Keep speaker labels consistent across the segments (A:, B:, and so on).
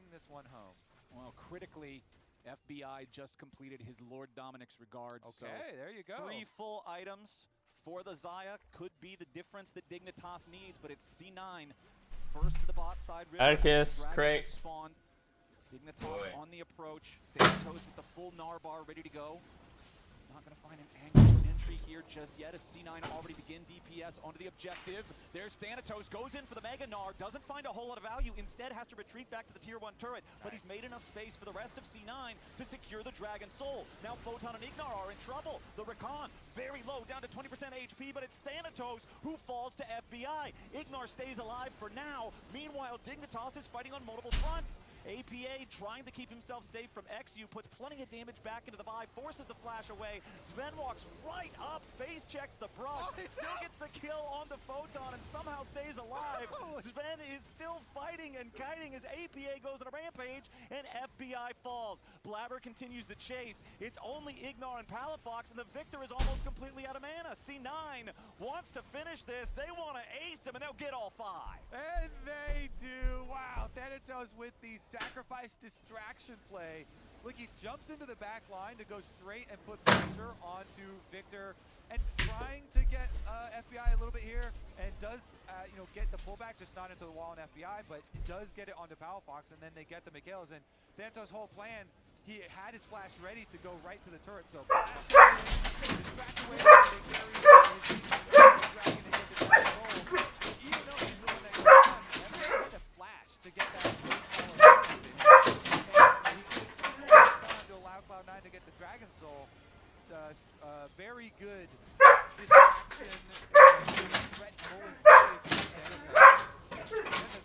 A: bring this one home.
B: Well, critically, FBI just completed his Lord Dominic's regards.
A: Okay,
B: so
A: there you go.
B: 3 full items for the Xayah could be the difference that Dignitas needs, but it's C9 first to the bot side.
C: Atticus, Crate.
B: Spawned. Dignitas on the approach. Thanatos with the full Narbar ready to go. Not going to find an angle for entry here just yet as C9 already begin DPS onto the objective. There's Thanatos, goes in for the Mega Gnar, doesn't find a whole lot of value, instead has to retreat back to the tier 1 turret, but he's made enough space for the rest of C9 to secure the Dragon Soul. Now Photon and Ignar are in trouble. The Rakan, very low, down to 20% HP, but it's Thanatos who falls to FBI. Ignar stays alive for now. Meanwhile, Dignitas is fighting on multiple fronts. APA trying to keep himself safe from XU, puts plenty of damage back into the buy, forces the flash away. Sven walks right up, face checks the brush, still gets the kill on the Photon and somehow stays alive. Sven is still fighting and kiting as APA goes on a rampage and FBI falls. Blabber continues the chase. It's only Ignar and Palafox and the Victor is almost completely out of mana. C9 wants to finish this. They want to ace him and they'll get all 5.
A: And they do. Wow, Thanatos with the sacrifice distraction play. Look, he jumps into the back line to go straight and put pressure onto Victor and trying to get FBI a little bit here and does, get the pullback, just not into the wall on FBI, but it does get it onto Palafox and then they get the Mikhails. And Thanatos' whole plan, he had his flash ready to go right to the turret, so distract away even though he's the one that got done, he had to flash to get that to allow Cloud9 to get the Dragon Soul. Very good distraction and threat pulling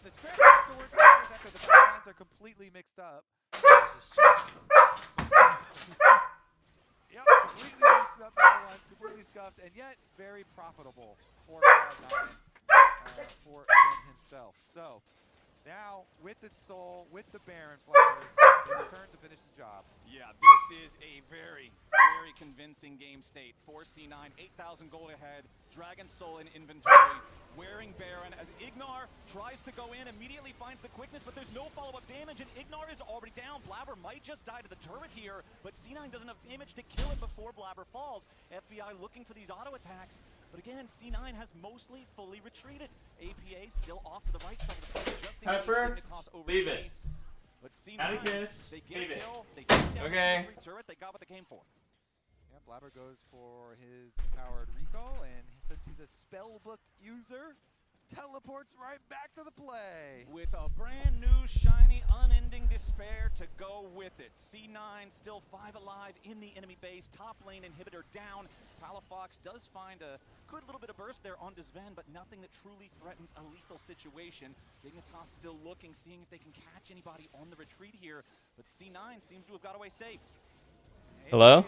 A: the scramble afterwards after the lines are completely mixed up. Yep, completely mixed up, lines completely scuffed, and yet very profitable for Cloud9 for Zen himself. So now with the soul, with the Baron flowers, they return to finish the job.
B: Yeah, this is a very, very convincing game state for C9. 8,000 gold ahead, Dragon Soul in inventory, wearing Baron as Ignar tries to go in, immediately finds the quickness, but there's no follow-up damage, and Ignar is already down. Blabber might just die to the turret here, but C9 doesn't have damage to kill him before Blabber falls. FBI looking for these auto attacks, but again, C9 has mostly fully retreated. APA still off to the right side of the field, just in case Dignitas
C: leave it.
B: overchase. But C9,
C: Atticus,
B: they get
C: leave
B: a
C: it.
B: kill, they take down
C: Okay.
B: the tier 3 turret, they got what they came for.
A: Yeah, Blabber goes for his empowered recall, and since he's a spellbook user, teleports right back to the play.
B: With a brand new, shiny, unending despair to go with it. C9 still 5 alive in the enemy base. Top lane inhibitor down. Palafox does find a good little bit of burst there onto Sven, but nothing that truly threatens a lethal situation. Dignitas still looking, seeing if they can catch anybody on the retreat here, but C9 seems to have got away safe.
C: Hello?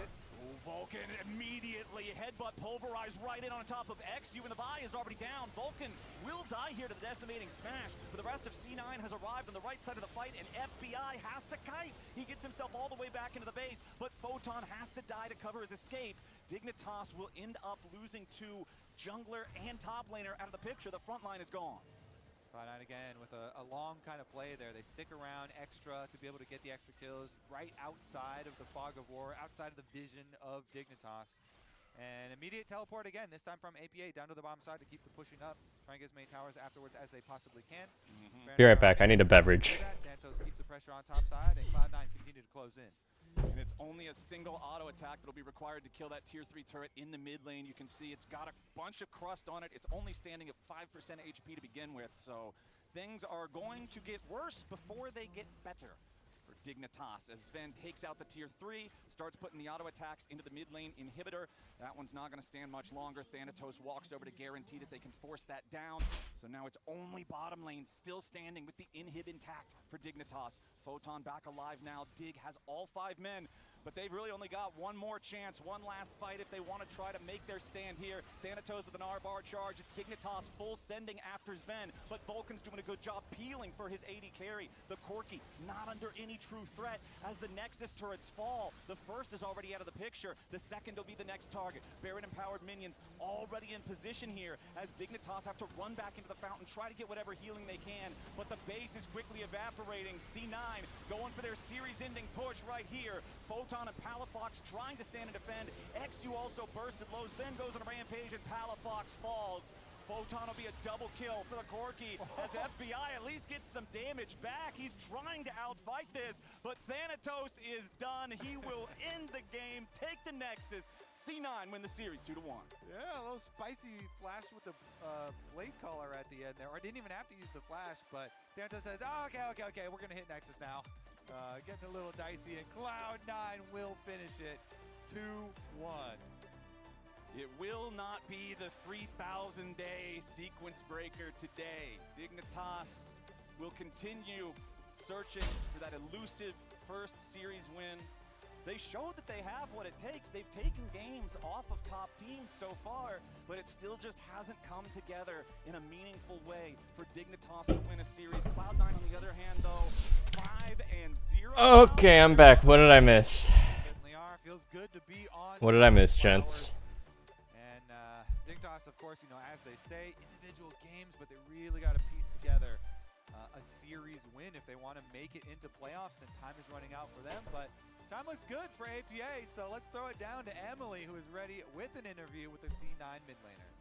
B: Vulcan immediately headbutt pulverized right in on top of XU, and the Vi is already down. Vulcan will die here to the decimating smash, but the rest of C9 has arrived on the right side of the fight, and FBI has to kite. He gets himself all the way back into the base, but Photon has to die to cover his escape. Dignitas will end up losing to jungler and top laner out of the picture. The front line is gone.
A: Cloud9 again with a long kind of play there. They stick around extra to be able to get the extra kills right outside of the fog of war, outside of the vision of Dignitas. And immediate teleport again, this time from APA down to the bottom side to keep the pushing up. Try and get as many towers afterwards as they possibly can.
C: Be right back. I need a beverage.
A: Santos keeps the pressure on top side, and Cloud9 continue to close in.
B: And it's only a single auto attack that'll be required to kill that tier 3 turret in the mid lane. You can see it's got a bunch of crust on it. It's only standing at 5% HP to begin with, so things are going to get worse before they get better for Dignitas as Sven takes out the tier 3, starts putting the auto attacks into the mid lane inhibitor. That one's not going to stand much longer. Thanatos walks over to guarantee that they can force that down. So now it's only bottom lane still standing with the inhib intact for Dignitas. Photon back alive now. Dig has all 5 men, but they've really only got one more chance, one last fight if they want to try to make their stand here. Thanatos with an R-bar charge. It's Dignitas full sending after Sven, but Vulcan's doing a good job peeling for his AD carry. The Corki not under any true threat as the Nexus turrets fall. The first is already out of the picture. The second will be the next target. Baron-empowered minions already in position here as Dignitas have to run back into the fountain, try to get whatever healing they can, but the base is quickly evaporating. C9 going for their series-ending push right here. Photon and Palafox trying to stand and defend. XU also bursted low. Sven goes on a rampage and Palafox falls. Photon will be a double kill for the Corki as FBI at least gets some damage back. He's trying to outfight this, but Thanatos is done. He will end the game, take the Nexus. C9 win the series 2-1.
A: Yeah, a little spicy flash with the blade caller at the end there. Or didn't even have to use the flash, but Thanatos says, oh, okay, we're going to hit Nexus now. Getting a little dicey, and Cloud9 will finish it 2-1.
B: It will not be the 3,000-day sequence breaker today. Dignitas will continue searching for that elusive first series win. They showed that they have what it takes. They've taken games off of top teams so far, but it still just hasn't come together in a meaningful way for Dignitas to win a series. Cloud9 on the other hand, though, 5-0.
C: Okay, I'm back. What did I miss?
A: Certainly are. Feels good to be on.
C: What did I miss, gents?
A: And Dignitas, of course, you know, as they say, individual games, but they really got to piece together a series win if they want to make it into playoffs, and time is running out for them. But time looks good for APA, so let's throw it down to Emily, who is ready with an interview with the C9 mid laner.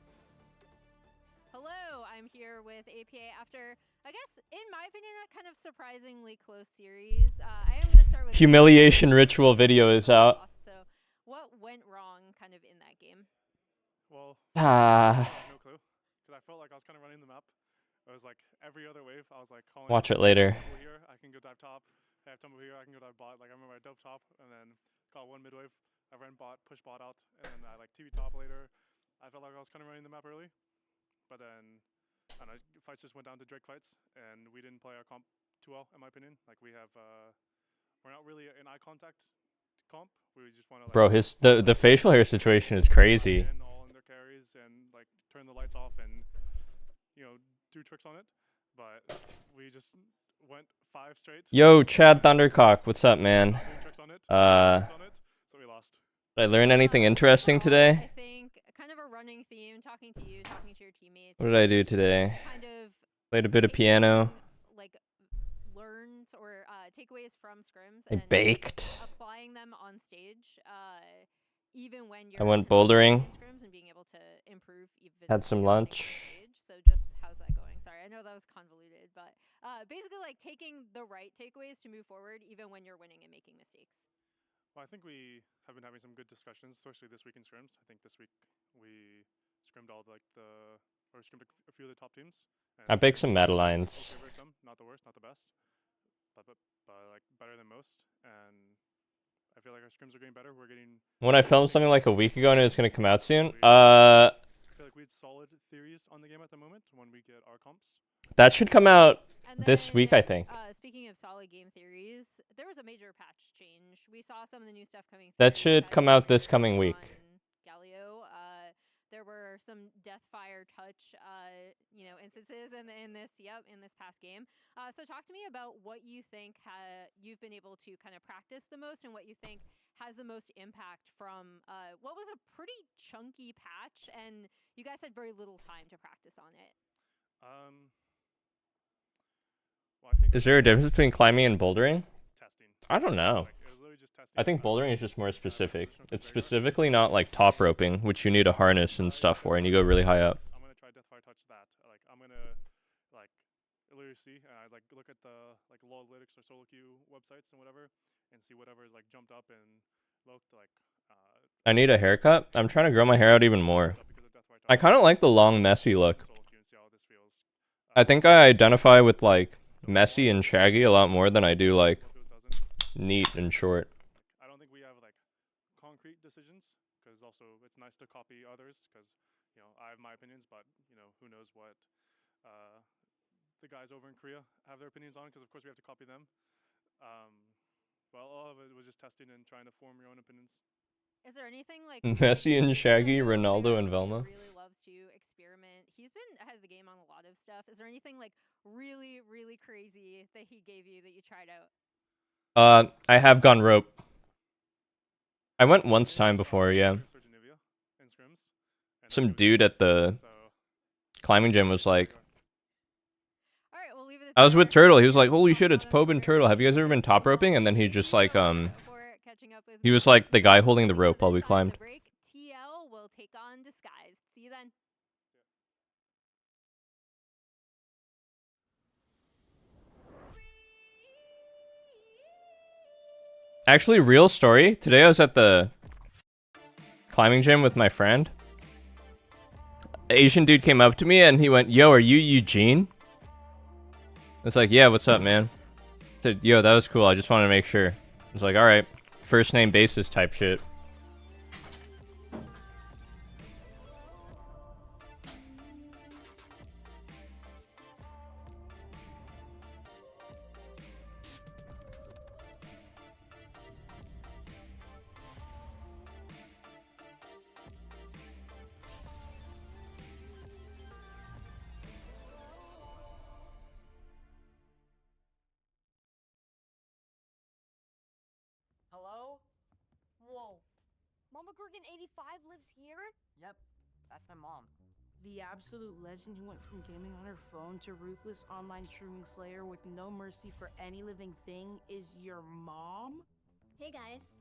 D: Hello, I'm here with APA after, I guess, in my opinion, a kind of surprisingly close series. I am going to start with...
C: Humiliation ritual video is out.
D: So, what went wrong kind of in that game?
E: Well, I
C: Ah.
E: have no clue, because I felt like I was kind of running the map. It was like every other wave, I was like calling...
C: Watch it later.
E: Here, I can go dive top. I have tumble here, I can go dive bot. Like, I remember I dove top, and then caught one mid wave. I ran bot, pushed bot out, and then I like TV top later. I felt like I was kind of running the map early. But then, I don't know, fights just went down to Drake fights, and we didn't play our comp too well, in my opinion. Like, we have, we're not really in eye contact comp. We just want to, like...
C: Bro, the facial hair situation is crazy.
E: All in their carries and, like, turn the lights off and, you know, do tricks on it. But we just went 5 straight.
C: Yo, Chad Thundercock, what's up, man?
E: Doing tricks on it, so we lost.
C: Did I learn anything interesting today?
D: I think kind of a running theme, talking to you, talking to your teammates.
C: What did I do today?
D: Kind of
C: Played a bit of piano.
D: like learns or takeaways from scrims
C: I
D: and
C: baked.
D: applying them on stage, even when you're
C: I went bouldering.
D: in scrims and being able to improve even
C: Had some
D: when you're
C: lunch.
D: on stage. So just how's that going? Sorry, I know that was convoluted, but basically like taking the right takeaways to move forward even when you're winning and making mistakes.
E: Well, I think we have been having some good discussions, especially this week in scrims. I think this week we scrimmed all scrimmed a few of the top teams.
C: I baked some meta lines.
E: Okay, some, not the worst, not the best, but like better than most. And I feel like our scrims are getting better. We're getting...
C: When I filmed something like a week ago and it was gonna come out soon,
E: I feel like we had solid theories on the game at the moment when we get our comps.
C: that should come out
D: And
C: this
D: then,
C: week, I think.
D: Speaking of solid game theories, there was a major patch change. We saw some of the new stuff coming through.
C: That should come out this coming week.
D: Galio. There were some Deathfire touch, instances in this past game. So talk to me about what you think you've been able to kind of practice the most, and what you think has the most impact from what was a pretty chunky patch, and you guys had very little time to practice on it.
E: Well, I think
C: Is there a difference between climbing and bouldering?
E: testing.
C: I don't know.
E: Like, it was literally just testing.
C: I think bouldering is just more specific. It's specifically not like top roping, which you need a harness and stuff for, and you go really high up.
E: I'm gonna try Deathfire touch that. Like, I'm gonna like literally see, and I like look at the like Logalytics or solo queue websites and whatever, and see whatever is like jumped up and looked like.
C: I need a haircut. I'm trying to grow my hair out even more.
E: Because of Deathfire
C: I
E: touch.
C: kind of like the long, messy look.
E: Solo queue and see how this feels.
C: I think I identify with like messy and shaggy a lot more than I do like
E: Doesn't.
C: neat and short.
E: I don't think we have like concrete decisions, because also it's nice to copy others, because you know I have my opinions, but you know who knows what the guys over in Korea have their opinions on, because of course we have to copy them. But all of it was just testing and trying to form your own opinions.
D: Is there anything like
C: Messi and Shaggy,
D: Julio
C: Ronaldo and
D: Rivera
C: Velma.
D: really loves to experiment? He's been ahead of the game on a lot of stuff. Is there anything like really, really crazy that he gave you that you tried out?
C: I have gone rope. I went once time before, yeah. Some dude at the climbing gym was like,
D: All right, we'll leave it at
C: I was with
D: there.
C: Turtle. He was like, holy shit, it's Pobe and Turtle. Have you guys ever been top roping? And then he just like, he was like the guy holding the rope while we climbed.
D: TL will take on Disguised. See you then.
C: Actually, real story. Today I was at the climbing gym with my friend. An Asian dude came up to me and he went, yo, are you Eugene? I was like, yeah, what's up, man? I said, yo, that was cool. I just wanted to make sure. I was like, alright. First name basis type shit.
F: Hello? Whoa. Mama Gorgon 85 lives here? Yep, that's my mom.
G: The absolute legend who went from gaming on her phone to ruthless online streaming slayer with no mercy for any living thing is your mom?
H: Hey guys.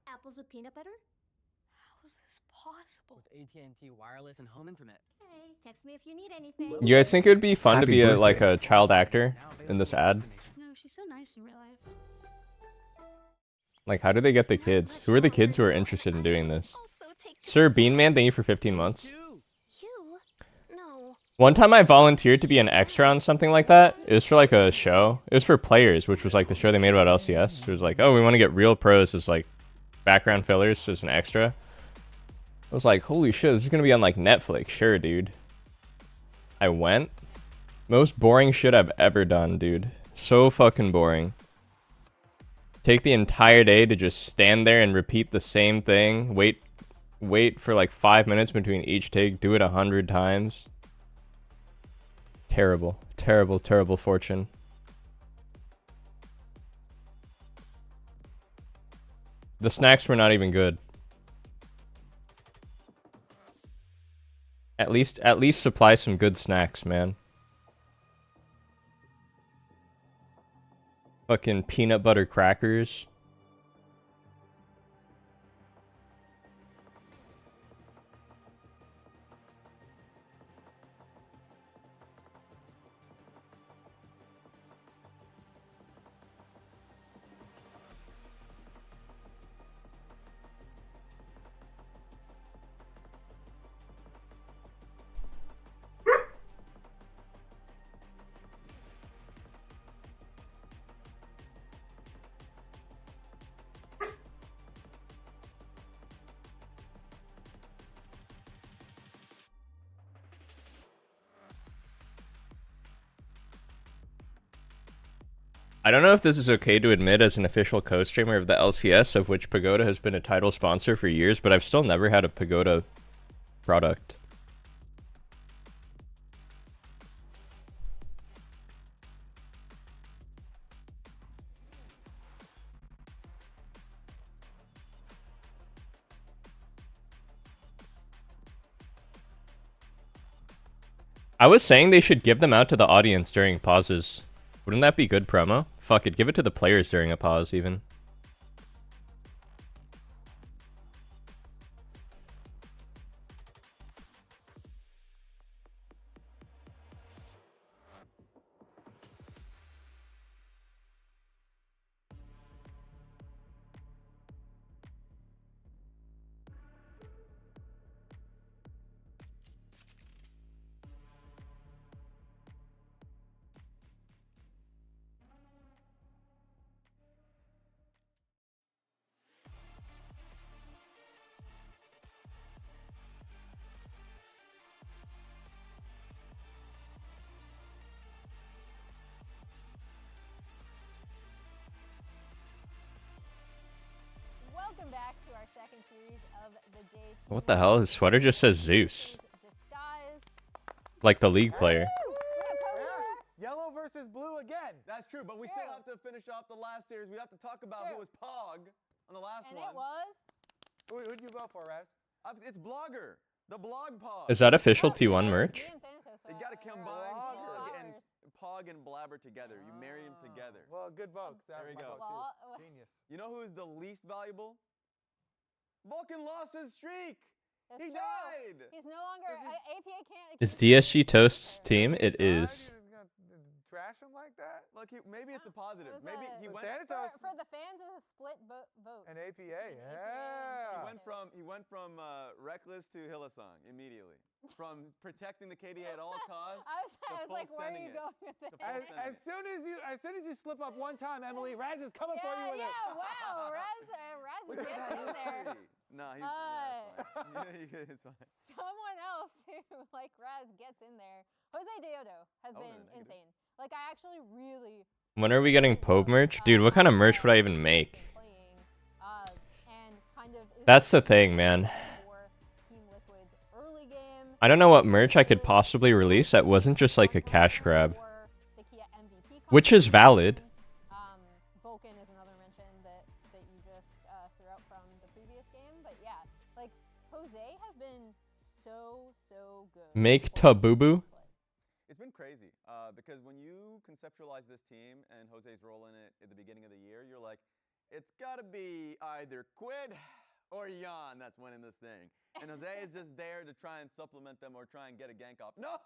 H: Apples with peanut butter?
G: How is this possible?
F: With AT&T wireless and home internet.
H: Hey, text me if you need anything.
C: You guys think it would be fun to
I: Happy
C: be
I: birthday.
C: like a child actor in this ad?
H: No, she's so nice in real life.
C: Like, how do they get the kids? Who are the kids who are interested in doing this? Sir Beanman, thank you for 15 months.
H: You? No.
C: One time I volunteered to be an extra on something like that. It was for like a show. It was for Players, which was like the show they made about LCS. It was like, oh, we want to get real pros as like background fillers as an extra. I was like, holy shit, this is going to be on like Netflix. Sure, dude. I went. Most boring shit I've ever done, dude. So fucking boring. Take the entire day to just stand there and repeat the same thing. Wait for like 5 minutes between each take. Do it 100 times. Terrible. Terrible, terrible fortune. The snacks were not even good. At least supply some good snacks, man. Fucking peanut butter crackers. I don't know if this is okay to admit as an official co-streamer of the LCS, of which Pagoda has been a title sponsor for years, but I've still never had a Pagoda product. I was saying they should give them out to the audience during pauses. Wouldn't that be good promo? Fuck it, give it to the players during a pause, even.
D: second series of the day.
C: What the hell? His sweater just says Zeus.
D: Disguised.
C: Like the league player.
A: Yellow versus blue again.
I: That's true, but we still have to finish off the last series. We have to talk about who was Pog on the last
D: And
I: one.
D: it was.
A: Who'd you vote for, Raz?
I: It's Blogger. The blog Pog.
C: Is that official T1 merch?
I: You gotta combine Pog and Blabber together. You marry them together.
A: Well, good vote.
I: There we go.
A: Genius.
I: You know who is the least valuable? Vulcan lost his streak.
D: That's
I: He
D: true.
I: died.
D: He's no longer. APA can't.
C: Is DSG Toast's team? It is.
A: Trash him like that?
I: Look, maybe it's a positive.
D: It was
I: Maybe he went
D: for the fans. It was a split vote.
A: An APA, yeah.
I: He went from reckless to Hillsong immediately. From protecting the KDA at all costs.
D: I was like, where are you going with it?
A: As soon as you slip up one time, Emily, Raz is coming for you with it.
D: Yeah, wow, Raz
I: Look
D: gets
I: at that
D: in there.
I: history. No, he's it's fine. It's fine.
D: Someone else who, like Raz, gets in there. Jose Deodo has been insane. Like, I actually really.
C: When are we getting Pope merch? Dude, what kind of merch would I even make? That's the thing, man. I don't know what merch I could possibly release that wasn't just like a cash grab. Which is valid.
D: Vulcan is another mention that you just threw out from the previous game. But yeah, like, Jose has been so good.
C: Make Tabubu?
I: It's been crazy because when you conceptualize this team and Jose's role in it at the beginning of the year, you're like, it's got to be either Quid or Jan that's winning this thing. And Jose is just there to try and supplement them or try and get a gank off. No,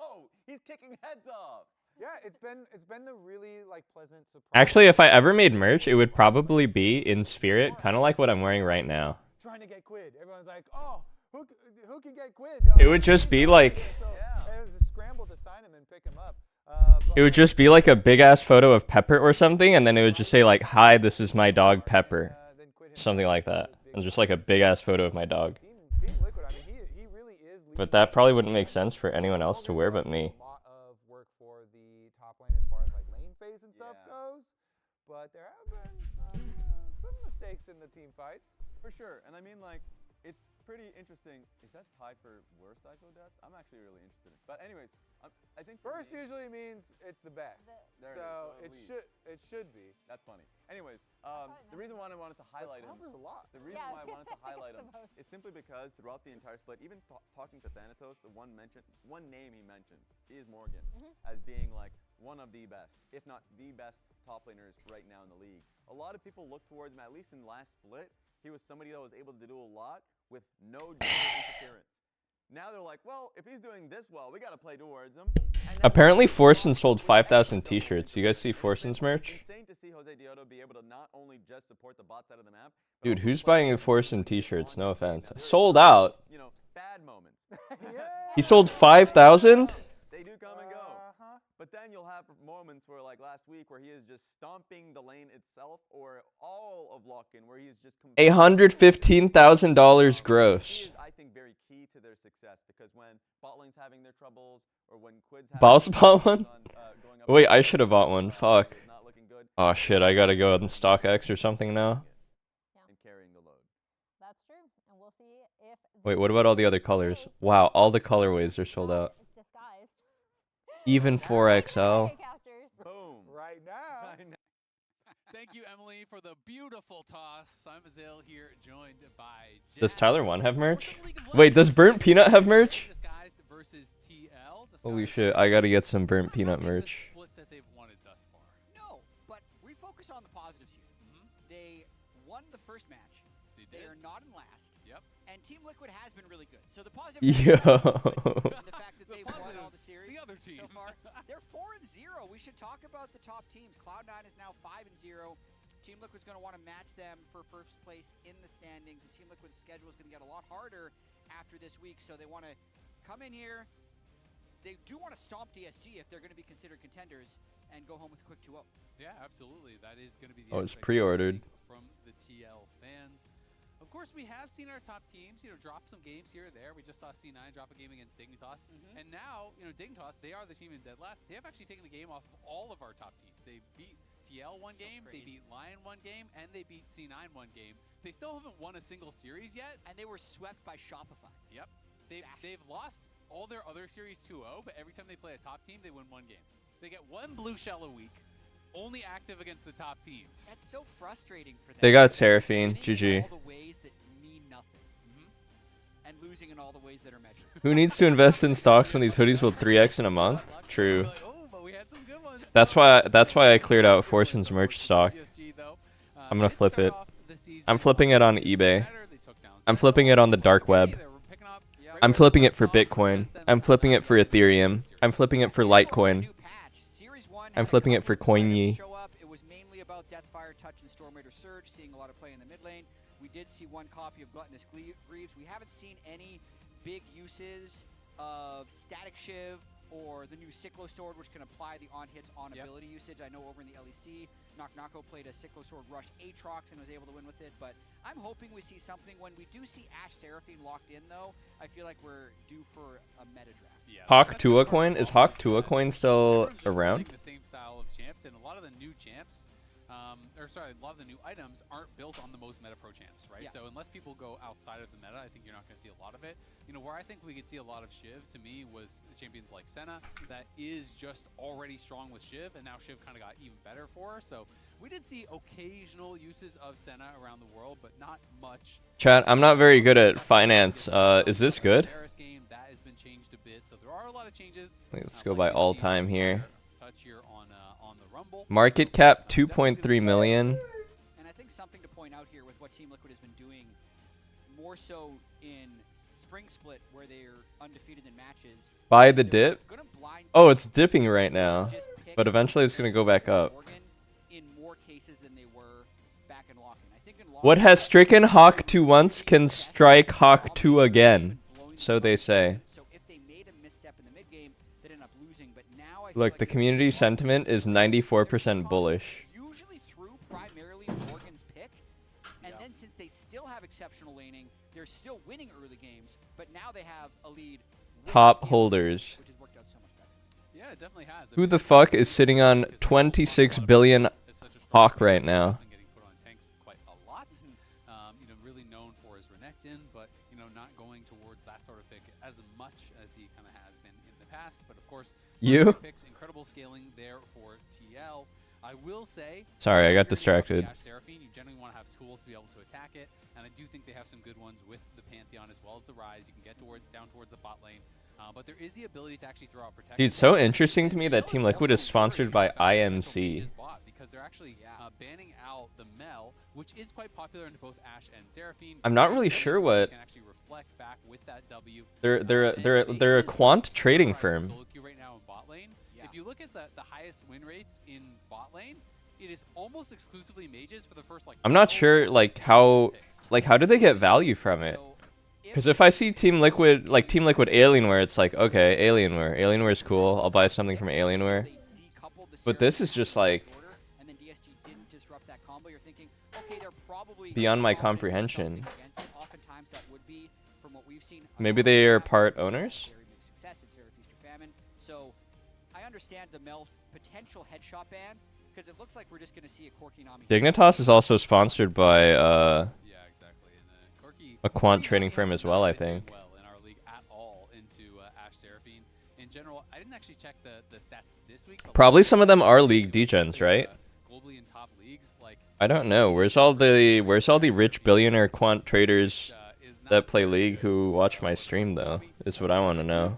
I: he's kicking heads off.
A: Yeah, it's been the really like pleasant surprise.
C: Actually, if I ever made merch, it would probably be in spirit, kind of like what I'm wearing right now.
A: Trying to get Quid. Everyone's like, oh, who can get Quid?
C: It would just be like...
A: So it was a scramble to sign him and pick him up.
C: It would just be like a big ass photo of Pepper or something, and then it would just say like, "Hi, this is my dog Pepper," something like that, and just like a big ass photo of my dog.
A: Team Liquid, I mean, he really is.
C: But that probably wouldn't make sense for anyone else to wear but me.
A: A lot of work for the top lane as far as like lane phase and stuff goes, but there have been some mistakes in the team fights.
I: For sure, and I mean like, it's pretty interesting. Is that tied for worst ISO deaths? I'm actually really interested in. But anyways, I think
A: first usually means it's the best. So it should be.
I: That's funny. Anyways, the reason why I wanted to highlight him. The reason why I wanted to highlight him is simply because throughout the entire split, even talking to Thanatos, the one name he mentions is Morgan as being like one of the best, if not the best top laners right now in the league. A lot of people look towards him, at least in the last split. He was somebody that was able to do a lot with no interference. Now they're like, well, if he's doing this well, we gotta play towards him.
C: Apparently, Forsen sold 5,000 t-shirts. You guys see Forsen's merch?
I: Insane to see Jose Deodo be able to not only just support the bot side of the map.
C: Dude, who's buying Forsen t-shirts? No offense. Sold out.
I: You know, bad moments.
C: He sold 5,000?
I: They do come and go. But then you'll have moments where, like last week, where he is just stomping the lane itself, or all of Lock-in, where he is just
C: $115,000 gross.
I: He is, I think, very key to their success, because when bot lane's having their troubles, or when Quid's having
C: Boss bought one? Wait, I should have bought one. Fuck. Oh shit, I gotta go on StockX or something now.
I: And carrying the load.
D: That's true, and we'll see if.
C: Wait, what about all the other colors? Wow, all the colorways are sold out.
D: Disguised.
C: Even 4XL.
I: Boom.
A: Right now.
J: Thank you, Emily, for the beautiful toss. I'm Azale here, joined by Jack.
C: Does Tyler 1 have merch? Wait, does Burnt Peanut have merch?
J: Disguised versus TL.
C: Holy shit, I gotta get some Burnt Peanut merch.
J: Split that they've wanted thus far.
K: No, but we focus on the positives here. They won the first match. They are not in last.
J: Yep.
K: And Team Liquid has been really good. So the positive.
C: Yo.
K: The fact that they've won all the series.
J: The other team.
K: So far, they're 4-0. We should talk about the top teams. Cloud9 is now 5-0. Team Liquid's going to want to match them for first place in the standings. And Team Liquid's schedule is going to get a lot harder after this week. So they want to come in here. They do want to stomp DSG if they're going to be considered contenders and go home with a quick 2-0.
J: Yeah, absolutely. That is going to be the
C: Oh, it's pre-ordered.
J: From the TL fans. Of course, we have seen our top teams, drop some games here or there. We just saw C9 drop a game against Dignitas. And now, Dignitas, they are the team in dead last. They have actually taken the game off of all of our top teams. They beat TL one game, they beat Lion one game, and they beat C9 one game. They still haven't won a single series yet.
K: And they were swept by Shopify.
J: Yep. They've lost all their other series 2-0, but every time they play a top team, they win one game. They get one blue shell a week, only active against the top teams.
K: That's so frustrating for them.
C: They got Seraphine.
K: Winning in
C: GG.
K: all the ways that mean nothing. And losing in all the ways that are measured.
C: Who needs to invest in stocks when these hoodies will 3x in a month? True.
J: Oh, but we had some good ones.
C: That's why I cleared out Forson's merch stock. I'm gonna flip it. I'm flipping it on eBay. I'm flipping it on the dark web. I'm flipping it for Bitcoin. I'm flipping it for Ethereum. I'm flipping it for Litecoin. I'm flipping it for Coiny.
K: It was mainly about Deathfire, Touch, and Storm Raider Surge, seeing a lot of play in the mid lane. We did see one copy of Gluttonous Greaves. We haven't seen any big uses of Static Shiv or the new Cyclo Sword, which can apply the on-hits on ability usage. I know over in the LEC, Knock played a Cyclo Sword Rush Aatrox and was able to win with it, but I'm hoping we see something. When we do see Ashe Seraphine locked in, though, I feel like we're due for a meta draft.
J: Yeah,
C: Hawk Tua Coin? Is Hawk Tua Coin still around?
J: The same style of champs, and a lot of the new champs, a lot of the new items aren't built on the most meta pro champs, right?
K: Yeah.
J: So unless people go outside of the meta, I think you're not going to see a lot of it. You know, where I think we could see a lot of Shiv, to me, was champions like Senna, that is just already strong with Shiv, and now Shiv kind of got even better for her. So we did see occasional uses of Senna around the world, but not much.
C: Chat, I'm not very good at finance. Is this good?
J: Game, that has been changed a bit, so there are a lot of changes.
C: Let's go by all time here.
J: Touch here on the Rumble.
C: Market cap 2.3 million.
K: And I think something to point out here with what Team Liquid has been doing, more so in Spring Split, where they're undefeated in matches.
C: Buy the dip? Oh, it's dipping right now, but eventually it's going to go back up.
K: In more cases than they were back in Lock-in. I think in Lock-in,
C: What has stricken Hawk 2 once can strike Hawk 2 again. So they say.
K: So if they made a misstep in the mid game, they'd end up losing. But now
C: Look, the community sentiment is 94% bullish.
K: Usually through primarily Morgan's pick, and then since they still have exceptional laning, they're still winning early games. But now they have a lead.
C: Top holders.
K: Which has worked out so much better.
J: Yeah, it definitely has.
C: Who the fuck is sitting on 26 billion Hawk right now?
J: Getting put on tanks quite a lot. You know, really known for his Renekton, but you know, not going towards that sort of pick as much as he kind of has been in the past. But of course, picks incredible scaling there for TL. I will say.
C: Sorry, I got distracted.
J: Seraphine, you generally want to have tools to be able to attack it, and I do think they have some good ones with the Pantheon as well as the Rise. You can get down towards the bot lane. But there is the ability to actually throw out protection.
C: Dude, it's so interesting to me that Team Liquid is sponsored by IMC.
J: Because they're actually banning out the Mel, which is quite popular in both Ashe and Seraphine.
C: I'm not really sure what.
J: Can actually reflect back with that W.
C: They're a quant trading firm.
J: Right now in bot lane. If you look at the highest win rates in bot lane, it is almost exclusively mages for the first like.
C: I'm not sure how do they get value from it? Because if I see Team Liquid Alienware, it's like, okay, Alienware is cool. I'll buy something from Alienware. But this is just like beyond my comprehension. Maybe they are part owners?
K: So I understand the Mel potential headshot ban, because it looks like we're just going to see a Corki Nami.
C: Dignitas is also sponsored by a quant trading firm as well, I think.
J: Well in our league at all into Ashe Seraphine. In general, I didn't actually check the stats this week.
C: Probably some of them are league degens, right?
J: Globally in top leagues, like
C: I don't know. Where's all the rich billionaire quant traders that play league who watch my stream though? Is what I want to know.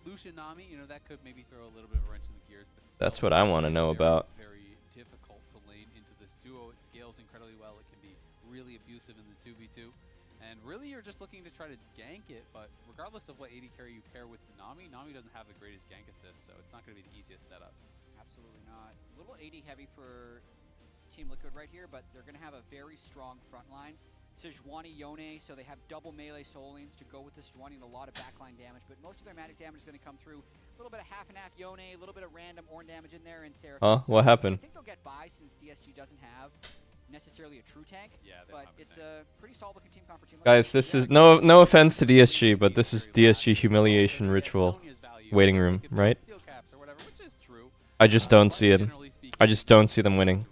J: Lucian Nami, you know, that could maybe throw a little bit of a wrench in the gears, but
C: that's what I want to know about.
J: Very difficult to lane into this duo. It scales incredibly well. It can be really abusive in the 2v2. And really, you're just looking to try to gank it, but regardless of what AD carry you pair with Nami, Nami doesn't have the greatest gank assist, so it's not going to be the easiest setup.
K: Absolutely not. A little AD heavy for Team Liquid right here, but they're going to have a very strong front line. Sejuani, Yone, so they have double melee soul lanes to go with the Sejuani and a lot of backline damage, but most of their magic damage is going to come through a little bit of half and half Yone, a little bit of random Ornn damage in there, and Seraphine.
C: Huh? What happened?
K: I think they'll get by since DSG doesn't have necessarily a true tank, but it's a pretty solid looking team comp for Team Liquid.
C: Guys, this is no offense to DSG, but this is DSG humiliation ritual waiting room, right? I just don't see it. I just don't see them winning.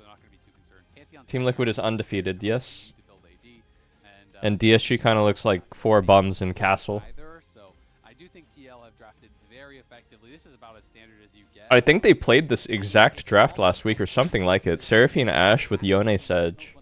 J: they're not going to be too concerned. Pantheon's
C: Team Liquid is undefeated, yes.
J: need to build AD,
C: And DSG kind of looks like 4 bums in Castle.
J: either, so I do think TL have drafted very effectively. This is about as standard as you get.
C: I think they played this exact draft last week or something like it. Seraphine Ash with Yone Sedge.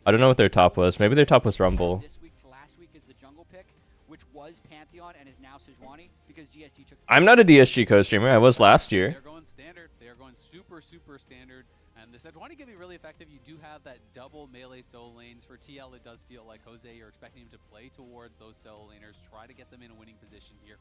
C: I don't know what their top was. Maybe their top was Rumble.
K: This week to last week is the jungle pick, which was Pantheon and is now Sejuani because DSG took.
C: I'm not a DSG co-streamer. I was last year.
J: They're going standard. They are going super standard. And the Sejuani can be really effective. You do have that double melee solo lanes. For TL, it does feel like Jose, you're expecting him to play towards those solo laners, try to get them in a winning position here.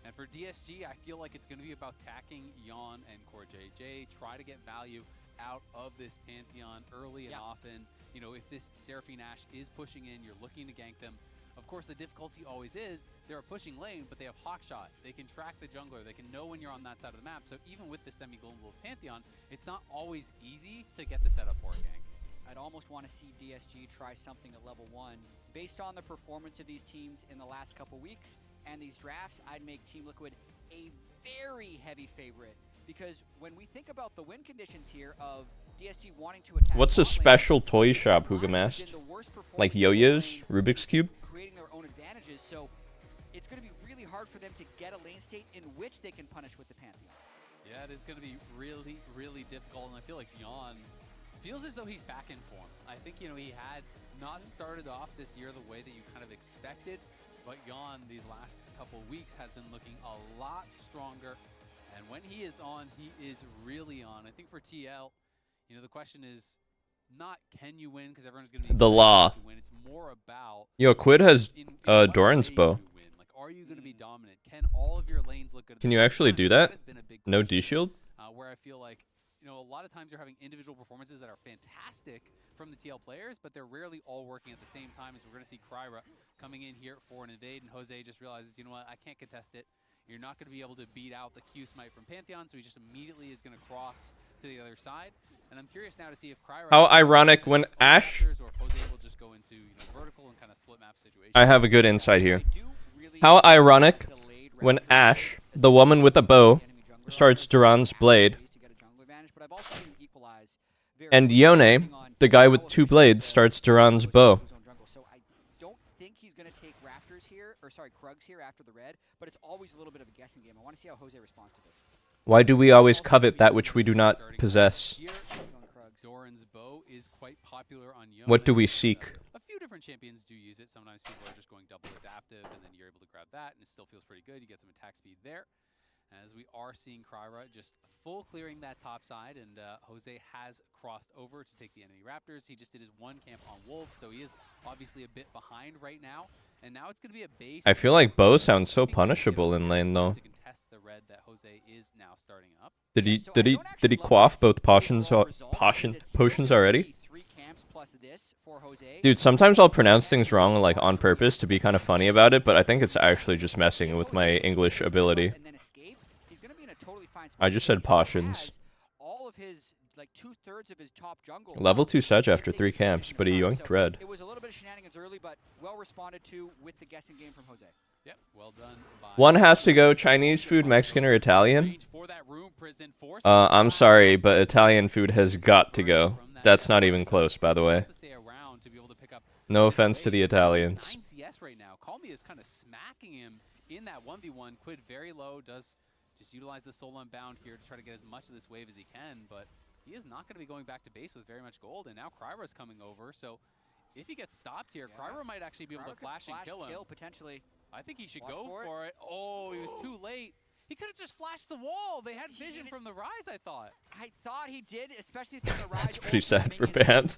J: And for DSG, I feel like it's going to be about tacking Yon and Core JJ, try to get value out of this Pantheon early and often. You know, if this Seraphine Ash is pushing in, you're looking to gank them. Of course, the difficulty always is they're a pushing lane, but they have Hawkshot. They can track the jungler. They can know when you're on that side of the map. So even with the semi-global Pantheon, it's not always easy to get the setup for a gank.
K: I'd almost want to see DSG try something at level 1. Based on the performance of these teams in the last couple weeks and these drafts, I'd make Team Liquid a very heavy favorite. Because when we think about the win conditions here of DSG wanting to attack...
C: What's a special toy shop, Hugamast? Like yo-yos? Rubik's Cube?
K: Creating their own advantages, so it's going to be really hard for them to get a lane state in which they can punish with the Pantheon.
J: Yeah, it is going to be really difficult, and I feel like Yon feels as though he's back in form. I think, you know, he had not started off this year the way that you kind of expected, but Yon these last couple weeks has been looking a lot stronger, and when he is on, he is really on. I think for TL, you know, the question is not can you win, because everyone's going to be
C: The law.
J: to win. It's more about
C: Yo, Quid has
J: what
C: Doran's
J: way
C: bow.
J: you win. Like, are you going to be dominant? Can all of your lanes look good? At
C: Can
J: the
C: you
J: same
C: actually
J: time?
C: do that?
J: Has been a big
C: No
J: question,
C: D-shield?
J: where I feel like, you know, a lot of times you're having individual performances that are fantastic from the TL players, but they're rarely all working at the same time. As we're going to see Kryra coming in here for an invade, and Jose just realizes, you know what, I can't contest it. You're not going to be able to beat out the Q smite from Pantheon, so he just immediately is going to cross to the other side. And I'm curious now to see if Kryra...
C: How ironic when Ash...
J: Or if Jose will just go into, you know, vertical and kind of split map situation.
C: I have a good insight here. How ironic when Ash, the woman with a bow, starts Duran's blade, and Yone, the guy with 2 blades, starts Duran's bow.
K: So I don't think he's going to take Raptors here, or sorry, Krugs here after the red, but it's always a little bit of a guessing game. I want to see how Jose responds to this.
C: Why do we always covet that which we do not possess?
J: Doran's bow is quite popular on Yone.
C: What do we seek?
J: A few different champions do use it. Sometimes people are just going double adaptive, and then you're able to grab that, and it still feels pretty good. You get some attack speed there. As we are seeing Kryra just full clearing that top side, and Jose has crossed over to take the enemy Raptors. He just did his 1 camp on Wolves, so he is obviously a bit behind right now. And now it's going to be a base.
C: I feel like bow sounds so punishable in lane though.
J: To contest the red that Jose is now starting up.
C: Did he quaff both potions already? Dude, sometimes I'll pronounce things wrong like on purpose to be kind of funny about it, but I think it's actually just messing with my English ability. I just said potions.
K: All of his, like 2/3 of his top jungle.
C: Level 2 Sedge after 3 camps, but he yoinked red.
K: It was a little bit of shenanigans early, but well responded to with the guessing game from Jose.
J: Yep, well done.
C: One has to go Chinese food, Mexican, or Italian. I'm sorry, but Italian food has got to go. That's not even close, by the way. No offense to the Italians.
J: 9 CS right now. Call Me is kind of smacking him in that 1v1. Quid very low, does just utilize the soul unbound here to try to get as much of this wave as he can, but he is not going to be going back to base with very much gold, and now Kryra's coming over, so if he gets stopped here, Kryra might actually be able to flash and kill him.
K: Potentially.
J: I think he should go for it. Oh, he was too late. He could have just flashed the wall. They had vision from the Rise, I thought.
K: I thought he did, especially from the Rise.
C: That's pretty sad for Banth.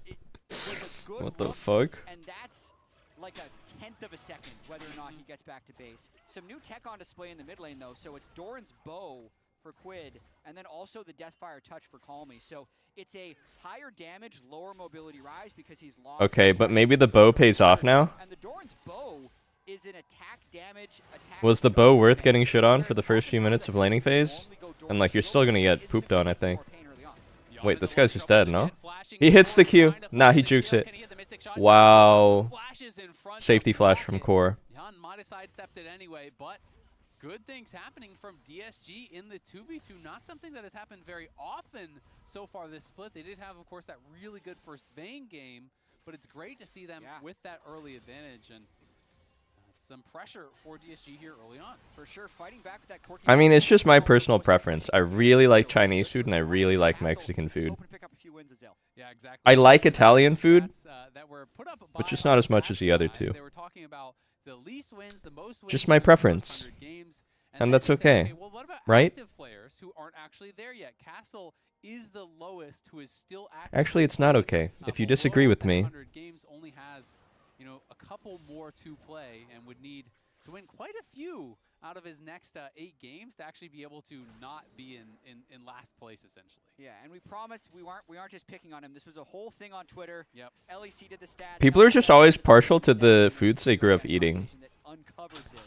C: What the fuck?
K: And that's like a 1/10 of a second whether or not he gets back to base. Some new tech on display in the mid lane though, so it's Doran's bow for Quid, and then also the Deathfire touch for Call Me. So it's a higher damage, lower mobility Rise because he's lost.
C: Okay, but maybe the bow pays off now?
K: And the Doran's bow is an attack damage,
C: Was the bow worth getting shit on for the first few minutes of laning phase? And like, you're still gonna get pooped on, I think. Wait, this guy's just dead, no? He hits the Q. Nah, he jukes it. Wow. Safety flash from Core.
J: Jan might have sidestepped it anyway, but good things happening from DSG in the 2v2. Not something that has happened very often so far this split. They did have, of course, that really good first Vayne game, but it's great to see them with that early advantage and some pressure for DSG here early on.
K: For sure, fighting back with that quirky.
C: I mean, it's just my personal preference. I really like Chinese food and I really like Mexican food.
J: Yeah, exactly.
C: I like Italian food,
J: that were put up
C: but just not as much as the other two.
J: They were talking about the least wins, the most wins,
C: Just my preference.
J: games,
C: And that's okay,
J: well, what about
C: right?
J: active players who aren't actually there yet? Castle is the lowest who is still active.
C: Actually, it's not okay. If you disagree with me,
J: 100 games only has, you know, a couple more to play and would need to win quite a few out of his next 8 games to actually be able to not be in last place, essentially.
K: Yeah, and we promised we aren't just picking on him. This was a whole thing on Twitter.
J: Yep.
K: LEC did the stats.
C: people are just always partial to the foods they grew up eating.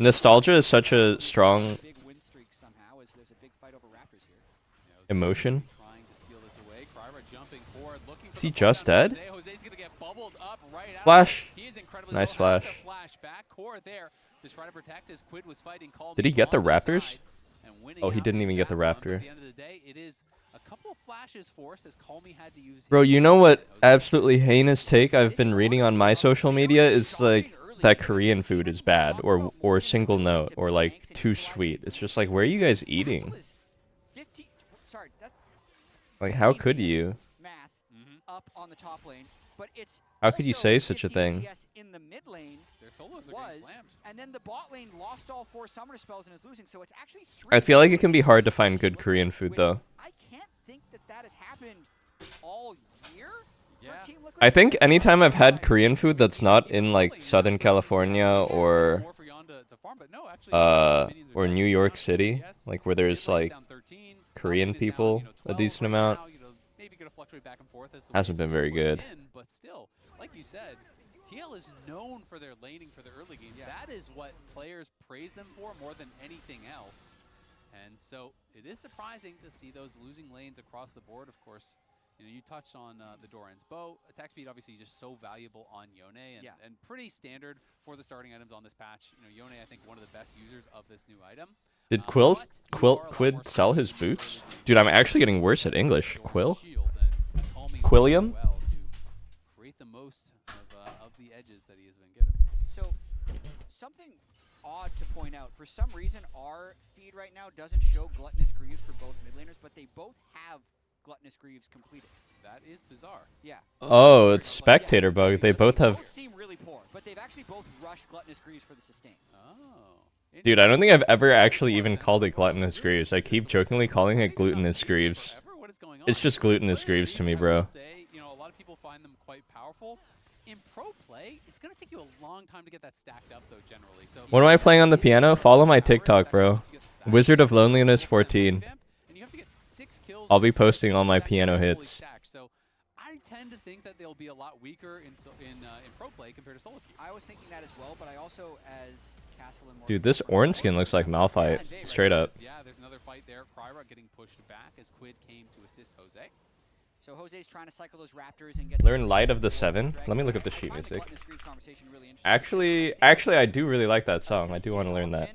C: Nostalgia is such a strong
K: Big win streak somehow as there's a big fight over Raptors here.
C: emotion.
J: Trying to steal this away. Kryra jumping forward, looking for
C: Is he
J: the
C: just
J: down.
C: dead?
J: Jose's gonna get bubbled up right out.
C: Flash.
J: He is incredibly
C: Nice
J: low. Has
C: flash.
J: to flash back. Core there to try to protect as Quid was fighting.
C: Did he get the Raptors? Oh, he didn't even get the
J: At
C: Raptor.
J: the end of the day, it is a couple flashes forced as Calmy had to use.
C: Bro, you know what absolutely heinous take I've been reading on my social media is like that Korean food is bad or single note or like too sweet. It's just like, where are you guys eating? Like, how could you?
K: Math up on the top lane, but it's
C: How could you
K: also
C: say such a
K: 50
C: thing?
K: CS in the mid lane.
J: Their solos are getting
K: Was,
J: slammed.
K: and then the bot lane lost all 4 summoner spells and is losing, so it's actually 3.
C: I feel like it can be hard to find good Korean food though.
K: I can't think that has happened all year.
J: Yeah.
K: For Team Liquid.
C: I think anytime I've had Korean food that's not in like Southern California or
J: More for Yon to farm, but no, actually, minions are
C: or
J: down
C: New
J: to
C: York
J: 2
C: City,
J: CS.
C: like where there's
J: Mid lane's
C: like
J: down 13.
C: Korean
J: Top lane is down,
C: people
J: you know,
C: a
J: 12
C: decent
J: right
C: amount.
J: now, you know, maybe gonna fluctuate back and forth as the
C: Hasn't
J: lanes
C: been very
J: push
C: good.
J: in, but still, like you said, TL is known for their laning for the early game. That is what players praise them for more than anything else. And so it is surprising to see those losing lanes across the board. Of course, you know, you touched on the Doran's bow. Attack speed obviously just so valuable on Yone and pretty standard for the starting items on this patch. You know, Yone, I think, one of the best users of this new item.
C: Did
J: but you are a lot
C: Quid
J: more
C: sell his
J: skilled
C: boots?
J: with
C: Dude, I'm actually getting worse at English.
J: Doran's
C: Quill?
J: shield and calming
C: Quilliam?
J: well to create the most of the edges that he has been given.
K: So, something odd to point out. For some reason, our feed right now doesn't show Gluttonous Greaves for both mid laners, but they both have Gluttonous Greaves completed.
J: That is bizarre.
K: Yeah.
C: Oh, it's spectator bug. They both have.
K: Both seem really poor, but they've actually both rushed Gluttonous Greaves for the sustain.
J: Oh.
C: Dude, I don't think I've ever actually even called it Gluttonous Greaves. I keep jokingly calling it Glutinous Greaves.
J: What is going on?
C: It's just Glutinous Greaves to me,
J: I will
C: bro.
J: say, you know, a lot of people find them quite powerful. In pro play, it's going to take you a long time to get that stacked up, though, generally. So
C: What am I playing on the piano? Follow my TikTok, bro. Wizard of Loneliness 14.
J: And you have to get 6 kills
C: I'll be
J: with 6
C: posting all my
J: that's actually
C: piano
J: fully
C: hits.
J: stacked. So I tend to think that they'll be a lot weaker in pro play compared to solo queue.
K: I was thinking that as well, but I also, as Castle and
C: Dude, this orange skin looks like Malphite. Straight up.
J: Yeah, there's another fight there. Kryra getting pushed back as Quid came to assist Jose.
K: So Jose's trying to cycle those Raptors and get
C: Learn Light of the Seven. Let me look up the sheet music. Actually, I do really like that song. I do want to learn that.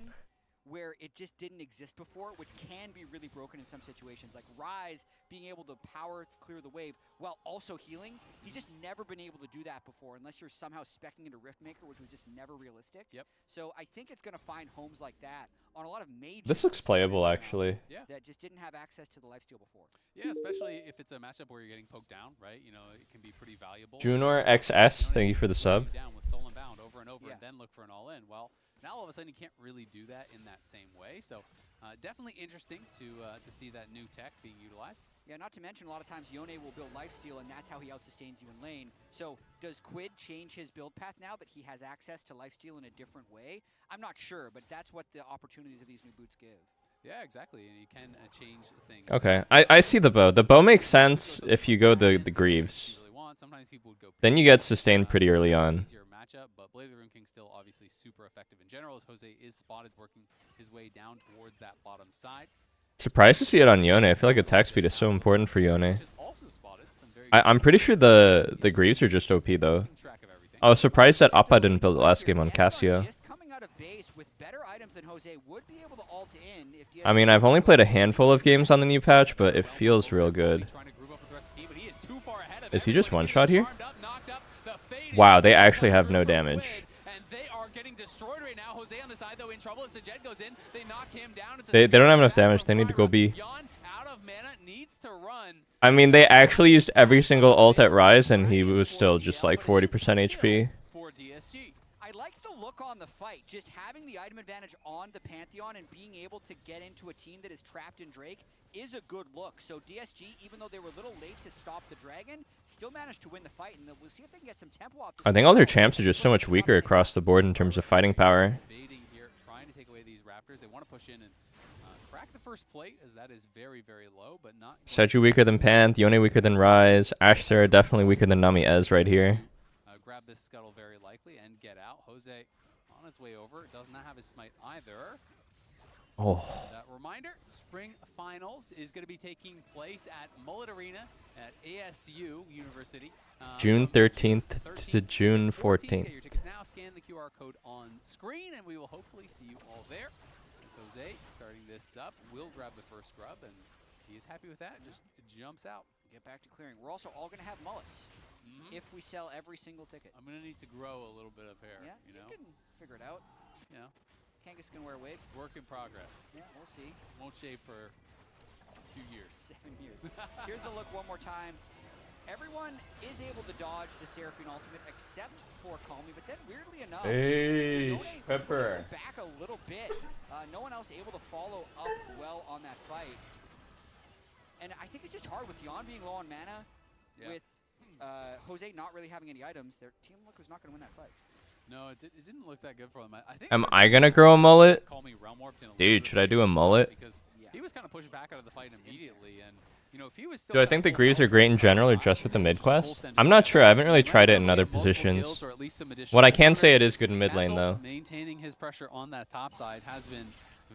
K: Where it just didn't exist before, which can be really broken in some situations. Like Rise being able to power clear the wave while also healing. He's just never been able to do that before unless you're somehow speccing into Riftmaker, which was just never realistic.
J: Yep.
K: So I think it's going to find homes like that on a lot of major.
C: This looks playable, actually.
J: Yeah.
K: That just didn't have access to the lifesteal before.
J: Yeah, especially if it's a matchup where you're getting poked down, right? You know, it can be pretty valuable.
C: Junor XS, thank you for the sub.
J: Down with Soul and Bound over and over, and then look for an all-in. Well, now all of a sudden you can't really do that in that same way. So definitely interesting to see that new tech being utilized.
K: Yeah, not to mention a lot of times Yone will build lifesteal, and that's how he outsustains you in lane. So does Quid change his build path now that he has access to lifesteal in a different way? I'm not sure, but that's what the opportunities of these new boots give.
J: Yeah, exactly, and you can change things.
C: Okay, I see the bow. The bow makes sense if you go the Greaves.
J: Sometimes people would go
C: Then you get sustained pretty early on.
J: easier matchup, but Blade of the Rune King still obviously super effective in general, as Jose is spotted working his way down towards that bottom side.
C: Surprised to see it on Yone. I feel like attack speed is so important for Yone. I'm pretty sure the Greaves are just OP though. I was surprised that Appa didn't build it last game on Cassio.
K: Just coming out of base with better items then Jose would be able to ult in if DSG
C: I mean, I've only played a handful of games on the new patch, but it feels real good. Is he just one shot here? Wow, they actually have no damage. They don't have enough damage. They need to go B. I mean, they actually used every single ult at Rise, and he was still just like 40% HP.
K: I like the look on the fight, just having the item advantage on the Pantheon and being able to get into a team that is trapped in Drake is a good look. So DSG, even though they were a little late to stop the Dragon, still managed to win the fight, and we'll see if they can get some tempo off this.
C: I think all their champs are just so much weaker across the board in terms of fighting power.
J: Here, trying to take away these Raptors. They want to push in and crack the first plate, as that is very, very low, but not...
C: Seju weaker than Panth, Yone weaker than Rise, Ashtara definitely weaker than Nami Ez right here.
J: Grab this scuttle very likely and get out. Jose on his way over, does not have his smite either.
C: Oh.
J: That reminder, Spring Finals is going to be taking place at Mullet Arena at ASU University.
C: June 13th to June 14th.
J: Get your tickets now, scan the QR code on screen, and we will hopefully see you all there. As Jose starting this up, will grab the first scrub, and he is happy with that, just jumps out.
K: Get back to clearing. We're also all going to have mullets if we sell every single ticket.
J: I'm going to need to grow a little bit of hair,
K: yeah,
J: you know?
K: You can figure it out.
J: You know?
K: Kangas can wear a wig.
J: Work in progress.
K: Yeah, we'll see.
J: Won't shave for a few years.
K: 7 years. Here's the look one more time. Everyone is able to dodge the Seraphine ultimate except for Calmy, but then weirdly enough,
C: hey, Pepper.
K: Back a little bit. No one else able to follow up well on that fight. And I think it's just hard with Yon being low on mana, with Jose not really having any items. Their team look was not going to win that fight.
J: No, it didn't look that good for them. I think.
C: Am I gonna grow a mullet? Dude, should I do a mullet?
J: Because he was kind of pushed back out of the fight immediately, and you know, if he was still
C: Do I think the Greaves are great in general or just with the mid quest? I'm not sure. I haven't really tried it in other positions. What I can say, it is good in mid lane though.
J: Maintaining his pressure on that top side has been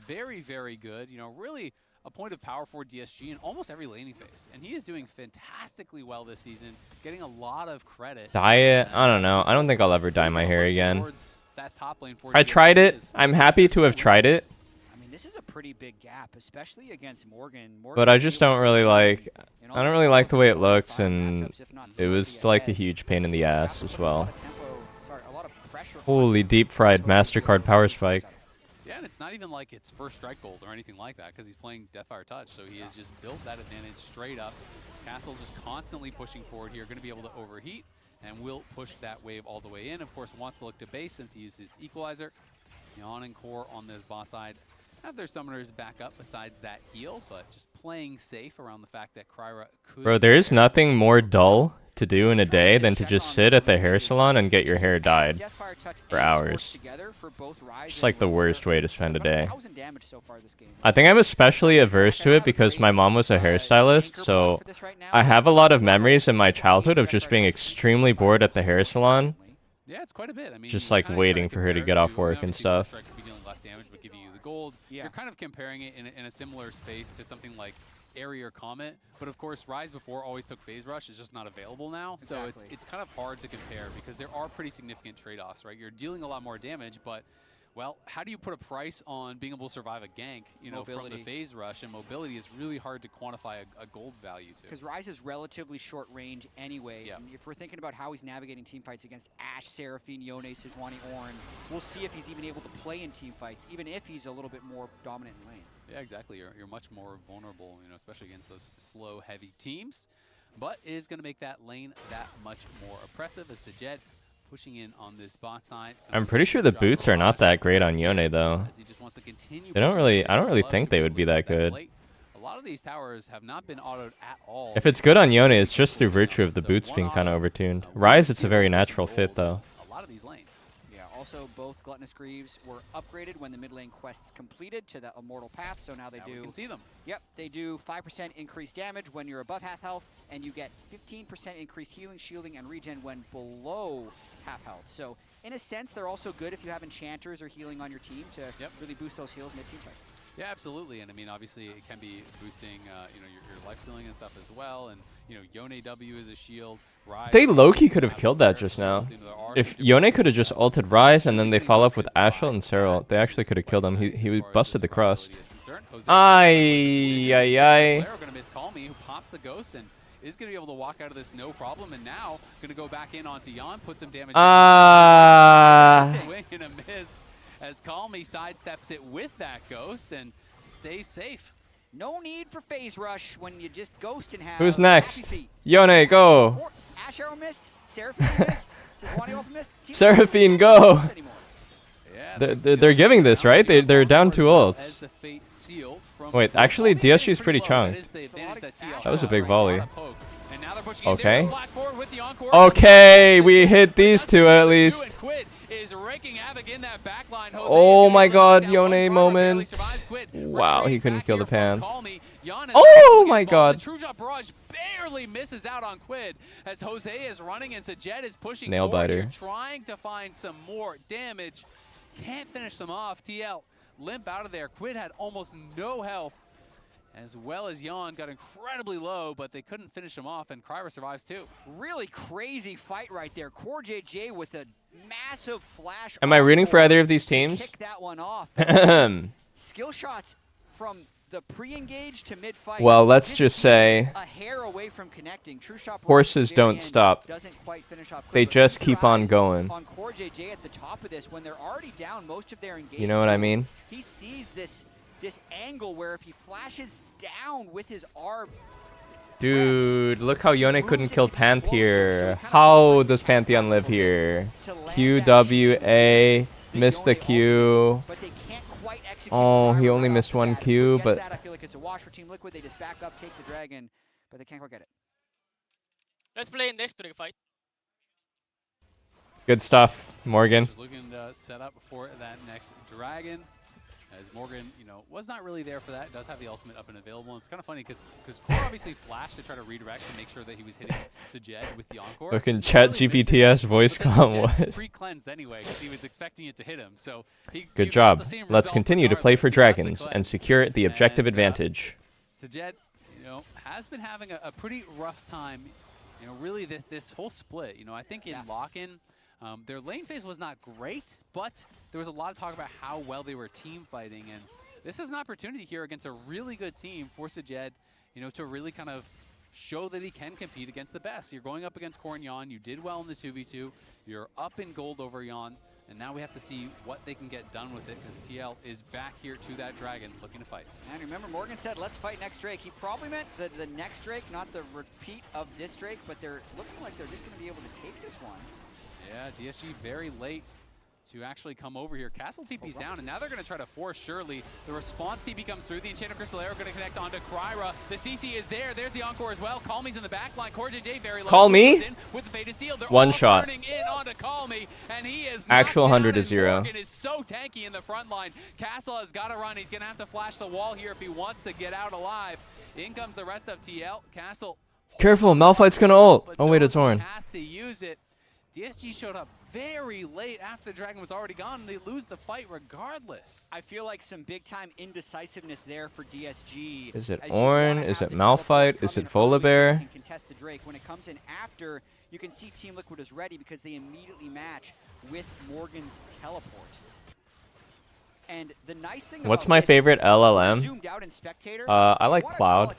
J: very, very good. You know, really a point of power for DSG in almost every laning phase. And he is doing fantastically well this season, getting a lot of credit.
C: Dye it? I don't know. I don't think I'll ever dye my hair again. I tried it. I'm happy to have tried it.
K: I mean, this is a pretty big gap, especially against Morgan.
C: But I just don't really like... I don't really like the way it looks, and it was like a huge pain in the ass as well. Holy deep-fried MasterCard power spike.
J: Yeah, and it's not even like it's first strike gold or anything like that, because he's playing Deathfire Touch, so he has just built that advantage straight up. Castle just constantly pushing forward here, going to be able to overheat, and will push that wave all the way in. Of course, wants to look to base since he uses Equalizer. Yon and Core on this bot side have their summoners back up besides that heal, but just playing safe around the fact that Kryra could...
C: Bro, there is nothing more dull to do in a day than to just sit at the hair salon and get your hair dyed for hours. Just like the worst way to spend a day. I think I'm especially averse to it because my mom was a hairstylist, so I have a lot of memories in my childhood of just being extremely bored at the hair salon.
J: Yeah, it's quite a bit. I mean,
C: just like waiting for her to get off work and stuff.
J: Gold. Yeah. You're kind of comparing it in a similar space to something like Airy or Comet, but of course Rise before always took Phase Rush. It's just not available now, so it's kind of hard to compare because there are pretty significant trade-offs, right? You're dealing a lot more damage, but well, how do you put a price on being able to survive a gank, you know, from the Phase Rush? And mobility is really hard to quantify a gold value to.
K: Because Rise is relatively short range anyway. Yeah. And if we're thinking about how he's navigating team fights against Ashe, Seraphine, Yone, Sejuani, Ornn, we'll see if he's even able to play in team fights, even if he's a little bit more dominant in lane.
J: Yeah, exactly. You're much more vulnerable, you know, especially against those slow, heavy teams. But it is going to make that lane that much more oppressive as Sajed pushing in on this bot side.
C: I'm pretty sure the boots are not that great on Yone though. I don't really think they would be that good.
J: A lot of these towers have not been autoed at all.
C: If it's good on Yone, it's just through virtue of the boots being kind of overtuned. Rise, it's a very natural fit though.
J: A lot of these lanes.
K: Yeah, also both Gluttonous Greaves were upgraded when the mid lane quests completed to the Immortal Path, so now they do...
J: we can see them.
K: Yep, they do 5% increased damage when you're above half health, and you get 15% increased healing, shielding, and regen when below half health. So in a sense, they're also good if you have enchanters or healing on your team to really boost those heals mid-team fight.
J: Yeah, absolutely. And I mean, obviously, it can be boosting, you know, your life stealing and stuff as well. And you know, Yone W is a shield. Rise
C: They low-key could have killed that just now. If Yone could have just ulted Rise and then they follow up with Ashel and Serral, they actually could have killed him. He busted the crust. Ay, ay, ay.
J: Gonna miss Calmy, who pops the ghost and is gonna be able to walk out of this no problem. And now gonna go back in onto Jan, put some damage. Swing and a miss as Calmy sidesteps it with that ghost and stays safe.
K: No need for phase rush when you just ghost and have.
C: Who's next? Yone, go.
K: Ash Arrow missed. Seraphine missed. Sejuani Alpha missed.
C: Seraphine, go. Yeah, they're giving this, right? They're down 2 ults. Wait, actually, DSG is pretty chunked. That was a big volley. Okay. Okay, we hit these two at least. Oh my god, Yone moment. Wow, he couldn't kill the pan. Oh my god.
J: True Drop Barrage barely misses out on Quid as Jose is running and Sajed is pushing
C: Nail biter.
J: trying to find some more damage. Can't finish them off. TL limp out of there. Quid had almost no health, as well as Jan got incredibly low, but they couldn't finish him off, and Kryra survives too.
K: Really crazy fight right there. Core JJ with a massive flash.
C: Am I rooting for either of these teams?
K: Kick that one off. Skill shots from the pre-engage to mid-fight.
C: Well, let's just say
K: a hair away from connecting. True shot
C: horses don't stop.
K: Doesn't quite finish off.
C: They just keep on going.
K: On Core JJ at the top of this when they're already down most of their engagement.
C: You know what I mean?
K: He sees this angle where if he flashes down with his R.
C: Dude, look how Yone couldn't kill Panth here. How does Pantheon live here? QWA, missed the Q. Oh, he only missed 1 Q, but
K: I feel like it's a wash for Team Liquid. They just back up, take the dragon, but they can't quite get it.
L: Let's play in next Drake fight.
C: good stuff, Morgan.
J: Just looking to set up for that next dragon. As Morgan, you know, was not really there for that. Does have the ultimate up and available. And it's kind of funny because Core obviously flashed to try to redirect to make sure that he was hitting Sajed with the Encore.
C: Looking chat GPTS voice comm. What?
J: Pre-cleansed anyway because he was expecting it to hit him. So
C: good job. Let's continue to play for dragons and secure the objective advantage.
J: Sajed, you know, has been having a pretty rough time. You know, really this whole split. You know, I think in lock-in. Their lane phase was not great, but there was a lot of talk about how well they were team fighting, and this is an opportunity here against a really good team for Sajed, you know, to really kind of show that he can compete against the best. You're going up against Core and Jan, you did well in the 2v2, you're up in gold over Jan, and now we have to see what they can get done with it, because TL is back here to that dragon looking to fight.
K: And remember, Morgan said, let's fight next Drake. He probably meant the next Drake, not the repeat of this Drake, but they're looking like they're just going to be able to take this one.
J: Yeah, DSG very late to actually come over here. Castle TP's down, and now they're going to try to force Shirley. The response TP comes through. The Enchanted Crystal Arrow going to connect onto Kryra. The CC is there. There's the Encore as well. Calmy's in the back line. Core JJ very low.
C: Call me?
J: With the Fated Seal. They're
C: one shot.
J: Turning in onto Calmy, and he is
C: actual 100 to 0.
J: Morgan is so tanky in the front line. Castle has got to run. He's going to have to flash the wall here if he wants to get out alive. In comes the rest of TL. Castle.
C: Careful, Malphite's going to ult. Oh, wait, it's Horn.
J: Has to use it. DSG showed up very late after the dragon was already gone, and they lose the fight regardless.
K: I feel like some big-time indecisiveness there for DSG.
C: Is it Ornn? Is it Malphite? Is it Volibear?
K: Contest the Drake. When it comes in after, you can see Team Liquid is ready because they immediately match with Morgan's teleport. And the nice thing
C: what's my favorite LLM?
K: Zoomed out in Spectator,
C: I like Cloud.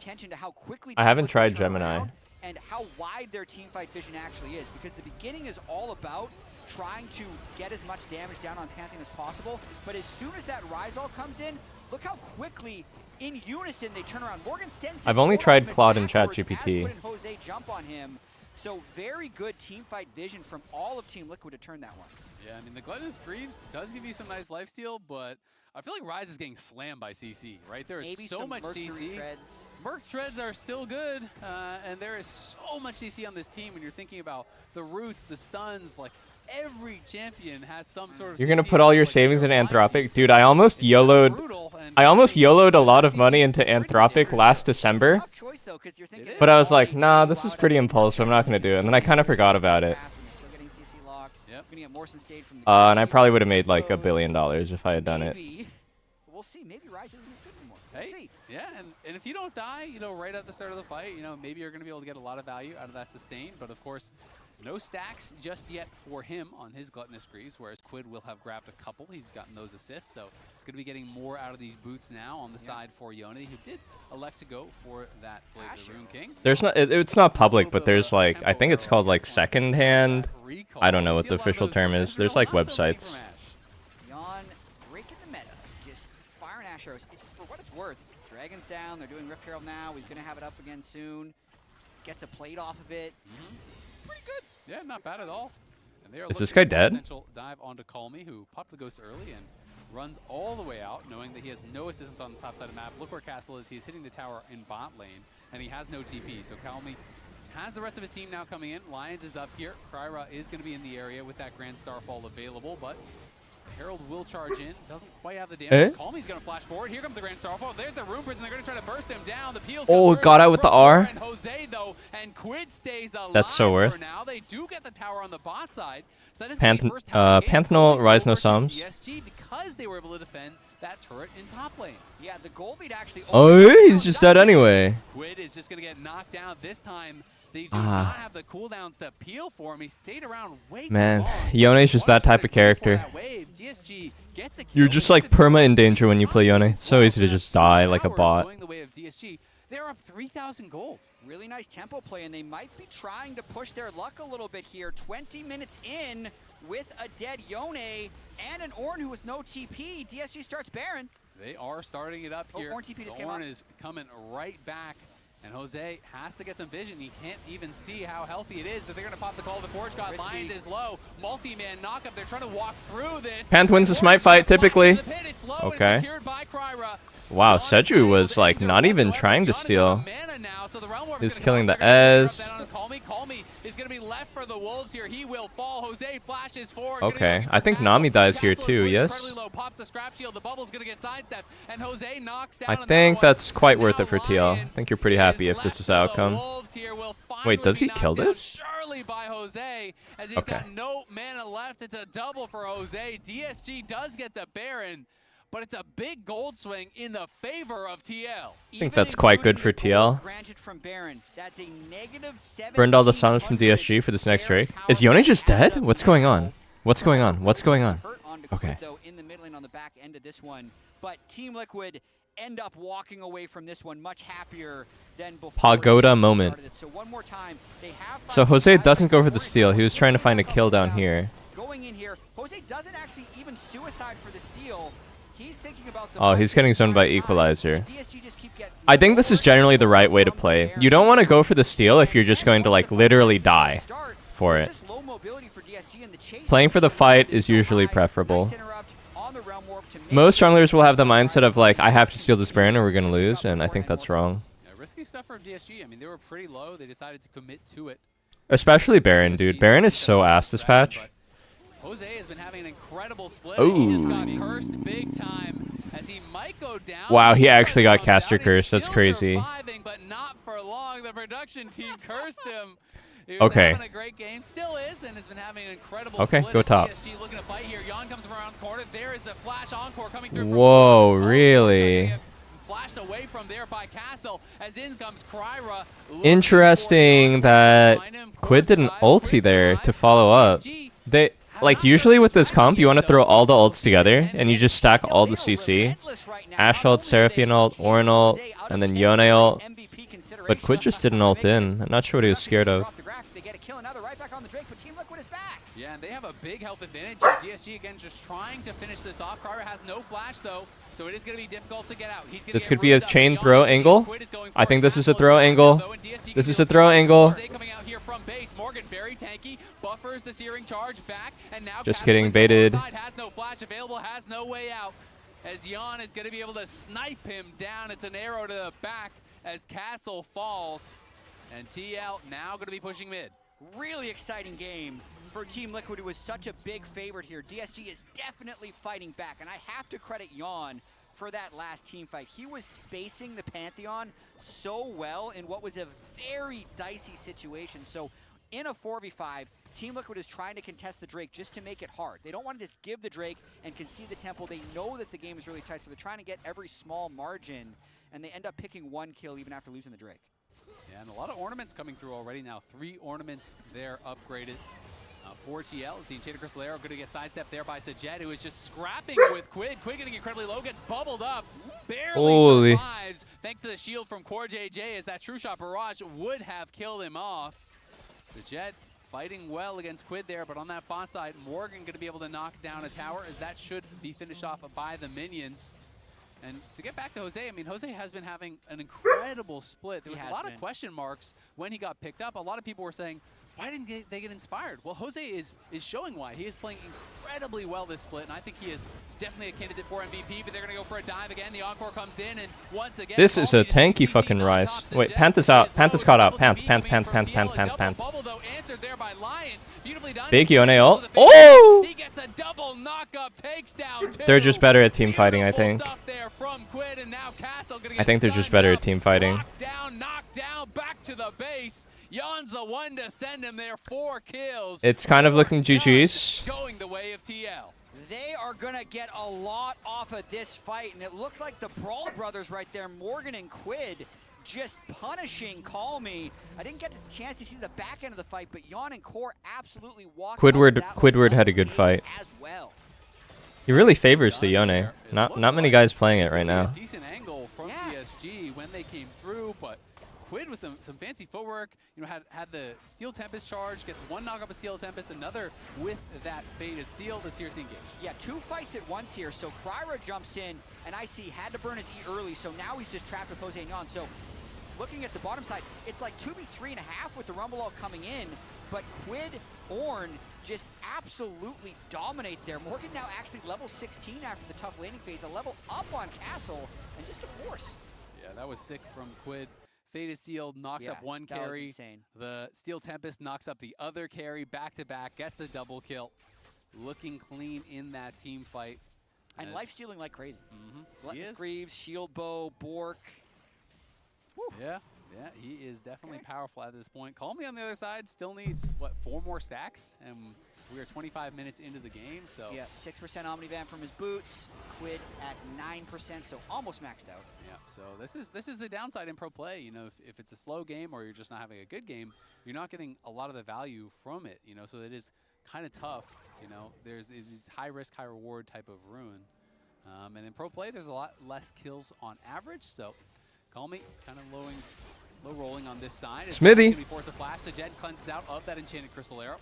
C: I haven't tried
K: Team Liquid
C: Gemini.
K: And how wide their teamfight vision actually is, because the beginning is all about trying to get as much damage down on Pantheon as possible, but as soon as that Rise All comes in, look how quickly in unison they turn around. Morgan sends
C: I've only tried Claude and ChatGPT.
K: Jose jump on him. So very good teamfight vision from all of Team Liquid to turn that one.
J: Yeah, I mean, the Gluttonous Greaves does give you some nice lifesteal, but I feel like Rise is getting slammed by CC, right? There is
K: Maybe
J: so much
K: Mercury
J: CC.
K: Treads.
J: Merc Treads are still good, and there is so much CC on this team when you're thinking about the roots, the stuns, like every champion has some sort of
C: You're going to
J: CC
C: put all your
J: like
C: savings in
J: their
C: Anthropic? Dude, I almost YOLO'd a lot of money into Anthropic last December. But I was like, nah, this is pretty impulsive. I'm not going to do it. And then I kind of forgot about it. And I probably would have made like $1 billion if I had done it.
K: we'll see. Maybe Rise isn't as good anymore. We'll
J: Hey,
K: see.
J: yeah, and if you don't die, you know, right at the start of the fight, you know, maybe you're going to be able to get a lot of value out of that sustain. But of course, no stacks just yet for him on his Gluttonous Greaves, whereas Quid will have grabbed a couple. He's gotten those assists, so going to be getting more out of these boots now on the side for Yone, who did elect to go for that Blade of the Rune King.
C: There's not. It's not public, but there's like I think it's called like secondhand. I don't know what the official term is. There's like websites.
K: Yon breaking the meta, just firing Ash arrows. For what it's worth, Dragon's down. They're doing Rift Herald now. He's going to have it up again soon. Gets a plate off of it. It's pretty good.
J: Yeah, not bad at all. And they are
C: Is this
J: looking
C: guy
J: for a
C: dead?
J: potential dive onto Call Me, who popped the Ghost early and runs all the way out, knowing that he has no assistance on the top side of the map. Look where Castle is. He's hitting the tower in bot lane, and he has no TP. So Call Me has the rest of his team now coming in. Lions is up here. Kryra is going to be in the area with that Grand Starfall available, but Herald will charge in. Doesn't quite have the damage. Call Me's going to flash forward. Here comes the Grand Starfall. There's the Rune Prison. They're going to try to burst him down. The peel's
C: Oh, got out with the R.
J: and Jose though, and Quid stays alive.
C: That's so worth.
J: For now. They do get the tower on the bot side. So that is
C: Panthenol, Rise No Psalms.
J: DSG because they were able to defend that turret in top lane.
K: Yeah, the gold lead actually.
C: Oh, he's just dead anyway.
J: Quid is just going to get knocked down this time. They do not have the cooldowns to peel for him. He stayed around way too long.
C: Yone's just that type of character.
J: DSG get the kill.
C: You're just like perma in danger when you play Yone. It's so easy to just die like a bot.
J: Going the way of DSG. They're up 3,000 gold.
K: Really nice tempo play, and they might be trying to push their luck a little bit here. 20 minutes in with a dead Yone and an Ornn who with no TP. DSG starts Baron.
J: They are starting it up here.
K: Ornn TP just came
J: Ornn
K: out.
J: is coming right back. And Jose has to get some vision. He can't even see how healthy it is, but they're going to pop the call of the Forge God. Lions is low. Multi-man knockup. They're trying to walk through this.
C: Panth wins the smite fight, typically. Okay. Wow, Seju was like not even trying to steal. He's killing the Ez.
J: Call me is going to be left for the Wolves here. He will fall. Jose flashes forward.
C: Okay, I think Nami dies here too, yes?
J: Pops the scrap shield. The bubble's going to get sidestepped, and Jose knocks down.
C: I think that's quite worth it for TL. I think you're pretty happy if this is the outcome. Wait, does he kill this?
J: Surely by Jose, as he's got no mana left. It's a double for Jose. DSG does get the Baron, but it's a big gold swing in the favor of TL.
C: I think that's quite good for TL.
K: From Baron. That's a -17.
C: Burned all the summons from DSG for this next Drake. Is Yone just dead? What's going on? What's going on? What's going on? Okay.
K: Though in the mid lane on the back end of this one, but Team Liquid end up walking away from this one much happier than before.
C: Pagoda moment.
K: So one more time, they have.
C: So Jose doesn't go for the steal. He was trying to find a kill down here.
K: Going in here, Jose doesn't actually even suicide for the steal. He's thinking about the
C: Oh, he's getting zoned by Equalizer. I think this is generally the right way to play. You don't want to go for the steal if you're just going to like literally die for it. Playing for the fight is usually preferable. Most junglers will have the mindset of like, I have to steal this Baron or we're going to lose, and I think that's wrong.
J: Yeah, risky stuff from DSG. I mean, they were pretty low. They decided to commit to it.
C: Especially Baron, dude. Baron is so ass this patch.
J: Jose has been having an incredible split.
C: Ooh.
J: He just got cursed big time as he might go down.
C: Wow, he actually got caster curse. That's crazy.
J: But not for long. The production team cursed him. He was
C: Okay.
J: having a great game, still is, and has been having an incredible
C: Okay,
J: split.
C: go top.
J: DSG looking to fight here. Yon comes around corner. There is the flash encore coming through.
C: Whoa, really?
J: Flashed away from there by Castle as in comes Kryra.
C: Interesting that Quid did an ulti there to follow up. They like usually with this comp, you want to throw all the ults together and you just stack all the CC. Ashe ult, Seraphine ult, Ornn ult, and then Yone ult. But Quid just didn't ult in. I'm not sure what he was scared of.
J: Yeah, and they have a big health advantage. DSG again just trying to finish this off. Kryra has no flash though, so it is going to be difficult to get out.
C: This could be a chain throw angle. I think this is a throw angle. This is a throw angle.
J: Coming out here from base. Morgan very tanky, buffers the searing charge back, and now
C: Just getting baited.
J: has no flash available, has no way out. As Yon is going to be able to snipe him down. It's an arrow to the back as Castle falls, and TL now going to be pushing mid.
K: Really exciting game for Team Liquid, who was such a big favorite here. DSG is definitely fighting back, and I have to credit Yon for that last team fight. He was spacing the Pantheon so well in what was a very dicey situation. So in a 4v5, Team Liquid is trying to contest the Drake just to make it hard. They don't want to just give the Drake and concede the temple. They know that the game is really tight, so they're trying to get every small margin, and they end up picking 1 kill even after losing the Drake.
J: Yeah, and a lot of ornaments coming through already now. 3 ornaments there upgraded. 4 TLs. The Enchanted Crystal Arrow going to get sidestepped there by Sajed, who is just scrapping with Quid. Quid getting incredibly low, gets bubbled up, barely survives, thanks to the shield from Core JJ, as that True Shot Barrage would have killed him off. Sajed fighting well against Quid there, but on that bot side, Morgan going to be able to knock down a tower, as that should be finished off by the minions. And to get back to Jose, I mean, Jose has been having an incredible split. There was a lot of question marks when he got picked up. A lot of people were saying, why didn't they get inspired? Well, Jose is showing why. He is playing incredibly well this split, and I think he is definitely a candidate for MVP, but they're going to go for a dive again. The Encore comes in, and once again...
C: This is a tanky fucking Rise. Wait, Panth is out. Panth is caught out. Panth. Big Yone ult. Oh!
J: He gets a double knock-up, takes down 2.
C: They're just better at team fighting, I think. I think they're just better at team fighting.
J: Knock down, back to the base. Yon's the one to send him there. 4 kills.
C: It's kind of looking GG's.
J: Going the way of TL.
K: They are going to get a lot off of this fight, and it looked like the Brawl brothers right there, Morgan and Quid, just punishing Call Me. I didn't get a chance to see the back end of the fight, but Yon and Core absolutely walked
C: Quidward had a good fight.
K: As well.
C: He really favors the Yone. Not many guys playing it right now.
J: Decent angle from DSG when they came through, but Quid with some fancy footwork, you know, had the Steel Tempest charge, gets 1 knock up of Steel Tempest, another with that Fade Seal to seriously engage. Yeah, 2 fights at once here. So Kryra jumps in, and I see had to burn his E early, so now he's just trapped with Jose and Yon. So looking at the bottom side, it's like 2v3.5 with the Rumble all coming in, but Quid, Ornn just absolutely dominate there. Morgan now actually level 16 after the tough laning phase, a level up on Castle, and just a force. Yeah, that was sick from Quid. Fade Seal knocks up 1 carry. The Steel Tempest knocks up the other carry back to back, gets the double kill. Looking clean in that team fight.
K: And life stealing like crazy. Gluttonous Greaves, Shield Bow, Bork.
J: Yeah, he is definitely powerful at this point. Call Me on the other side still needs, what, 4 more stacks? And we are 25 minutes into the game, so.
K: Yeah, 6% Omnivan from his boots. Quid at 9%, so almost maxed out.
J: Yeah, so this is the downside in pro play. You know, if it's a slow game or you're just not having a good game, you're not getting a lot of the value from it, you know, so it is kind of tough, you know. There's these high risk, high reward type of ruin. And in pro play, there's a lot less kills on average, so Call Me kind of low rolling on this side.
C: Smithy.
J: Force a flash. Sajed cleanses out of that Enchanted Crystal Arrow.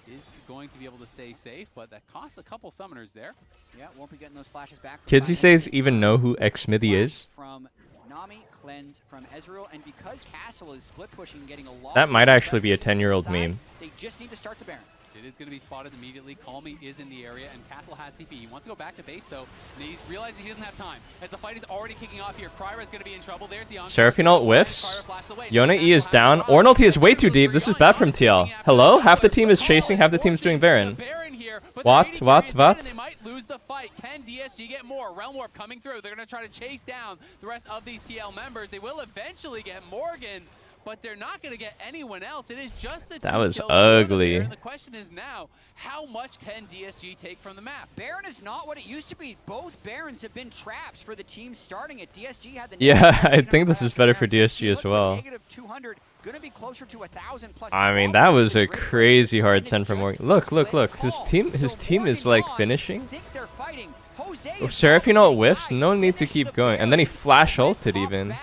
J: Is going to be able to stay safe, but that costs a couple summoners there.
K: Yeah, won't be getting those flashes back.
C: Kids these days even know who Xsmithy is?
K: From Nami, Cleanse from Ezreal, and because Castle is split pushing, getting a lot.
C: That might actually be a 10-year-old meme.
K: They just need to start the Baron.
J: It is going to be spotted immediately. Call Me is in the area, and Castle has TP. He wants to go back to base, though, and he's realizing he doesn't have time. As the fight is already kicking off here, Kryra is going to be in trouble. There's the
C: Seraphine ult whiffs. Yone E is down. Ornn ulti is way too deep. This is bad from TL. Hello? Half the team is chasing, half the team is doing Baron. What?
J: They might lose the fight. Can DSG get more? Realm Warp coming through. They're going to try to chase down the rest of these TL members. They will eventually get Morgan, but they're not going to get anyone else. It is just the
C: That was ugly.
J: The question is now, how much can DSG take from the map?
K: Baron is not what it used to be. Both Barons have been traps for the teams starting it. DSG had the
C: yeah, I think this is better for DSG as well.
K: -200, gonna be closer to 1,000 plus.
C: I mean, that was a crazy hard send from Morgan. Look. His team is like finishing. If Seraphine ult whiffs, no need to keep going. And then he flash ulted even.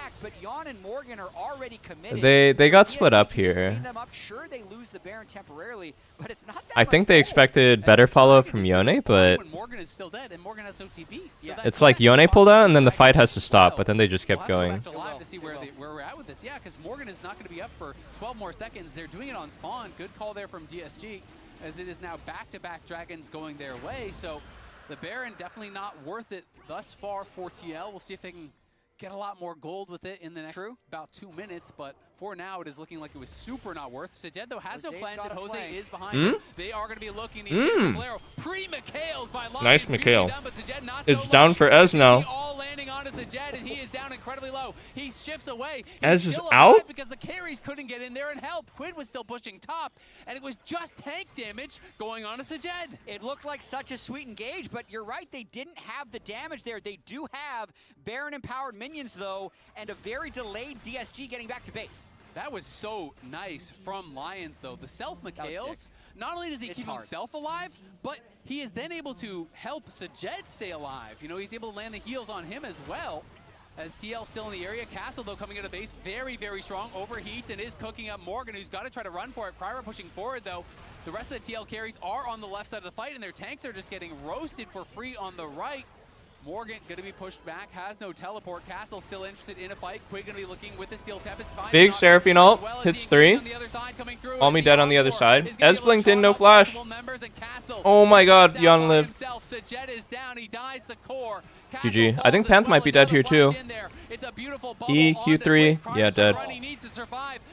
C: They got split up here. I think they expected better follow-up from Yone, but it's like Yone pulled out and then the fight has to stop, but then they just kept going.
J: To see where we're at with this. Yeah, because Morgan is not going to be up for 12 more seconds. They're doing it on spawn. Good call there from DSG, as it is now back-to-back dragons going their way. So the Baron definitely not worth it thus far for TL. We'll see if they can get a lot more gold with it in the next about 2 minutes, but for now it is looking like it was super not worth. Sajed though has no plans, and Jose is behind him. They are going to be looking the pre-Mikhails by Lions.
C: Nice Mikhail. It's down for Ez now.
J: landing onto Sajed, and he is down incredibly low. He shifts away.
C: Ez
J: He's
C: is
J: still
C: out?
J: alive because the carries couldn't get in there and help. Quid was still pushing top, and it was just tank damage going on to Sajed.
K: It looked like such a sweet engage, but you're right, they didn't have the damage there. They do have Baron-empowered minions, though, and a very delayed DSG getting back to base.
J: That was so nice from Lions, though. The self-Mikhails, not only does he keep himself alive, but he is then able to help Sajed stay alive. You know, he's able to land the heals on him as well. As TL still in the area. Castle, though, coming out of base, very, very strong. Overheats and is cooking up Morgan, who's got to try to run for it. Kryra pushing forward, though. The rest of the TL carries are on the left side of the fight, and their tanks are just getting roasted for free on the right. Morgan going to be pushed back, has no teleport. Castle still interested in a fight. Quid going to be looking with the Steel Tempest.
C: Big Seraphine ult, hits 3. Almi dead on the other side. Ez blinked in, no flash. Oh my god, Yon lived. GG. I think Panth might be dead here too. EQ3, yeah, dead.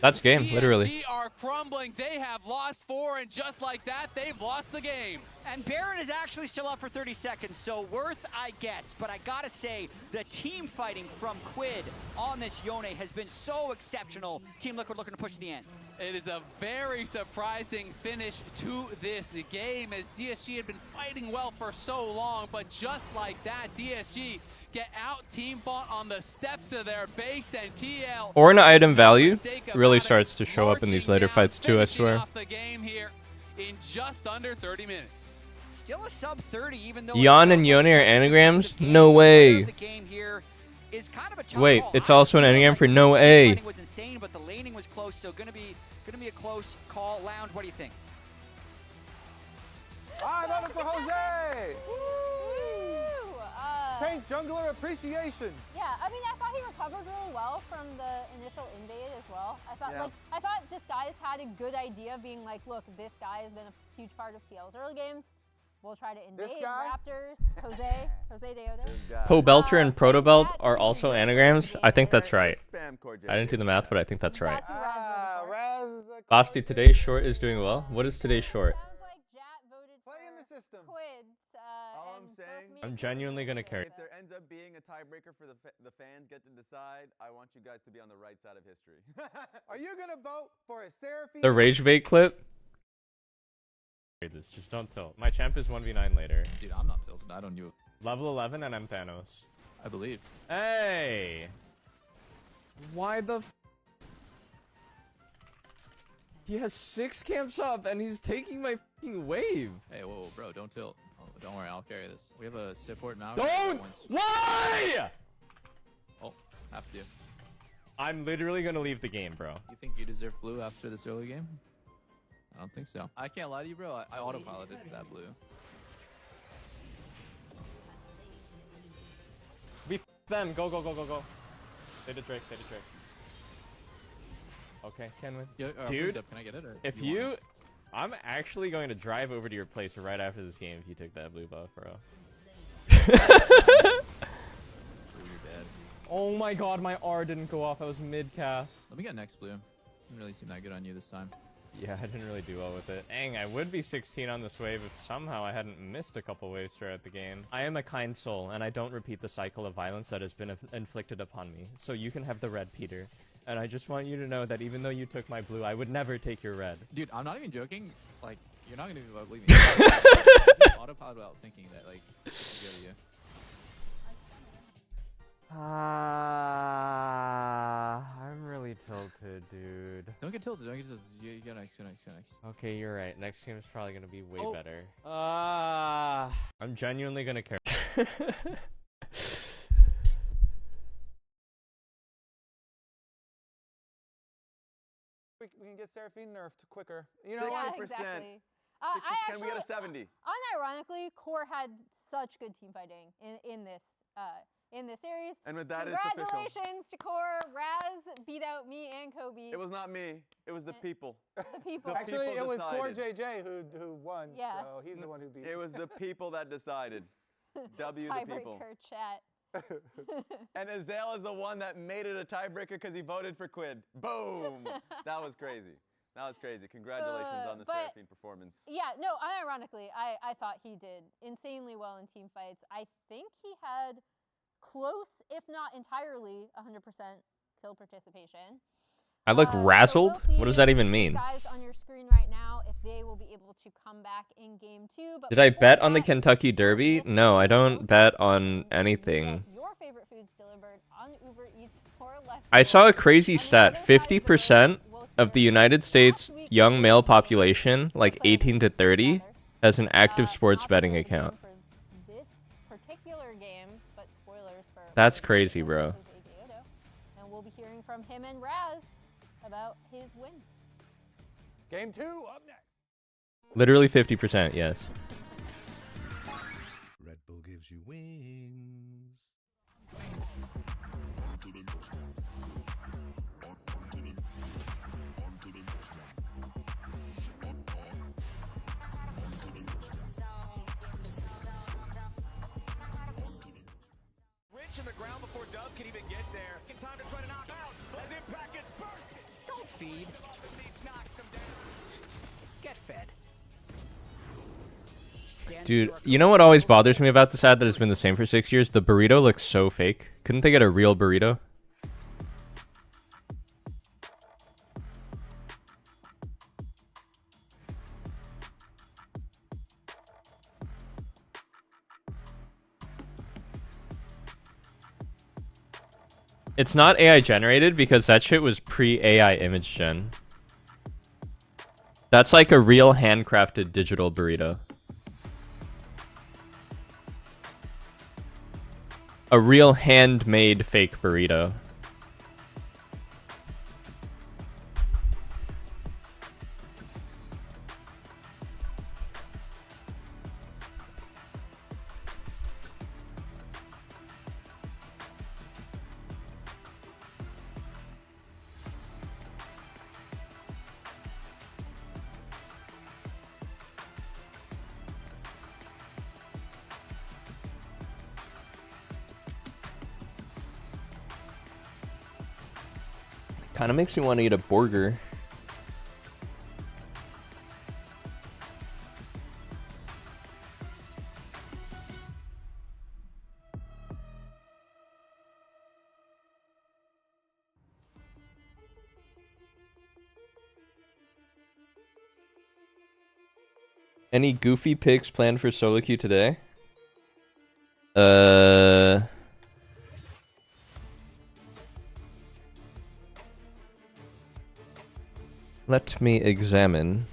C: That's game, literally.
J: DSG are crumbling. They have lost 4, and just like that, they've lost the game.
K: And Baron is actually still up for 30 seconds, so worth, I guess. But I gotta say, the team fighting from Quid on this Yone has been so exceptional. Team Liquid looking to push to the end.
J: It is a very surprising finish to this game, as DSG had been fighting well for so long, but just like that, DSG get out team fought on the steps of their base, and TL
C: Ornn item value really starts to show up in these later fights too, I swear.
J: off the game here in just under 30 minutes.
K: Still a sub 30, even though
C: Yon and Yone are anagrams? No way. Wait, it's also an anagram for no A.
K: Was insane, but the laning was close, so gonna be a close call. Lounge, what do you think?
I: I voted for Jose! Tank jungler appreciation.
D: Yeah, I mean, I thought he recovered really well from the initial invade as well. I thought Disguise had a good idea of being like, look, this guy has been a huge part of TL's early games. We'll try to invade Raptors. Jose Deodo.
C: Pobelter and Protobelt are also anagrams? I think that's right. I didn't do the math, but I think that's right. Basti, today's short is doing well. What is today's short?
I: Play in the system.
D: All
I: I'm saying,
C: I'm genuinely gonna carry.
I: if there ends up being a tiebreaker for the fans get to decide, I want you guys to be on the right side of history. Are you gonna vote for a Seraphine?
C: The Rage Bait clip? This, just don't tilt. My champ is 1v9 later.
M: Dude, I'm not tilted. I don't know.
C: Level 11 and I'm Thanos.
M: I believe.
C: Hey! Why the f— He has 6 camps up and he's taking my f***ing wave.
M: Hey, whoa, bro, don't tilt. Oh, don't worry, I'll carry this. We have a support now.
C: Don't! Why?!
M: Oh, have to.
C: I'm literally gonna leave the game, bro.
M: You think you deserve blue after this early game? I don't think so. I can't lie to you, bro. I autopiloted that blue.
C: We f them. Go, go, go, go, go. They did Drake, they did Drake. Okay, can win.
M: Yeah,
C: dude,
M: can I get it? Or
C: if you... I'm actually going to drive over to your place right after this game if you took that blue buff, bro. Oh my god, my R didn't go off. I was mid-cast.
M: Let me get next blue. Didn't really seem that good on you this time.
C: Yeah, I didn't really do well with it. Dang, I would be 16 on this wave if somehow I hadn't missed a couple waves throughout the game. I am a kind soul, and I don't repeat the cycle of violence that has been inflicted upon me. So you can have the red, Peter. And I just want you to know that even though you took my blue, I would never take your red.
M: Dude, I'm not even joking. Like, you're not gonna believe me. Autopilot without thinking that, like, go to you.
C: I'm really tilted, dude.
M: Don't get tilted. Don't get tilted. You go next. Go next. Go next.
C: Okay, you're right. Next game is probably gonna be way better. I'm genuinely gonna care.
I: We can get Seraphine nerfed quicker. You know,
D: yeah,
I: 60%.
D: exactly.
I: Can we get a 70?
D: Unironically, Core had such good team fighting in this series.
I: And with that, it's official.
D: Congratulations to Core. Raz beat out me and Kobe.
I: It was not me. It was the people.
D: The people.
I: Actually,
N: it was Core JJ who won.
D: Yeah.
N: So he's the one who beat.
I: It was the people that decided. W the people.
D: Tiebreaker chat.
I: And Azael is the one that made it a tiebreaker because he voted for Quid. Boom! That was crazy. That was crazy. Congratulations on the Seraphine performance.
D: Yeah, no, unironically, I thought he did insanely well in team fights. I think he had close, if not entirely, 100% kill participation.
C: I look
D: So
C: razzled?
D: we'll
C: What does
D: see
C: that even
D: these
C: mean?
D: guys on your screen right now, if they will be able to come back in game 2. But
C: Did I
D: before
C: bet on the
D: that,
C: Kentucky Derby? No, I don't bet on anything.
D: get your favorite foods delivered on Uber Eats for less.
C: I saw a crazy stat. 50% of the United States young male population, like 18 to 30, has an active sports betting account.
D: For this particular game, but spoilers for
C: That's crazy, bro.
D: and we'll be hearing from him and Raz about his win.
N: Game 2 up next.
C: Literally 50%, yes.
O: Red Bull gives you wings.
B: Rich in the ground before Dub can even get there. In time to try to knock out as Impact gets bursted. Don't feed. Knocks him down. Get fed.
C: Dude, you know what always bothers me about this ad that has been the same for 6 years? The burrito looks so fake. Couldn't they get a real burrito? It's not AI generated because that shit was pre-AI image gen. That's like a real handcrafted digital burrito. A real handmade fake burrito. Kind of makes me want to eat a burger. Any goofy picks planned for solo queue today? Let me examine.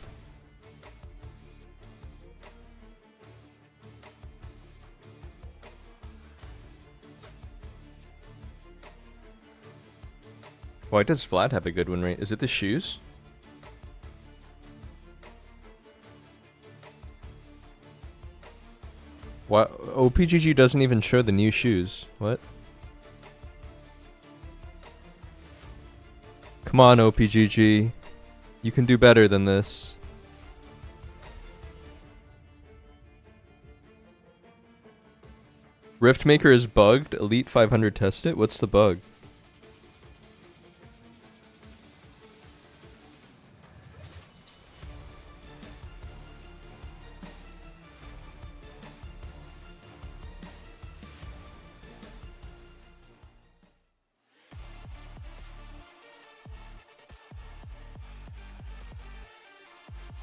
C: Why does Vlad have a good win rate? Is it the shoes? Why OPGG doesn't even show the new shoes? What? Come on, OPGG. You can do better than this. Riftmaker is bugged. Elite 500 test it. What's the bug?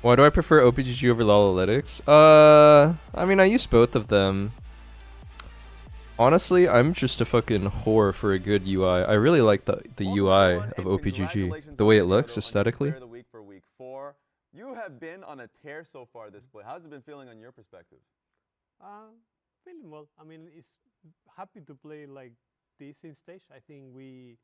C: Why do I prefer OPGG over Lolalytics? I mean, I use both of them. Honestly, I'm just a fucking whore for a good UI. I really like the UI of OPGG. The way it looks aesthetically.
I: The week for week 4. You have been on a tear so far this play. How's it been feeling on your perspective?
P: Feeling well. I mean, it's happy to play like this in stage. I think we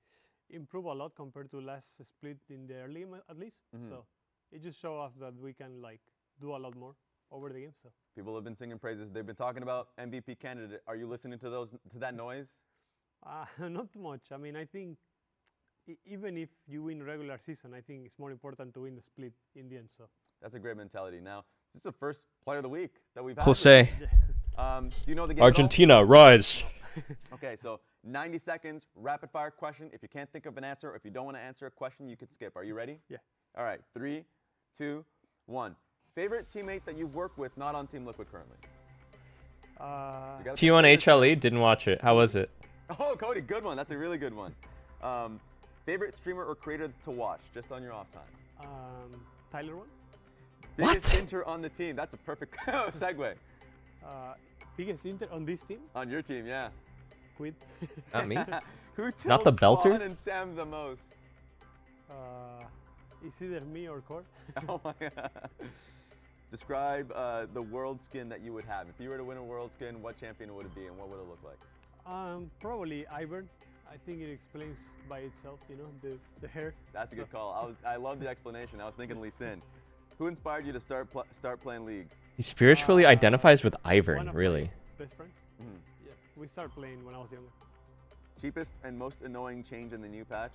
P: improve a lot compared to last split in the early game, at least. So it just shows us that we can like do a lot more over the game. So
I: people have been singing praises. They've been talking about MVP candidate. Are you listening to that noise?
P: Not too much. I mean, I think even if you win regular season, I think it's more important to win the split in the end. So
I: that's a great mentality. Now, this is the first player of the week that we've had.
C: Jose.
I: Do you know the game?
C: Argentina, rise.
I: Okay, so 90 seconds, rapid fire question. If you can't think of an answer, or if you don't want to answer a question, you can skip. Are you ready?
P: Yeah.
I: All right, 3, 2, 1. Favorite teammate that you've worked with, not on Team Liquid currently?
C: T1 HLE, didn't watch it. How was it?
I: Oh, Cody, good one. That's a really good one. Favorite streamer or creator to watch, just on your off time?
P: Tyler one.
I: Biggest inter on the team. That's a perfect segue.
P: Biggest inter on this team?
I: On your team, yeah.
P: Quit.
C: Not me.
I: Who
C: Not the
I: tilts
C: belter?
I: Spawn and Sam the most?
P: It's either me or Core.
I: Oh my god. Describe the world skin that you would have. If you were to win a world skin, what champion would it be and what would it look like?
P: Probably Ivern. I think it explains by itself, you know, the hair.
I: That's a good call. I love the explanation. I was thinking Lee Sin. Who inspired you to start playing League?
C: He spiritually identifies with
P: One
C: Ivern,
P: of
C: really.
P: my best friends. Yeah, we started playing when I was younger.
I: Cheapest and most annoying change in the new patch?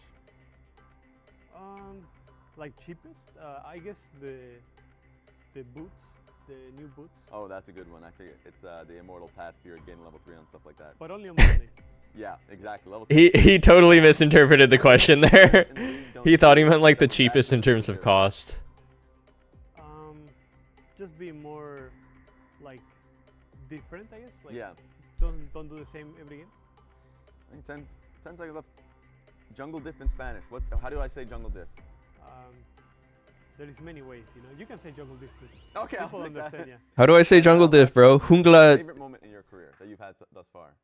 P: Like cheapest, I guess the boots, the new boots.
I: Oh, that's a good one. I think it's the immortal path if you're getting level 3 and stuff like that.
P: But only on Monday.
I: Yeah, exactly. Level 3.
C: He totally misinterpreted the question there. He thought he meant like the cheapest in terms of cost.
P: Just be more like different, I guess. Like,
I: yeah.
P: Don't do the same every game.
I: I think 10 seconds left. Jungle diff in Spanish. How do I say jungle diff?
P: There is many ways, you know. You can say jungle diff too.
I: Okay,
P: People
I: I'll take that.
P: understand, yeah.
C: How do I say jungle diff, bro? Jungla.
I: Favorite moment in your career that you've had thus far?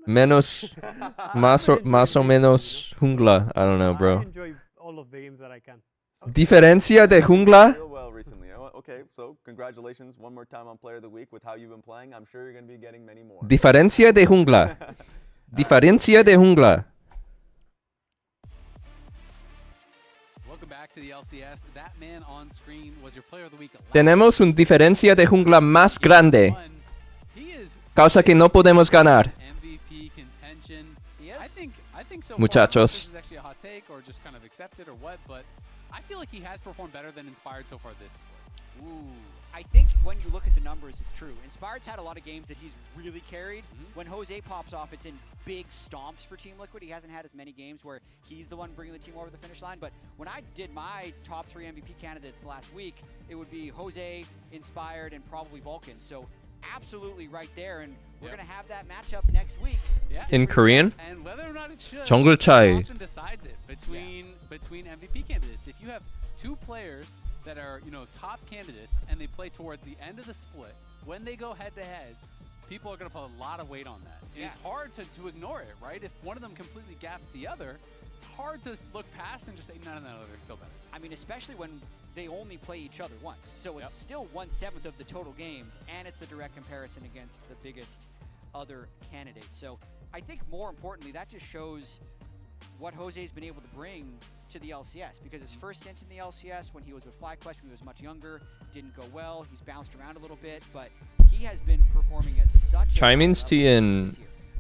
C: Menos. Más o menos jungla. I don't know,
P: I
C: bro.
P: enjoy all of the games that I can.
C: Diferencia de jungla.
I: Real well recently. Okay, so congratulations one more time on Player of the Week with how you've been playing. I'm sure you're going to be getting many more.
C: Diferencia de jungla. Diferencia de jungla.
J: Welcome back to the LCS. That man on screen was your Player of the Week.
C: Tenemos un diferencia de jungla más grande. Causa que no podemos ganar.
J: MVP contention. I think so
C: Muchachos.
J: far, this is actually a hot take or just kind of accepted or what, but I feel like he has performed better than Inspired so far this split.
K: Ooh. I think when you look at the numbers, it's true. Inspired's had a lot of games that he's really carried. When Jose pops off, it's in big stomps for Team Liquid. He hasn't had as many games where he's the one bringing the team over the finish line. But when I did my top 3 MVP candidates last week, it would be Jose, Inspired, and probably Vulcan. So absolutely right there. And we're going to have that matchup next week.
J: Yeah.
C: In Korean?
J: And whether or not it should,
C: Jungle Chai.
J: often decides it between MVP candidates. If you have 2 players that are, you know, top candidates and they play towards the end of the split, when they go head to head, people are going to put a lot of weight on that. It's hard to ignore it, right? If one of them completely gaps the other, it's hard to look past and just say, no, they're still better.
K: I mean, especially when they only play each other once. So it's still 1/7 of the total games, and it's the direct comparison against the biggest other candidate. So I think more importantly, that just shows what Jose's been able to bring to the LCS, because his first stint in the LCS when he was with FlyQuest when he was much younger didn't go well. He's bounced around a little bit, but he has been performing at such
C: Chai means tea in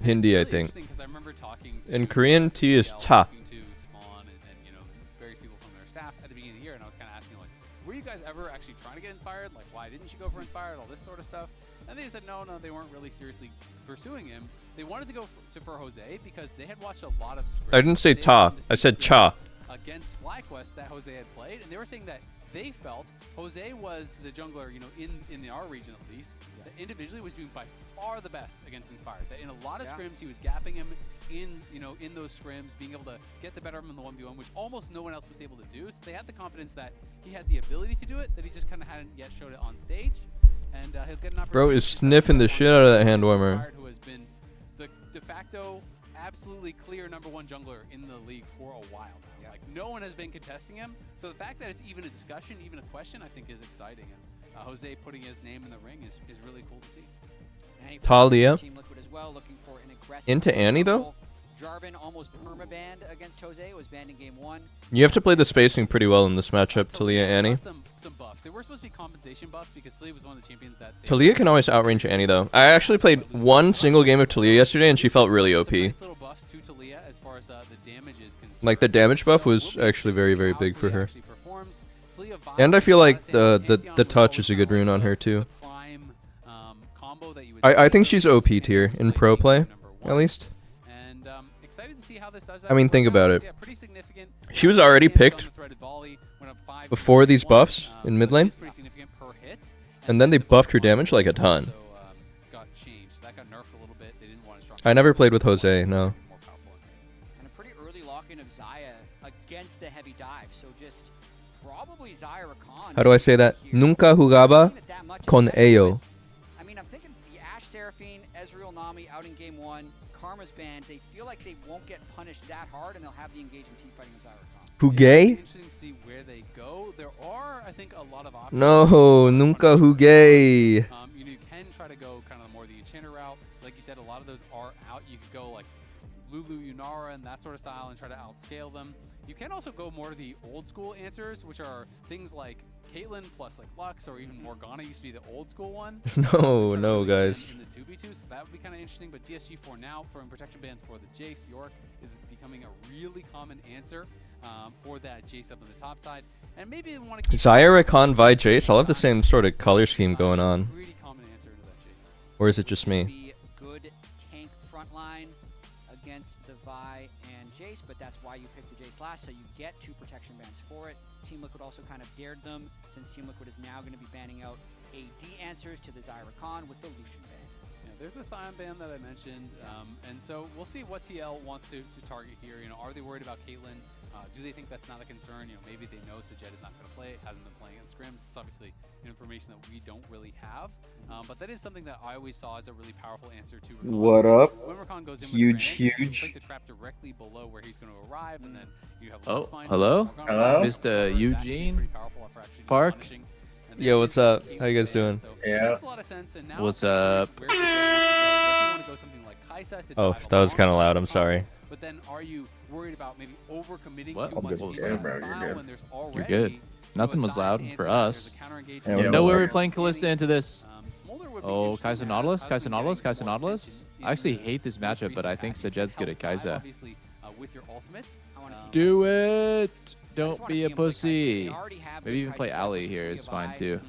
C: Hindi, I think.
J: I remember talking to
C: in Korean, tea is cha.
J: to Spawn and you know, various people from their staff at the beginning of the year, and I was kind of asking, like, were you guys ever actually trying to get Inspired? Like, why didn't you go for Inspired? All this sort of stuff. And they said no, they weren't really seriously pursuing him. They wanted to go for Jose because they had watched a lot of scripts.
C: I didn't say ta. I said cha.
J: Against FlyQuest that Jose had played, and they were saying that they felt Jose was the jungler, you know, in our region at least, that individually was doing by far the best against Inspired. That in a lot of scrims he was gapping him in, you know, in those scrims, being able to get the better of him in the 1v1, which almost no one else was able to do. So they had the confidence that he had the ability to do it, that he just kind of hadn't yet showed it on stage. And he'll get an opportunity.
C: Bro is sniffing the shit out of that hand warmer.
J: Who has been the de facto, absolutely clear #1 jungler in the league for a while now. Like, no one has been contesting him. So the fact that it's even a discussion, even a question, I think is exciting. And Jose putting his name in the ring is really cool to see.
C: Talia.
K: Team Liquid as well, looking for an aggressive
C: Into Annie, though?
K: Jarvan almost perma-banned against Jose, was banned in game 1.
C: You have to play the spacing pretty well in this matchup, Talia Annie.
J: Some buffs. They were supposed to be compensation buffs because Talia was one of the champions that...
C: Talia can always outrange Annie, though. I actually played one single game of Talia yesterday, and she felt really OP.
J: Nice little buffs to Talia as far as the damage is concerned.
C: Like, the damage buff was actually very, very big for her. And I feel like the touch is a good rune on her, too. I think she's OP tier in pro play, at least.
J: And excited to see how this does.
C: I mean, think about it.
J: Yeah, pretty significant.
C: She was already picked before these buffs in mid lane,
J: Pretty significant per hit.
C: and then they buffed her damage like a ton.
J: Got changed. That got nerfed a little
C: I never played with Jose, no.
K: And a pretty early lock-in of Zaya against the heavy dive. So just probably Zaya Rakan.
C: How do I say that? Nunca jugaba con ello.
K: I mean, I'm thinking the Ashe Seraphine, Ezreal Nami out in game 1, Karma's banned. They feel like they won't get punished that hard, and they'll have the engage in team fighting of Zaya Rakan.
C: Jugué?
J: Interesting to see where they go. There are, I think, a lot of options.
C: No, nunca jugué.
J: You can try to go kind of more the enchanter route. Like you said, a lot of those are out. You could go like Lulu, Yunara, and that sort of style and try to outscale them. You can also go more to the old school answers, which are things like Caitlyn plus like Lux, or even Morgana used to be the old school one.
C: No, guys.
J: In the 2v2, so that would be kind of interesting. But DSG for now, throwing protection bans for the Jace, York is becoming a really common answer for that Jace up on the top side. And maybe they want to keep
C: Zaya Rakan Vi Jace. I'll have the same sort of color scheme going on.
J: pretty common answer into that Jace.
C: Or is it just me?
K: Be good tank front line against the Vi and Jace, but that's why you picked the Jace last, so you get 2 protection bans for it. Team Liquid also kind of dared them, since Team Liquid is now going to be banning out AD answers to the Zaya Rakan with the Lucian ban.
J: Yeah, there's the Sion ban that I mentioned, and so we'll see what TL wants to target here. You know, are they worried about Caitlyn? Do they think that's not a concern? You know, maybe they know Sajed is not going to play. Hasn't been playing in scrims. That's obviously information that we don't really have. But that is something that I always saw as a really powerful answer to Rakan.
Q: What up?
J: When Rakan goes in
Q: Huge,
J: with
Q: huge.
J: place a trap directly below where he's going to arrive, and then you have
M: Oh,
J: Lux
M: hello?
J: Rakan
Q: Hello?
M: Mr. Eugene Park?
C: Yo, what's up? How you guys doing?
Q: Yeah.
M: What's up?
C: Oh, that was kind of loud. I'm sorry.
J: But then are you worried about maybe overcommitting
M: What?
J: too much
Q: good.
J: into
Q: Yeah,
J: that
Q: bro, you're
J: style
Q: good.
J: when there's
M: You're
J: already
M: good. Nothing was loud for us.
Q: Yeah, we
M: No
Q: don't
M: way
Q: worry.
M: we're playing Kalista into this.
J: Smolder would be
M: Oh,
J: interesting
M: Kaiser
J: to
M: Nautilus,
J: have.
M: Kaiser
J: Has been
M: Nautilus,
J: getting
M: Kaiser
J: some more
M: Nautilus.
J: attention
M: I actually
J: in the
M: hate this
J: most
M: matchup, but I
J: recent
M: think
J: patch.
M: Sajed's good at
J: Help Dive,
M: Kaiser.
J: obviously, with your ultimate. I wanna see
M: Do
J: Kaiser.
M: it! Don't be a pussy. Maybe even play Ali here is fine too.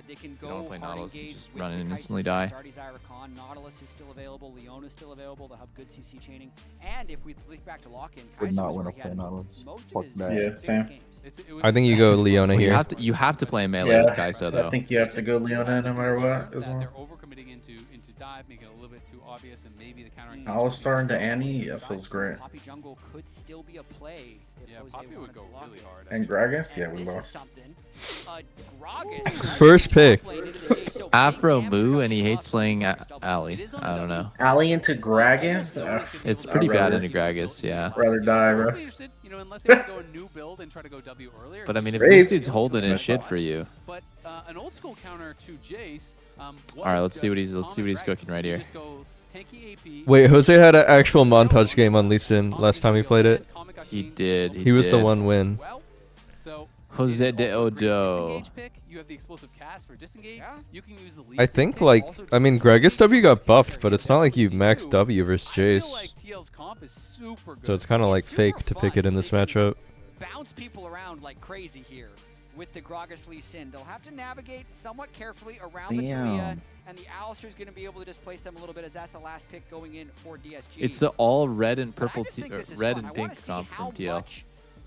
K: They can
M: You
K: go
M: don't wanna play
K: hard
M: Nautilus and
K: engage
M: just
K: with
M: run in
K: the
M: and
K: Kai'Sa
M: instantly
K: since
M: die.
K: it's already Zaya Rakan. Nautilus is still available. Leona is still available. They'll have good CC chaining. And if we flick back to lock-in,
Q: Would
K: Kai'Sa
Q: not
K: was
Q: wanna
K: where he had
Q: play Nautilus.
K: most
Q: Fuck
K: of his
Q: that.
N: Yeah,
K: biggest
N: same.
K: games.
C: I think you go Leona
M: Well,
C: here.
M: you have to play melee
N: Yeah,
M: with Kai'Sa
N: I
M: though.
N: think you have to go Leona no matter what as
J: That
N: well.
J: they're overcommitting into dive, making it a little bit too obvious, and maybe the counter engagement
N: Alistar into
J: would be
N: Annie,
J: on
N: yeah,
J: the
N: feels
J: side.
N: great.
K: Poppy jungle could still be a play if
J: Yeah,
K: Jose
J: Poppy
K: wanted
J: would
K: to
J: go
K: lock
J: really
K: in.
J: hard.
N: And Gragas, yeah,
K: And
N: we
K: this is
N: lost.
K: something. Gragas
C: First pick.
K: played into the Jace, so big
M: Afro
K: damage
M: Moo,
K: reduction
M: and he
K: plus
M: hates
K: from
M: playing
K: Gragas double.
M: Ali.
K: It is on
M: I
K: the
M: don't
K: W.
M: know.
N: Ali into Gragas?
M: It's
N: I'd
M: pretty bad
N: rather-
M: into Gragas, yeah.
N: Rather die, bro.
J: You know, unless they want to go a new build and try to go W earlier.
M: But I mean, if
N: Raves.
M: this dude's holding his shit for you.
J: But an old school counter to Jace.
M: All right, let's see what he's cooking right here.
J: Just go tanky AP.
C: Wait, Jose had an actual montage game on Lee Sin last time he played it.
M: He did.
C: He was the
M: did.
C: one win.
J: So
M: Jose de Odo.
J: disengage pick. You have the explosive cast for disengage. You can use the
C: I think, like, I mean, Gregus W got buffed, but it's not like you max W versus Jace.
J: TL's comp is super good.
C: So it's kind of like fake to pick it in this matchup.
K: Bounce people around like crazy here with the Gragas Lee Sin. They'll have to navigate somewhat carefully around the Taria,
Q: Damn.
K: and the Alistar's going to be able to displace them a little bit as that's the last pick going in for DSG.
M: It's the all red and
K: But I
M: purple,
K: just think this is
M: red
K: fun.
M: and
K: I wanna
M: pink
K: see
M: comp
K: how
M: from TL.
K: much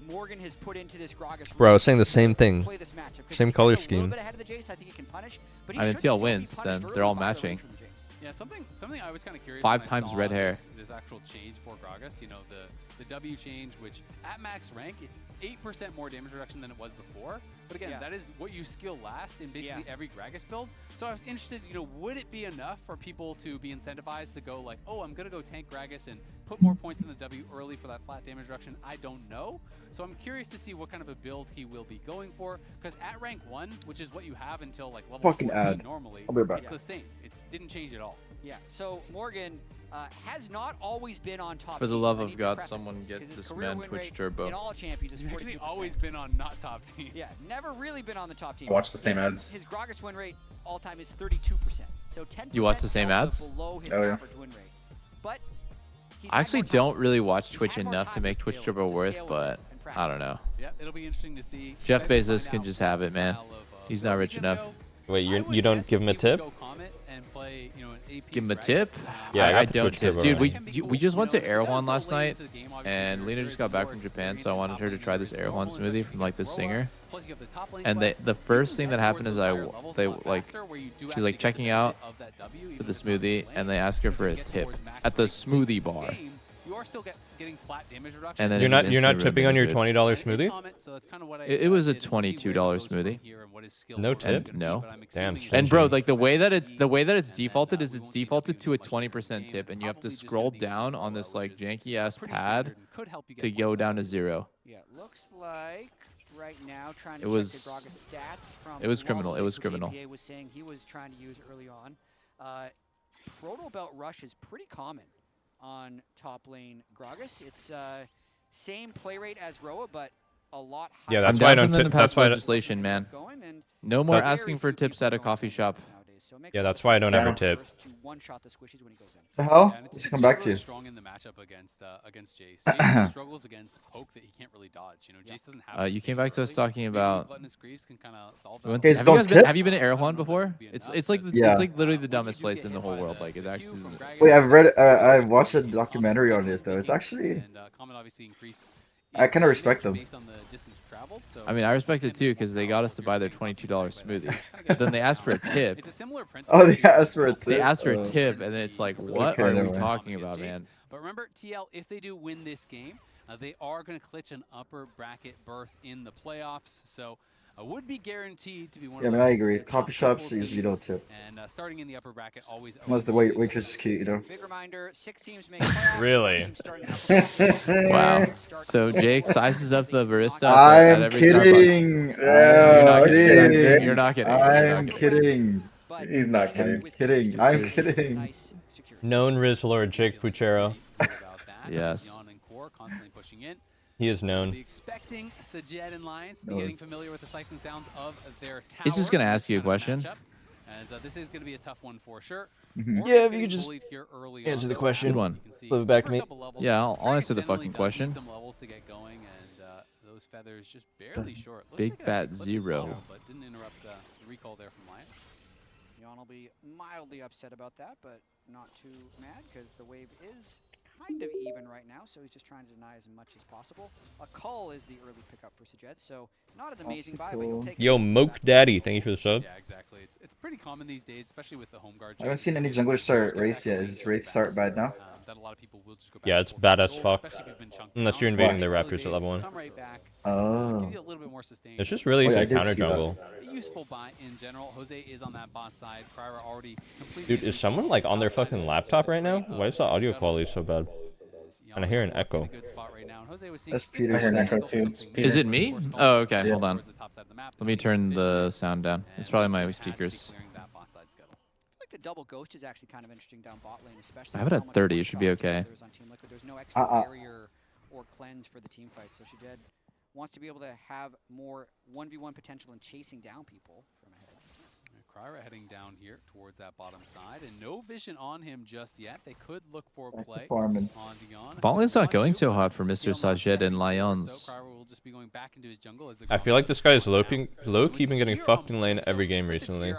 K: Morgan has put into this Gragas.
C: Bro, I was saying the same thing.
K: Play this matchup, 'cause
C: Same
K: if he
C: color
K: gets a little
C: scheme.
K: bit ahead of the Jace, I think he can punish, but he
M: I mean,
K: should
M: TL
K: still be
M: wins,
K: punished
M: then
K: early
M: they're all
K: by the range
M: matching.
K: from the Jace.
J: Yeah, something I was kind of curious.
M: 5
J: when I
M: times
J: saw
M: red hair.
J: This actual change for Gragas, you know, the W change, which at max rank, it's 8% more damage reduction than it was before. But again, that is what you skill last in basically every Gragas build. So I was interested, you know, would it be enough for people to be incentivized to go like, oh, I'm going to go tank Gragas and put more points in the W early for that flat damage reduction? I don't know. So I'm curious to see what kind of a build he will be going for. Because at rank 1, which is what you have until like level
Q: Fucking
J: 14
Q: ad.
J: normally,
Q: I'll be right back.
J: it's the same. It didn't change at all.
K: Yeah, so Morgan has not always been on top.
M: For the
K: team.
M: love
K: I
M: of
K: need to
M: God,
K: preface
M: someone
K: this,
M: get
K: 'cause his
M: this
K: career
M: man
K: win
M: Twitch
K: rate
M: Turbo.
K: in all champions is
J: He's actually
K: 42%.
J: always been on not top teams.
K: Yeah, never really been on the top team.
N: I watch the same ads.
K: His Gragas win rate all time is 32%. So 10%.
M: You watch the same ads?
K: Below his
N: Oh, yeah.
K: average win rate. But he's
M: I
K: had
M: actually
K: more time.
M: don't really watch
K: He's
M: Twitch
K: had more
M: enough
K: time
M: to make
K: to
M: Twitch
K: scale
M: Turbo
K: to
M: worth,
K: scale
M: but
K: and
M: I don't
K: practice.
M: know.
J: Yeah, it'll be interesting to see.
M: Jeff
J: Excited to
M: Bezos
J: find
M: can
J: out
M: just
J: what
M: have it, man.
J: style of,
M: He's
J: where
M: not
J: he
M: rich
J: can
M: enough.
J: go.
C: Wait,
J: I would
C: you don't
J: guess
C: give him
J: he
C: a
J: would
C: tip?
J: go Comet and play, you know, an AP
M: Give him a
J: Gragas.
M: tip?
C: Yeah, I got the
M: don't
C: Twitch
M: tip.
C: Turbo
M: Dude,
C: already.
M: we just went to
J: You know, it does
M: Erewhon
J: go
M: last
J: late
M: night,
J: into the game, obviously,
M: and
J: there
M: Lena
J: is
M: just got back
J: more
M: from Japan,
J: experience
M: so I
J: in
M: wanted her to
J: top
M: try
J: laning
M: this
J: than
M: Erewhon
J: normal,
M: smoothie
J: especially
M: from like this
J: Grower.
M: singer.
J: Plus you have the top lane
M: And
J: quest.
M: the first thing that happened is they like
J: she's
M: like checking out with the smoothie, and they ask her for a tip at the smoothie bar.
J: You are still getting flat damage reduction.
M: And then
C: You're not tipping on your $20 smoothie?
M: It was a $22 smoothie.
C: No tip?
M: And no.
C: Damn.
M: And bro,
C: stingy.
M: like the way that it's defaulted is it's defaulted to a 20% tip, and you have to scroll down on this like janky ass pad to go down to 0.
K: Yeah, looks like right now trying to
M: It
K: check
M: was-
K: the Gragas stats from
M: it was
K: long
M: criminal, it was
K: ways, which
M: criminal.
K: APA was saying he was trying to use early on. Proto Belt Rush is pretty common on top lane Gragas. It's same play rate as Roa, but a lot higher.
C: Yeah, that's
M: I'm
C: why I
M: down
C: don't
M: for them
C: tip.
M: to
C: That's
M: pass
C: why I don't,
M: legislation, man.
K: Going and
M: No more
C: That-
M: asking for tips at a coffee shop.
C: yeah, that's why I don't ever tip.
K: to one shot the squishies when he goes in.
N: The hell?
J: Yeah, and
N: Let's
J: it's
N: come
J: just
N: back to
J: really
N: you.
J: strong in the matchup against Jace. Jace struggles against poke that he can't really dodge. You know, Jace doesn't have.
M: You came back to us talking about.
J: Gluttonous Greaves can kind of solve
M: We went
J: that.
M: to-
N: Guys,
M: have, you
N: don't
M: guys been,
N: tip?
M: have you been to Erewhon before? It's like
N: Yeah.
M: it's like literally the dumbest place in the whole world. Like it actually.
N: Wait, I've watched a documentary on this though. It's actually,
J: Comment obviously increased.
N: I kind of respect them.
J: Based on the distance traveled, so
M: I mean, I respect it too because they got us to buy their $22 smoothie, but then they asked for a tip.
J: It's a similar principle.
N: Oh, they asked for a tip.
M: They asked for a
N: Oh.
M: tip, and then it's like, what
N: Okay,
M: are
N: never
M: we
N: mind.
M: talking about, man?
J: But remember, TL, if they do win this game, they are going to clinch an upper bracket berth in the playoffs. So would be guaranteed to be one
N: Yeah,
J: of
N: man,
J: those
N: I agree.
J: top
N: Coffee shops
J: couple
N: usually
J: teams.
N: don't tip.
J: And starting in the upper bracket always.
N: Unless the waitress is cute, you know.
K: Big reminder: 6 teams make playoffs.
C: Really?
K: Teams starting up
M: Wow. So Jake sizes up the barista at
N: I'm
M: every
N: kidding.
M: Starbucks. You're not
N: kidding.
M: kidding. You're not kidding.
N: I'm kidding.
K: But
N: He's not kidding. Kidding. I'm kidding.
K: nice security.
C: Known Riz Lord Jake Puchero.
M: Yes.
J: Yon and Core constantly pushing in.
C: He is
J: Be
C: known.
J: expecting Sajed and Lions to be
N: No.
J: getting familiar with the sights and sounds of their tower.
M: He's just gonna
J: in this
M: ask you a
J: kind of
M: question.
J: matchup, As this is going to be a tough one for sure.
N: Mhm.
J: Morgan's
C: Yeah, if you
J: getting
C: could just
J: bullied here early
C: answer
J: on,
C: the
J: though.
C: question.
M: Good one.
J: You can see
C: Flip it back to
J: first
C: me.
J: couple levels,
M: Yeah, I'll
J: Gragas
M: answer the
J: definitely
M: fucking
J: does
M: question.
J: need some levels to get going, and those feathers just barely short. Looked
M: Big
J: like it
M: fat
J: actually clipped his
M: zero.
J: ball, but didn't interrupt the recall there from Lions.
K: Yon will be mildly upset about that, but not too mad because the wave is kind of even right now, so he's just trying to deny as much as possible. A call is the early pickup for Sajed, so not an amazing buy, but he'll take
C: Yo,
K: it.
C: Moke Daddy, thank you for the sub.
J: Yeah, exactly. It's pretty common these days, especially with the home guard.
N: I haven't seen any jungler start Wraith yet. Is this Wraith start bad now?
J: That a lot of people will just go back
C: Yeah,
J: and
C: it's
J: forth
C: bad
J: with
C: as
J: gold,
C: fuck.
J: especially if you've been chunked
C: Unless
J: down.
C: you're invading the
J: Early
C: Raptors
J: days,
C: at level 1.
J: Come right back.
N: Oh.
J: Gives you a little bit more sustain.
C: It's just really
N: Oh, yeah,
C: easy
N: I
C: to
N: did
C: counter
N: see that.
C: jungle.
J: A useful buy in general. Jose is on that bot side. Kryra already completely.
C: Dude, is someone like on their fucking laptop right now? Why is the audio quality so bad? And I hear an echo.
N: That's Peter's echo too.
M: Is it me? Oh, okay.
N: Yeah.
M: Hold on. Let me turn the sound down. It's probably my speakers.
K: Like the double ghost is actually kind of interesting down bot lane, especially.
M: I have it
K: with
M: at
K: how much
M: 30, it
K: one
M: should be
K: shot
M: okay.
K: there is on Team Liquid. There's no extra barrier or cleanse for the team fight, so Sajed wants to be able to have more 1v1 potential in chasing down people from ahead.
J: Kryra heading down here towards that bottom side, and no vision on him just yet. They could look for a play
N: farming.
J: on Dion.
M: Bot lane's not going so hot for Mr. Sajed and Lions.
J: So Kryra will just be going back into his jungle as the
C: I feel like this guy is low-key been getting fucked in lane every game recently.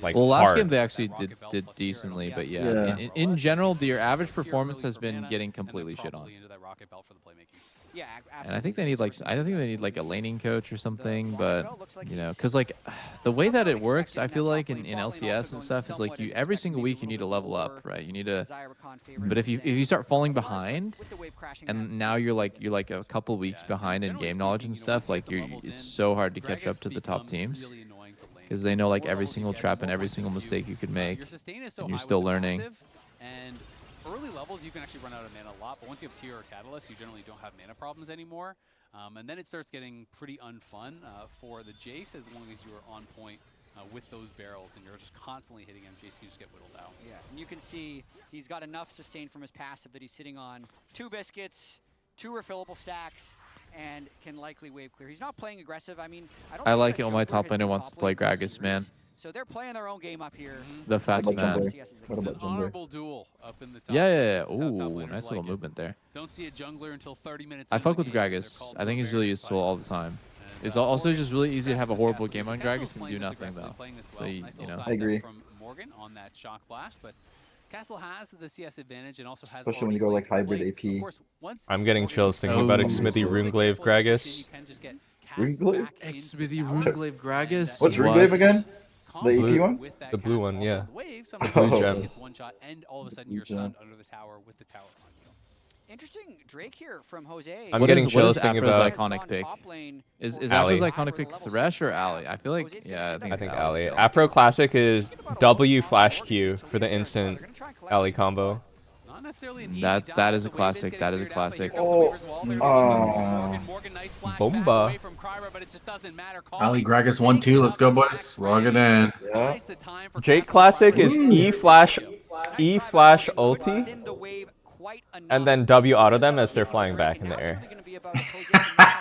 C: Like,
M: Well, last
C: hard.
M: game they actually did decently, but yeah, in general, your average performance has been getting completely shit on.
K: Yeah,
M: And I think they need like a laning coach or something, but you know, because like the way that it works, I feel like in LCS and stuff is like you every single week you need to level up, right? You need to, but if you start falling behind, and now you're like a couple weeks behind in game knowledge and stuff, like it's so hard to catch up to the top teams because they know like every single trap and every single mistake you could make, and you're still learning.
J: And early levels, you can actually run out of mana a lot, but once you have tier or catalyst, you generally don't have mana problems anymore. And then it starts getting pretty unfun for the Jace as long as you are on point with those barrels and you're just constantly hitting him. Jace, you just get whittled out.
K: Yeah, and you can see he's got enough sustain from his passive that he's sitting on 2 biscuits, 2 refillable stacks, and can likely wave clear. He's not playing aggressive. I mean,
M: I like it when my top laner wants to play Gragas, man.
K: So they're playing their own game up here.
M: The fat man.
J: It's an honorable duel up in the top.
M: Yeah.
J: Top
M: Ooh,
J: laners
M: nice
J: like
M: little
J: it.
M: movement there.
J: Don't see a jungler until 30 minutes.
M: I
J: into
M: fuck
J: the
M: with
J: game. They're
M: Gragas.
J: called
M: I think
J: to
M: he's
J: a
M: really
J: very
M: useful all the time. It's
J: Morgan
M: also just really easy to have a horrible
J: Castle's
M: game on
J: playing
M: Gragas and do
J: this
M: nothing
J: aggressively,
M: though.
J: playing this
M: So
J: well.
M: you
J: Nice
M: know.
J: little
N: I
J: side
N: agree.
J: step from Morgan on that shock blast, but Castle has the CS advantage and also has
N: Especially when you go like hybrid AP.
C: I'm getting chills thinking about Smithy Runeglaive Gragas.
N: Runeglaive?
M: Xmithy Runeglaive Gragas.
N: What's Runeglaive again? The
C: Blue-
N: AP one?
C: The blue one, yeah.
J: The
C: blue gem.
J: Gets one shot, and all of a sudden you're stunned under the tower with the tower on you.
K: Interesting Drake here from Jose.
C: I'm getting
M: what
C: chills
M: is
C: thinking
M: Afro's
C: about
M: iconic pick? Is
C: Alley.
M: Afro's iconic pick Thresh or Alley? I feel like, yeah, I think,
C: Alley.
M: still.
C: Afro Classic is W flash Q for the instant Alley combo.
J: Not necessarily an easy
M: That is a classic. That is a classic.
N: Oh,
J: Morgan, nice flash
C: Bomba.
J: back away from Kryra, but it just doesn't matter.
Q: Ali Gragas 1-2. Let's go, boys. Log it in.
N: Yeah.
C: Jake Classic is E flash ulti, and then W auto them as they're flying back in the air.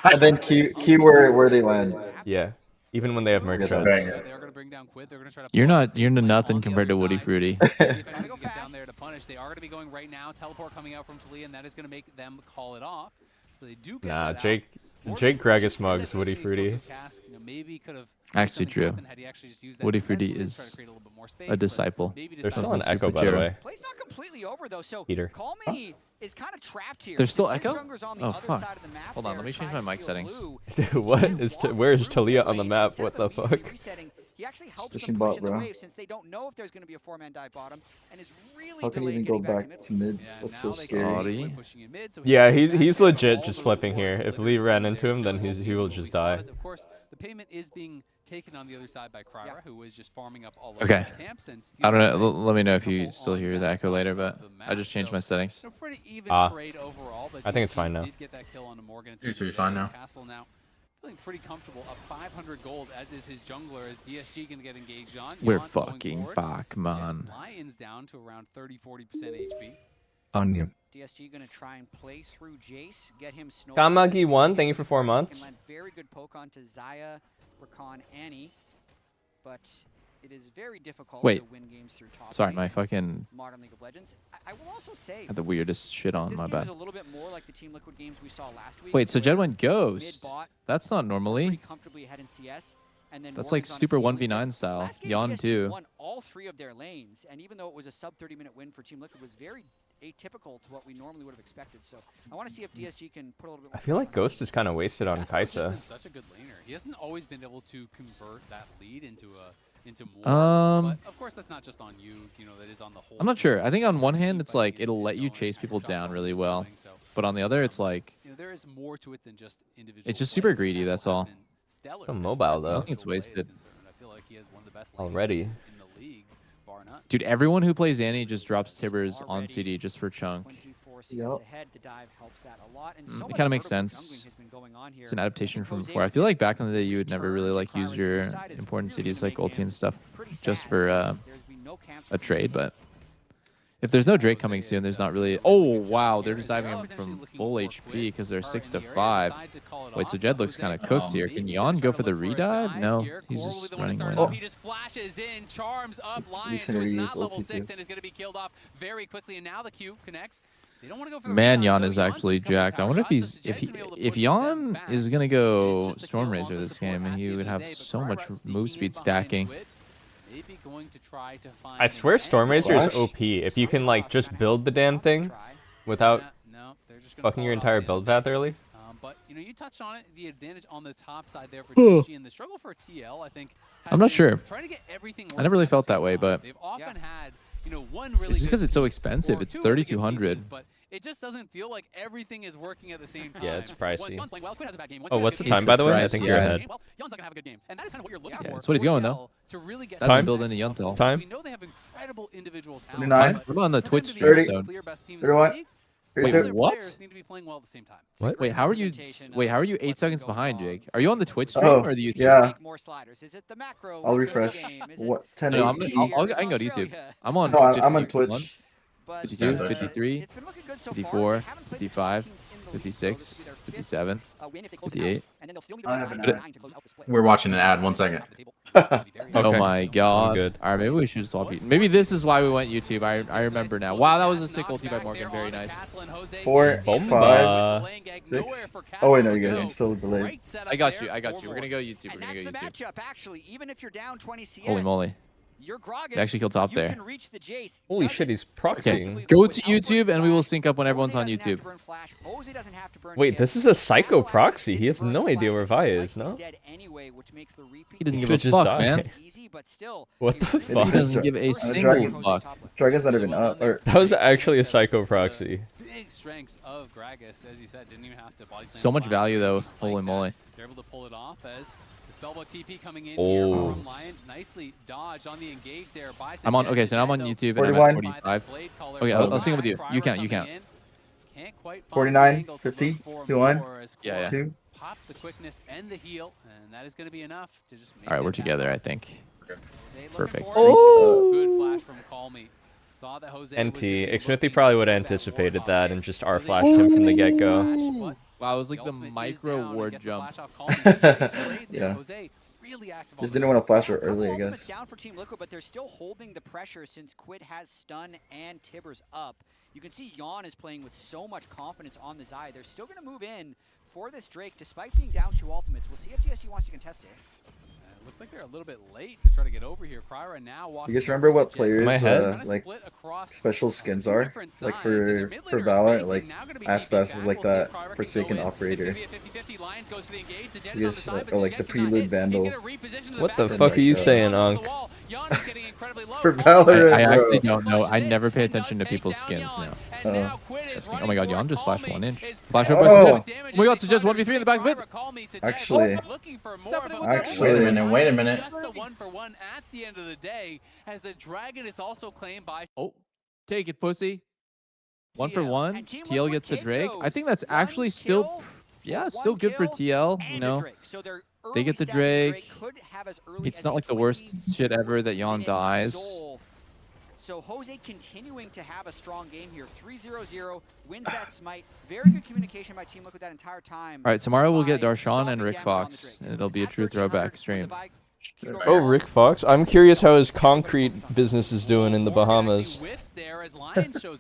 N: And then Q where they land.
C: Yeah, even when they have Merc
N: Get that.
C: traps.
J: They're going to bring down Quid. They're going to try to
M: You're nothing compared to Woody Fruity.
J: get down there to punish. They are going to be going right now. Teleport coming out from Talia, and that is going to make them call it off. So they do get
C: Nah,
J: that
C: Jake Gragas mugs Woody Fruity.
J: Maybe could have
M: Actually true. Woody Fruity is a disciple.
C: They're still on
M: of
C: Echo, by the
M: Jiro.
C: way.
K: Play's not completely over though, so
C: Peter.
K: Call Me is kind of trapped here.
M: There's still
K: Since
M: Echo?
K: Junger's on the
M: Oh,
K: other
M: fuck.
K: side of the map
M: Hold on, let me change my mic settings.
C: Dude, what is where is Talia on the map? What the fuck?
K: He actually helps
N: Pushing
K: them push
N: bot,
K: in the
N: bro.
K: wave since they don't know if there's going to be a 4-man dive bottom, and is really
N: How can he
K: delaying
N: even go
K: getting
N: back to mid? That's so scary.
M: Audi.
C: Yeah, he's legit just flipping here. If Lee ran into him, then he will just die.
J: Of course, the payment is being taken on the other side by Kryra, who is just farming up all over
M: Okay.
J: his camps. And
M: I don't know. Let me know if you still hear the echo later, but I just changed my settings.
J: A pretty even trade overall, but
C: I think it's
J: DSG
C: fine now.
J: Did get that kill on Morgan.
Q: It should be fine now.
J: Castle now. Feeling pretty comfortable. Up 500 gold, as is his jungler, as DSG going to get engaged on.
M: We're
J: Jan going
M: fucking
J: forward.
M: back, man.
J: Gets Lions down to around 30-40% HP.
O: Onion.
K: DSG going to try and play through Jace, get him snowball.
C: Kamagi1, thank you for 4 months.
K: Land very good poke onto Zaya, Rakan, Annie, but it is very difficult
M: Wait.
K: to win games through top
M: Sorry,
K: lane
M: my
K: in
M: fucking
K: Modern League of Legends. I will also say
M: had the weirdest shit on.
K: this
M: My
K: game
M: bad.
K: is a little bit more like the Team Liquid games we saw last week.
M: Wait, so Jed
K: where
M: went Ghost?
K: mid-bot
M: That's not
K: pretty
M: normally.
K: comfortably ahead in CS, and then
M: That's like
K: Morgan's on a
M: super
K: ceiling.
M: 1v9 style.
K: Last game,
M: Yon
K: DSG
M: too.
K: won all 3 of their lanes, and even though it was a sub 30-minute win for Team Liquid, it was very atypical to what we normally would have expected. So I want to see if DSG can put a little bit.
C: I
K: More
C: feel like Ghost is kind of wasted on
J: Gastel's just
C: Kaisa.
J: been such a good laner. He hasn't always been able to convert that lead into more. But of course, that's not just on you. You know, that is on the whole.
M: I'm not sure. I think on one
J: team,
M: hand, it's
J: but
M: like
J: it's
M: it'll let you
J: going
M: chase
J: and
M: people
J: drop
M: down
J: bombs
M: really
J: and
M: well,
J: something, so,
M: but on the other, it's like
J: you know, there is more to it than just individual.
M: it's just
J: play.
M: super greedy. That's
J: Gastel has
M: all.
J: been stellar
C: So
J: as
C: mobile,
J: far as
C: though.
M: I think it's
J: individual play is
M: wasted.
J: concerned. I feel like he has one of the best laning
C: Already.
J: pieces in the league, bar none.
M: Dude, everyone who plays Annie just drops Tibbers on CD just for chunk.
K: 24 CS
N: Yep.
K: ahead. The dive helps that a lot, and so
M: It
K: much
M: kind of makes
K: vertical
M: sense.
K: jungling has been going on here.
M: It's an adaptation from
K: Jose
M: before. I
K: with
M: feel
K: his
M: like back in the day, you would never
K: return
M: really
K: to
M: like
K: Kryra's
M: use your
K: blue side is
M: important
K: really
M: CDs like
K: gonna
M: ulti
K: make
M: and
K: him
M: stuff
K: pretty
M: just
K: sad
M: for
K: since there's been no camps
M: a
K: from
M: trade,
K: Jose.
M: but if there's no Drake coming soon, there's not really. Oh wow, they're just diving him from full HP because they're 6 to 5. Wait, so Jed looks kind of cooked here. Can Yon go for the redive? No, he's just running away.
J: Oh. He just flashes in, charms up Lions,
N: gonna
J: who is
N: reuse
J: not level
N: ulti
J: 6
N: too.
J: and is going to be killed off very quickly. And now the Q connects. They don't want to go for the
M: Man,
J: redive,
M: Yon
J: though.
M: is
J: Yon's
M: actually
J: a couple of
M: jacked. I
J: tower
M: wonder if
J: shots,
M: he's
J: so Jed's gonna be able to
M: if
J: push them
M: Yon
J: back.
M: is gonna
J: It's
M: go
J: just the kill on
M: Stormrazor
J: the
M: this
J: support
M: game, and
J: at
M: he
J: the
M: would
J: end of
M: have
J: the day, but
M: so much
J: Kryra
M: move
J: sneaking
M: speed
J: in behind
M: stacking.
J: Quid, maybe going to try to find
C: I swear
J: an
C: Stormrazor is
N: Flash?
C: OP. If you can like just build the damn thing without
J: no, they're just gonna
C: fucking
J: call
C: your
J: it off
C: entire
J: at the
C: build
J: end of
C: path early.
J: But you know, you touched on it. The advantage on the top side there for DSG and the struggle for TL, I think.
M: I'm not
J: has
M: sure.
J: been trying to get everything
M: I never really
J: working at the
M: felt that
J: same
M: way,
J: time.
M: but
J: They've often had, you know, one really
M: it's
J: good
M: because it's so
J: piece
M: expensive.
J: or
M: It's
J: two really good
M: 3,200.
J: pieces, but it just doesn't feel like everything is working at the same time.
C: Yeah, it's pricey.
J: Once playing well, Quinn has a bad game. Once
C: Oh,
J: Quinn
C: what's
J: has
C: the
J: a
C: time,
J: good
C: by the way? I
M: Price,
C: think
M: yeah.
C: you're ahead.
J: Well, Yon's not gonna have a good game, and that is kind of what you're looking
M: Yeah,
J: for.
M: that's what he's going, though.
J: To really get
M: That's
C: Time?
M: been building a Yuntel.
C: Time?
J: We know they have incredible individual talent.
N: 29.
J: but
M: What about on the
J: for them
M: Twitch
J: to be
M: stream?
N: Thirty.
M: So
J: clear best team in the
N: 31.
J: league,
M: Wait,
J: all their
M: what?
J: players need to be playing well at the same time.
C: What?
M: wait, how are you? Wait, how are you 8 seconds behind, Jake? Are you on the Twitch stream
N: Oh,
M: or the YouTube?
N: yeah.
K: Make more sliders. Is it the macro?
N: I'll
K: within the
N: refresh.
K: game? Is it
N: What? 10
M: No,
K: the
N: 8?
M: I can go to YouTube.
K: Australia?
M: I'm on.
N: No, I'm on
M: 51,
N: Twitch.
K: But,
M: 52,
Q: uh,
M: 53,
K: it's been looking good so far.
M: 54,
K: They haven't played the top
M: 55,
K: teams in the league, so this
M: 56,
K: will be their fifth,
M: 57,
K: win if they close it out,
M: 58.
K: and then they'll still need to
N: I
K: win
N: have an
K: 9
N: ad.
K: to 9 to close out the split.
Q: We're watching an ad. 1 second.
M: Oh
C: Okay.
M: my god.
C: good.
M: Alright, maybe we should swap YouTube. Maybe this is why we went YouTube. I remember now. Wow, that was a sick ulti by Morgan. Very nice.
N: 4,
C: Bomba.
N: 5, 6. Oh wait, no, you guys. I'm still delayed.
M: I got you. I got you. We're gonna go YouTube. We're
K: And
M: gonna
K: that's
M: go
K: the
M: YouTube.
K: matchup, actually. Even if you're down 20 CS,
M: Holy moly.
K: You're Gragas.
M: He actually killed top
K: you
M: there.
K: Can reach the Jace.
C: Holy shit, he's
M: Okay,
C: proxying.
M: go to YouTube and we will sync up when everyone's on YouTube.
C: Wait, this is a psycho proxy. He has no idea where Vi is, no?
M: He doesn't give
C: Could
M: a
C: just
M: fuck,
C: die.
M: man.
C: What the fuck?
M: He doesn't give a single fuck.
N: Dragon's not even up. Or
C: That was actually a psycho proxy.
J: Big strengths of Gragas, as you said, didn't even have to body slam.
M: So much value though. Holy moly.
J: They're able to pull it off as the spellbook TP coming in
C: Oh.
J: here from Lions. Nicely dodged on the engage there by
M: I'm on. Okay, so now I'm on YouTube and I'm at 45. Okay, I'll sync with you. You count. You count.
N: 49, 50, 2-1,
M: Yeah, yeah.
N: 2.
J: Pop the quickness and the heal, and that is going to be enough to just make
M: All right,
J: it
M: we're
J: back
M: together,
J: up.
M: I think. Perfect.
J: Good flash from Call Me. Saw that Jose was
C: NT.
J: gonna be
C: Xmithy
J: looking
C: probably
J: for
C: would have
J: that
C: anticipated
J: ward
C: that
J: hop
C: and
J: hit.
C: just R-flashed him from the get-go.
M: Wow, it was like the
J: ultimate is
M: micro
J: down and
M: ward
J: gets the
M: jump.
J: flash off Call Me. Nice trade there.
N: Yeah.
J: Jose really active on
N: Just
J: the
N: didn't want to
J: board.
N: flash her early, I
K: Ultimates
N: guess.
K: down for Team Liquid, but they're still holding the pressure since Quid has stun and Tibbers up. You can see Jan is playing with so much confidence on the Zai. They're still going to move in for this Drake, despite being down 2 ultimates. We'll see if DSG wants to contest it.
J: Looks like they're a little bit late to try to get over here. Kryra now walking.
N: You guys remember what players
C: head?
N: like special skins are? Like for Valorant, like Aspas is like that Forsaken Operator. Yes, or like the Prelude Vandal.
C: What the fuck are you saying, Unc?
N: For Valorant,
M: I
N: bro.
M: actually don't know. I never pay attention to people's skins now. Oh my god, Jan just flashed 1 inch. Flash over.
N: Oh.
M: Oh my god, suggest 1v3 in the back of it.
N: Actually,
Q: Wait a minute.
J: Just the 1-for-1 at the end of the day, as the Dragon is also claimed by.
M: Oh, take it, pussy. 1 for 1.
K: And Team
M: TL
K: Liquid
M: gets the
K: take
M: Drake. I think that's
K: those.
M: actually
K: One
M: still,
K: kill,
M: yeah,
K: one
M: still good for
K: kill,
M: TL. You
K: and a
M: know,
K: Drake. So they're
M: they get the
K: early stacking
M: Drake.
K: could have as early
M: It's
K: as
M: not
K: a
M: like the worst shit ever that Jan
K: 20-minute
M: dies.
K: soul. So Jose continuing to have a strong game here. 3-0-0, wins that smite. Very good communication by Team Liquid that entire time.
M: All right, tomorrow we'll get
K: by
M: Darshan and
K: stopping
M: Rick
K: damage on the
M: Fox.
K: Drake.
M: And
K: This
M: it'll
K: was
M: be a
K: at
M: true
K: 1300
M: throwback
K: with the
M: stream.
K: Vi-
C: Oh, Rick Fox. I'm curious how his concrete business is doing in the Bahamas.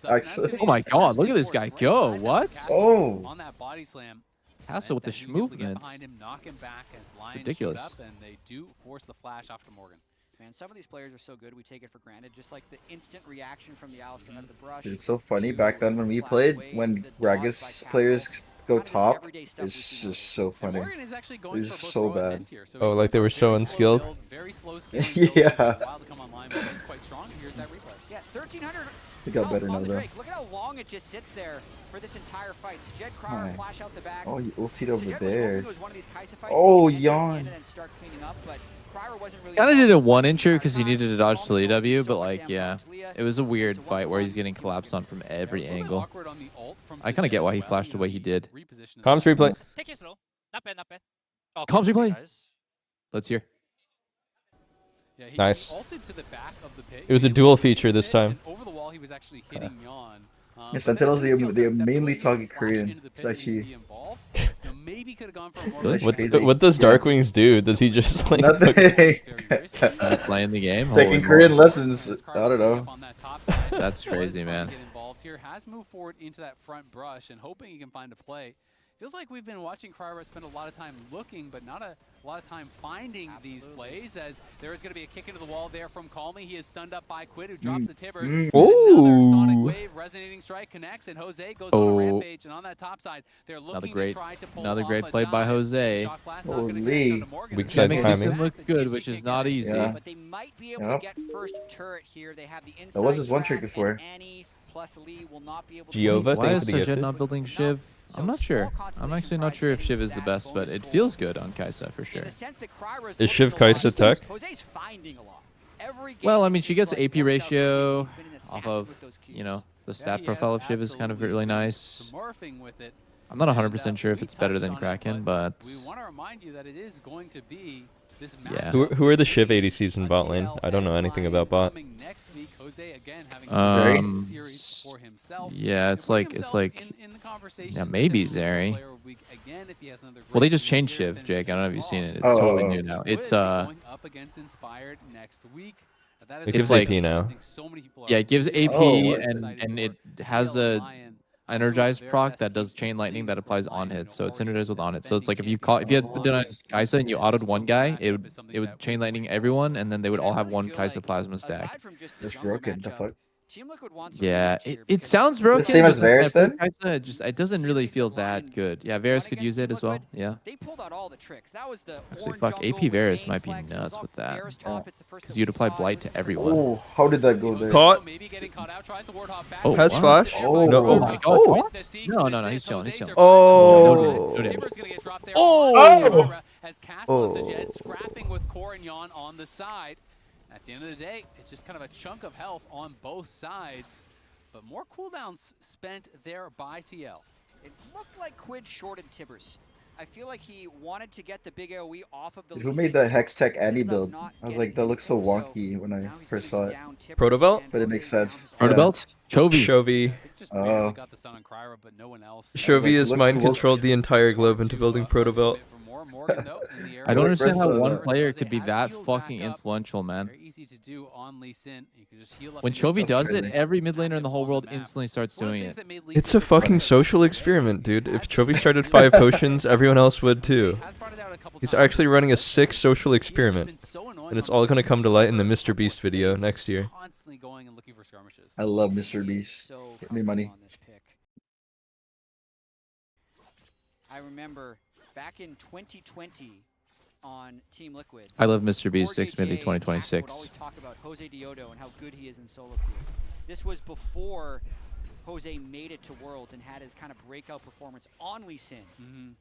N: Actually.
M: Oh my god, look at this guy go. What?
N: Oh.
J: On that body slam.
M: Castle with the
J: That Hughes able to get
M: movements.
J: behind him, knock him back as Lions shoot
M: Ridiculous.
J: up, and they do force the flash off to Morgan.
K: Man, some of these players are so good, we take it for granted. Just like the instant reaction from the Alistair out of the brush.
N: It's so funny
K: to
N: back then when we
K: flat
N: played,
K: away
N: when
K: the dodge
N: Gragas
K: by
N: players
K: Castle.
N: go
K: Not just
N: top,
K: everyday stuff
N: it's
K: we've seen.
N: just so
J: And
N: funny.
J: Morgan is actually going
N: It's
J: for both
N: so
J: Roa and
N: bad.
J: Mint here, so
C: Oh,
J: he's
C: like they
J: going
C: were
J: for
C: so
J: very slow
C: unskilled?
J: build, very slow scaling build,
N: Yeah.
J: takes a while to come online, but he's quite strong. Here's that replay.
K: Yeah, 1300.
N: He got better
K: on
N: now,
K: the
N: though.
K: Drake. Look at how long it just sits there for this entire fight. Jed Cryer
N: Hi.
K: flash out the back.
N: Oh, he ultied over
K: Sejed was
N: there.
K: hoping it was one of these Kaisa fights
N: Oh,
K: where he can enter
N: yawn.
K: in and start cleaning up, but Cryer wasn't really
M: Kind of did a
K: involved
M: 1
K: the
M: incher
K: entire
M: because he
K: time.
M: needed to dodge
K: Calm
M: to
K: control,
M: AW,
K: so
M: but
K: much
M: like,
K: damage
M: yeah.
K: on Talia.
M: It was a weird
K: It's a
M: fight where
K: 1-for-1.
M: he's getting collapsed on from every
J: It was a little bit
M: angle.
J: awkward on the ult from
M: I kind of
J: Sejed
M: get why
J: as
M: he
J: well,
M: flashed
J: you
M: the
J: know,
M: way he did.
J: repositioned
C: Comms
J: himself.
C: replay.
L: Take it slow. Not bad, not bad. Oh,
M: Comms
L: good,
M: replay.
L: guys.
M: Let's hear.
J: Yeah, he
C: Nice.
J: ulted to the back of the pit.
C: It was
J: He
C: a
J: able
C: dual
J: to
C: feature
J: use
C: this
J: it,
C: time.
J: and over the wall, he was actually hitting Yawn.
N: Yeah,
J: But
N: Sentinels,
J: then as
N: they
J: soon as
N: they
J: Yawn stepped
N: mainly
J: away, he
N: talk
J: flashed
N: Korean.
J: into the
N: It's
J: pit and
N: actually
J: be involved. You know, maybe could have gone for a more
M: Really?
N: That's
C: What,
N: crazy.
C: what does
N: Yeah.
C: Darkwings do? Does he just like
N: Nothing.
M: Just playing the game. Holy
N: Taking Korean
M: moly.
N: lessons. I don't know.
M: That's crazy,
J: Was trying
M: man.
J: to get involved here, has moved forward into that front brush and hoping he can find a play. Feels like we've been watching Kryra spend a lot of time looking, but not a lot of time finding these plays, as there is going to be a kick into the wall there from Call Me. He is stunned up by Quid, who drops the Tibbers. And another Sonic
C: Ooh.
J: Wave resonating strike connects, and Jose goes on a
M: Oh.
J: rampage. And on that top side, they're
M: Another
J: looking
M: great,
J: to try to pull
M: another
J: off
M: great
J: a
M: play by
J: dive.
M: Jose.
J: Shot class not gonna
N: Holy.
J: connect onto Morgan.
C: Weak
J: It's
C: side
J: gonna
M: Makes
J: be
C: timing.
M: system look
J: The
M: good,
J: DSG
M: which is
J: can't
M: not
J: get it.
M: easy.
N: Yeah.
K: But they might be able
N: Yep.
K: to get first turret here. They have the inside
N: That was his one
K: track,
N: trick before.
K: and Annie plus Lee will not be able to
C: Giova,
M: Why
C: thank
M: is
C: you for the
M: Sejed
C: gifted.
M: not building Shiv? I'm not sure. I'm actually not sure if Shiv is the best, but it feels good on Kaisa for sure.
C: Is Shiv Kaisa tech?
K: Jose's finding a lot. Every game
M: Well, I
K: it
M: mean, she
K: seems
M: gets
K: like
M: AP
K: works out for him.
M: ratio
K: He's been an
M: off
K: assassin
M: of,
K: with those
M: you know, the
J: Yeah,
M: stat
J: he
M: profile
J: has
M: of Shiv is kind of
J: absolutely
M: really
J: been
M: nice.
J: smurfing with it.
M: I'm not
J: And,
M: 100% sure if
J: we
M: it's better
J: touched
M: than
J: on it,
M: Kraken, but
J: we want to remind you that it is going to be this
M: Yeah.
J: matchup
C: Who are the Shiv
J: between
C: 80 in bot lane?
J: TL
C: I don't know
J: and
C: anything
J: Lion
C: about bot.
J: coming next week. Jose again having
N: Zeri?
J: a series for himself.
M: yeah, it's
J: And putting
M: like
J: himself in the conversation
M: yeah, maybe
J: potentially for
M: Zeri.
J: player of the week again if he has another
M: Well, they
J: great
M: just
J: season
M: changed
J: here,
M: Shiv,
J: finish
M: Jake. I don't know if
J: things
M: you've seen
J: off.
M: it. It's
N: Oh,
M: totally
N: oh,
M: new
N: oh.
M: now.
J: Would
M: It's
J: be going up against Inspired next week. That is
C: It
J: a
C: gives
M: like-
C: AP now.
J: I think so many people
M: yeah,
J: are
M: it gives
J: really
M: AP
N: Oh,
J: excited
M: and
J: for.
M: it has
J: TL
M: a
J: Lion
M: energize proc that does chain lightning that applies on hits. So it's synergized with on hits. So it's like if you had done Kaisa and you autoed one guy, it would chain lightning everyone, and then they would all have one Kaisa plasma stack.
N: That's broken. The fuck?
K: Team Liquid wants
M: Yeah, it sounds broken.
N: The same as
M: but when I
N: Varus
M: play
N: then?
M: Kaisa, it doesn't really feel that good. Yeah, Varus could use it as well. Yeah.
K: They pulled out all the tricks. That was the
M: Actually, fuck, AP Varus might be nuts with that. Because you'd apply Blight to everyone.
N: Oh, how did that go there?
C: Caught.
M: Oh,
C: Has
M: wow.
C: flash.
N: Oh,
C: No.
M: Oh my god.
N: Oh.
M: What? No, he's chilling. He's chilling.
C: Oh.
M: No damage.
J: Oh! As Castle and
C: Oh.
J: Sajed scrapping with Corignon on the side. At the end of the day, it's just kind of a chunk of health on both sides. But more cooldowns spent there by TL.
K: It looked like Quid shorted Tibbers. I feel like he wanted to get the big AoE off of the
N: Who made the Hex Tech Annie build? I was like, that looks so wonky when I first saw it.
C: Protobelt?
N: But it makes sense.
M: Protobelt? Chovy.
C: Chovy.
J: Just barely got the stun on Kryra, but no one else.
C: Chovy is
N: look-
C: mind
N: look-
C: controlled the entire globe into building Protobelt.
J: Morgan, though, in the
M: I don't
J: area.
M: understand how
N: Versus,
M: one
N: uh,
M: player could be
J: has
M: that
J: healed
M: fucking
J: back up.
M: influential, man.
J: Very easy to do on Lee Sin. You can just heal up
M: When
J: and go
M: Chovy
J: to
M: does
J: the
M: it,
N: crazy.
M: every mid laner in the whole world
J: map.
M: instantly starts
J: One of the
M: doing
J: things
M: it.
J: that made Lee
C: It's
J: Sin
C: a fucking
J: so
C: social
J: good
C: experiment, dude. If Chovy started 5 potions, everyone else would too.
J: has brought it out a couple
C: He's
J: times.
C: actually running a sick social
J: He's just
C: experiment.
J: been so annoying
C: And it's
J: on
C: all
J: his
C: gonna
J: team.
C: come to light in the Mr. Beast video next year.
J: Constantly going and looking for skirmishes.
N: I love Mr. Beast.
K: So
N: Give me money.
K: on this pick. I remember back in 2020 on Team Liquid.
M: I love Mr. Beast
K: Jorge
M: 6 Midley
K: J and Tackle would
M: 2026.
K: always talk about Jose Diodo and how good he is in solo queue. This was before Jose made it to Worlds and had his kind of breakout performance on Lee Sin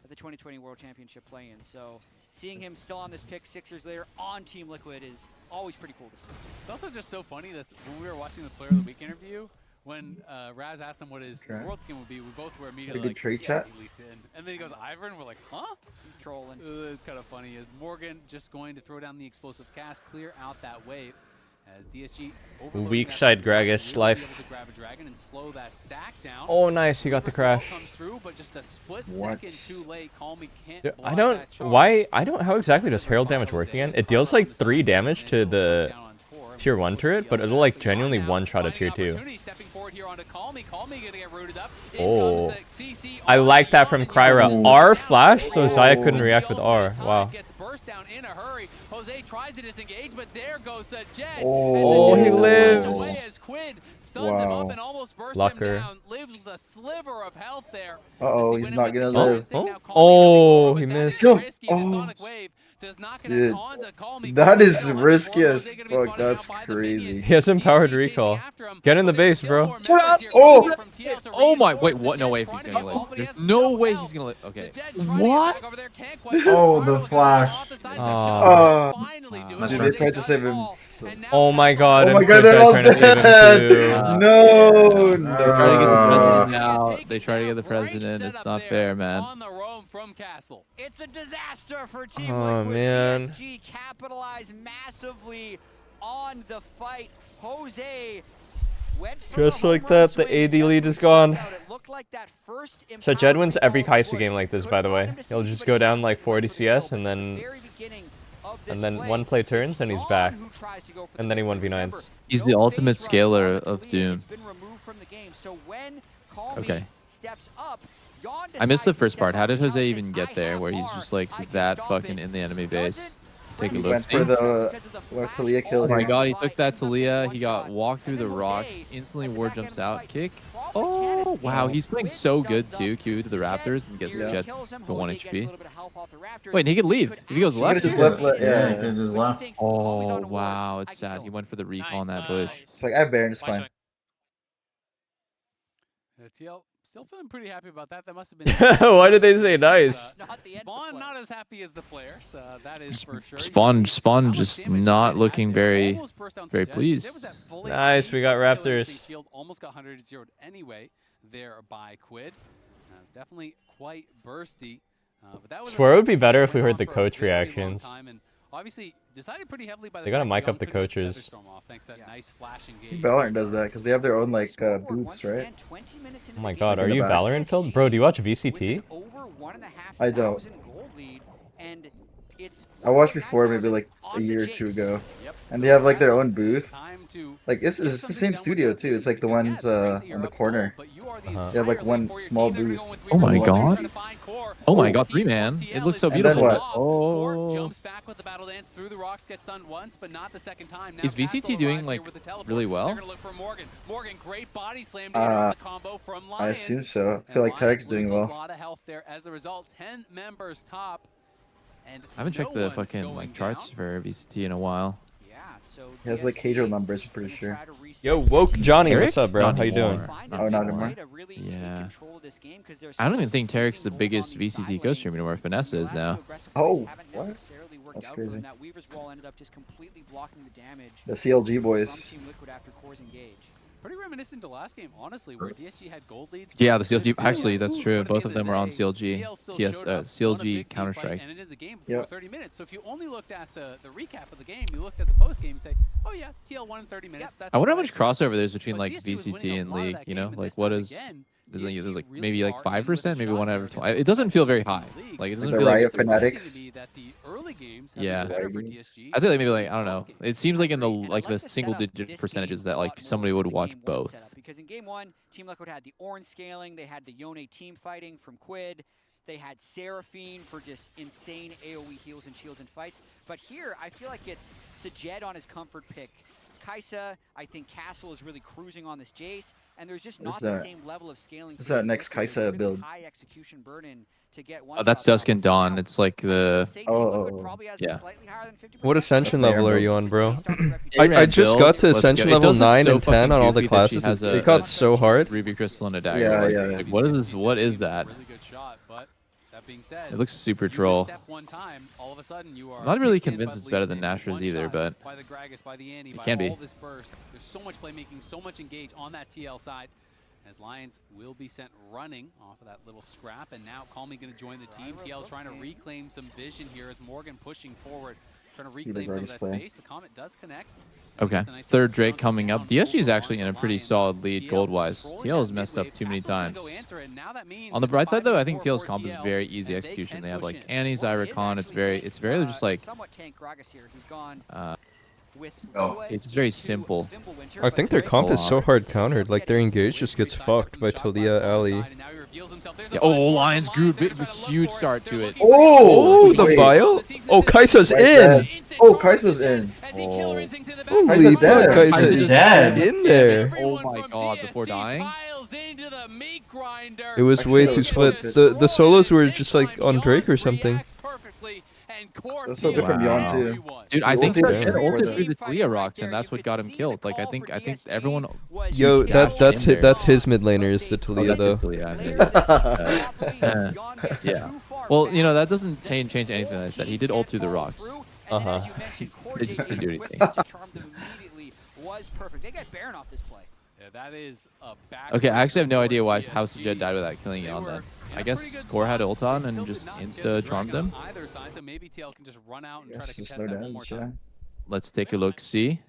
K: at the 2020 World Championship play-in. So seeing him still on this pick 6 years later on Team Liquid is always pretty cool to see.
J: It's also just so funny that when we were watching the Player of the Week interview, when Raz asked him what his world skin would be, we both were immediately
N: good
J: like,
N: trade
J: yeah,
N: chat?
J: Lee Sin. And then he goes, Ivern, we're like, huh?
K: He's trolling.
J: It was kind of funny. Is Morgan just going to throw down the explosive cast, clear out that wave, as DSG overloading
C: Weak
J: that
C: side
J: backline,
C: Gragas
J: will be able
C: life.
J: to grab a dragon and slow that stack down.
C: Oh, nice. He got the
J: First ball
C: crash.
J: comes through, but just a split
N: What?
J: second too late. Call me can't
C: Dude,
J: block
C: I don't.
J: that charge.
C: Why? I don't. How exactly does Herald damage work again? It deals like 3 damage to the tier 1 turret, but it'll like genuinely one-shot a tier 2.
J: Stepping forward here onto Call Me gonna get rooted up. In
C: Oh.
J: comes the CC
C: I
J: on
C: like that from
J: Yon, and
C: Kryra.
J: Yon
C: R
J: down.
C: flash, so Zaya couldn't
J: Oh.
C: react with
J: The
C: R.
J: ultimate
C: Wow.
J: time gets burst down in a hurry. Jose tries to disengage, but there goes Sajed.
N: Oh,
C: he
J: Flash
C: lives.
J: away as Quid stuns him up
N: Wow.
J: and almost bursts
C: Lucker.
J: him down. Lives the sliver of health there.
N: Uh-oh,
J: As he
N: he's
J: went in
N: not
J: with the
N: gonna
J: counter
N: live.
J: thing,
C: Oh.
J: now Call Me
C: Oh,
J: having
C: he
J: to go, but that
C: missed.
J: is
N: Yo.
J: risky. The
N: Oh.
J: Sonic Wave does not connect
N: Dude,
J: onto Call Me.
N: that is
J: Call Me
N: risky
J: Jose
N: as
J: gonna be
N: fuck.
J: spotted
N: That's
J: out by the
N: crazy.
J: minions.
C: He has empowered
J: DSG
C: recall.
J: chasing after him,
C: Get in the
J: but there's
C: base,
J: still
C: bro.
J: more
M: Shut
J: members
M: up!
J: here
N: Oh.
J: coming from TL to
M: Oh my, wait,
J: reinforce.
M: what? No
J: Sajed
M: way if
J: trying
M: he's
J: to
M: gonna
J: get
M: live.
J: all, but he
M: There's
J: has
M: no way
J: health.
M: he's gonna live. Okay.
J: Sajed trying to get
M: What?
J: back over there, can't quite
Q: Oh,
J: get
Q: the
J: Marlo
Q: flash.
J: off the side,
C: Oh.
J: finally doing
Q: That's
J: it.
Q: right.
N: They
J: He
N: tried to
J: does
N: save
J: it
N: him.
J: all,
N: So-
J: and now
C: Oh my
J: Castle
C: god.
N: Oh
C: and
N: my god,
C: Quid
N: they're
C: died
N: all
C: trying to save him
N: dead!
C: too.
N: No,
M: They try to get the
N: no.
M: president out. They try to get the president. It's not fair, man.
J: On the roam from Castle.
K: It's a disaster for Team
C: Oh,
K: Liquid.
C: man.
K: DSG capitalized massively on the fight. Jose went for
C: Just
K: the
C: like
K: home run
C: that, the
K: swing,
C: AD lead is
K: stepped
C: gone.
K: out. It looked like that first
C: So Jed wins
K: empowered
C: every
K: ball
C: Kaisa
K: push.
C: game like this,
K: Couldn't
C: by the way.
K: find him to
C: He'll
K: see,
C: just
K: but
C: go
K: he
C: down
K: has
C: like
K: to
C: 40
K: go for the
C: CS
K: kill.
C: and
K: But at
C: then
K: the very beginning of this
C: and then
K: play,
C: one play turns and he's
K: Yon
C: back.
K: who tries to go for the
C: And then he
K: kill.
C: 1v9s.
K: Remember,
M: He's
K: no
M: the ultimate
K: phase rush
M: scaler
K: on
M: of
K: Talia.
M: Doom.
K: It's been removed from the game. So when Call Me
M: Okay.
K: steps up, Yon
M: I missed the
K: decides to
M: first
K: step
M: part. How
K: up.
M: did
K: Yon
M: Jose
K: said,
M: even get
K: "I
M: there
K: have
M: where he's
K: R.
M: just like
K: I can
M: that
K: stop
M: fucking
K: it."
M: in the enemy base?
K: Doesn't
M: Take a
N: He
M: look.
N: went for the what Talia
M: Oh
N: killed
M: my
N: him.
M: god, he took that Talia, he got walked through the rocks, instantly ward jumps out, kick. Oh, wow, he's playing so good too, Q to the Raptors and gets the Jet for 1 HP. Wait, he could leave. If he goes
N: He
M: left,
N: could've just
M: he could.
N: left, like,
Q: Yeah,
N: yeah.
Q: he could've just left.
M: Oh, wow, it's sad. He went for the recall in that bush.
N: It's like I have Baron, it's fine.
J: TL still feeling pretty happy about that. That must have been.
C: Why did they say nice?
J: Spawn not as happy as the players. That is for sure.
M: Spawn just not looking very pleased.
C: Nice, we got Raptors.
J: Shield almost got 100 zeroed anyway there by Quid. Definitely quite bursty. But that was
C: Swear it would be better if we
J: going
C: heard the
J: on for a
C: coach
J: very long
C: reactions.
J: time, and obviously decided pretty heavily by the
C: They gotta
J: fact
C: mic
J: that
C: up the
J: Yon couldn't get
C: coaches.
J: Featherstorm off, thanks to that nice flash engage.
N: Valorant does that because they have their own like booths, right?
C: Oh my god,
N: In
C: are
N: the
C: you
N: back.
C: Valorant filled? Bro, do you watch VCT?
N: I don't.
K: Gold lead, and it's
N: I watched before maybe like a year or two ago, and they have like their own booth,
J: to
N: Like it's the same studio too. It's like the ones on the corner. They have like one small booth.
M: Oh my god. Oh my god, 3-man. It looks so
N: And then
M: beautiful.
N: what?
M: Oh.
J: jumps back with the battle dance through the rocks, gets stunned once, but not the second time. Now
M: Is VCT
J: Castle
M: doing
J: arrives
M: like
J: here with the teleport.
M: really
J: They're
M: well?
J: gonna look for Morgan. Morgan, great body slam to interrupt the combo from Lions.
N: I assume so. I feel like
J: Lions
N: Tarek's doing
J: lose
N: well.
J: a lot of health there as a result. 10 members top. And
M: I haven't checked the fucking like charts for VCT in a while.
N: He has like Keijo numbers, I'm pretty sure.
C: Yo, woke Johnny,
M: Tarek?
C: what's up, bro?
M: Not
C: How you doing?
M: anymore.
N: Oh, not anymore.
M: Yeah. I don't even think Tarek's the biggest VCT co-streamer anymore. Vanessa is now.
N: Oh, what? That's crazy. The CLG boys.
J: Pretty reminiscent to last game, honestly, where DSG had gold leads.
M: Yeah, the CLG. Actually, that's true. Both of them were on CLG. CLG Counter Strike.
J: And ended the game before 30 minutes. So if you only looked at the recap of the game, you looked at the post game and say, oh yeah, TL won in 30 minutes. That's
M: I wonder how
J: right.
M: much crossover there's between
J: But
M: like
J: DSG was winning
M: VCT
J: a
M: and
J: lot of
M: League.
J: that
M: You
J: game,
M: know,
J: but
M: like
J: this
M: what
J: time
M: is?
J: again,
M: There's like,
J: DSG
M: maybe
J: really
M: like
J: are in with a
M: 5%, maybe
J: shot
M: 1
J: here
M: out of
J: to
M: 20. It doesn't feel very high. Like it doesn't
N: The
M: feel
N: Riot
M: like
N: Fanatics.
J: That the early games have
M: Yeah.
J: been better for DSG.
M: I'd say like maybe like I don't know. It seems like in the like the single digit percentages that like somebody would watch both.
K: Because in game one, Team Liquid had the orange scaling, they had the Yone team fighting from Quid, they had Seraphine for just insane AoE heals and shields and fights. But here, I feel like it's Sajed on his comfort pick. Kaisa, I think Castle is really cruising on this Jace, and there's just not the same level of scaling.
N: What's that next Kaisa build?
K: High execution burden to get one.
M: Oh, that's Dusk and Dawn. It's like the yeah.
C: What ascension
N: That's
C: level are
N: fair,
C: you on, bro?
M: Eight-man
C: I just
M: build,
C: got to
M: let's go.
C: ascension
M: It
C: level
M: does look
C: 9
M: so
C: and 10 on all the
M: fucking goofy that she
C: classes.
M: has
C: It got so hard.
M: Ruby Crystal and a dagger.
N: Yeah,
M: Like, what is that?
J: Really good shot, but that being said,
M: It looks super
J: you
M: troll.
J: misstep one time, all of a sudden you are
M: I'm not really
J: picked in
M: convinced
J: by
M: it's
J: the
M: better
J: Lee
M: than
J: Sin,
M: Nashor's
J: one
M: either,
J: shot
M: but
J: by the Gragas, by the Annie,
M: it
J: by
M: can be.
J: all this burst. There's so much playmaking, so much engage on that TL side. As Lions will be sent running off of that little scrap, and now Call Me going to join the team. TL trying to reclaim some vision here as Morgan pushing forward, trying to reclaim some of that space. The Comet does connect.
M: Okay, third Drake coming up. DSG is actually in a pretty solid lead gold-wise. TL has messed up too many times. On the bright side, though, I think TL's comp is very easy execution. They have like Annie, Zyra, Khan. It's very just like it's just very simple.
C: I think their comp is so hard countered. Like their engage just gets fucked by Talia, Ali.
M: Yeah, oh, Lions grew a huge start to it.
C: Oh, the vial? Oh, Kaisa's in!
N: Oh, Kaisa's in.
C: Holy
N: Kaisa's
C: fuck,
N: dead.
C: Kaisa's
Q: dead.
C: in there.
M: Oh my god, before dying?
C: It was way too split. The solos were just like on Drake or something.
N: That's so good from Yon too.
M: Dude, I think
N: Ulted
M: Sajed
N: before
M: ulted
N: that.
M: through the Talia rocks, and that's what got him killed. Like I think everyone.
C: Yo, that's
M: in there.
C: that's his mid laner is the Talia though.
M: Yeah. Well, you know that doesn't change anything that I said. He did ult through the rocks.
C: Uh-huh.
M: It just didn't do anything.
K: Was perfect. They got Baron off this play.
J: Yeah, that is a back.
M: Okay, I actually have no idea why House of Jed died without killing Yon then. I guess Score had ult on and just insta-charmed him.
J: Either side, so maybe TL can just run out and try to
N: Yes,
J: contest
N: slow
J: that one more
N: down,
J: time.
M: Let's take a look. See.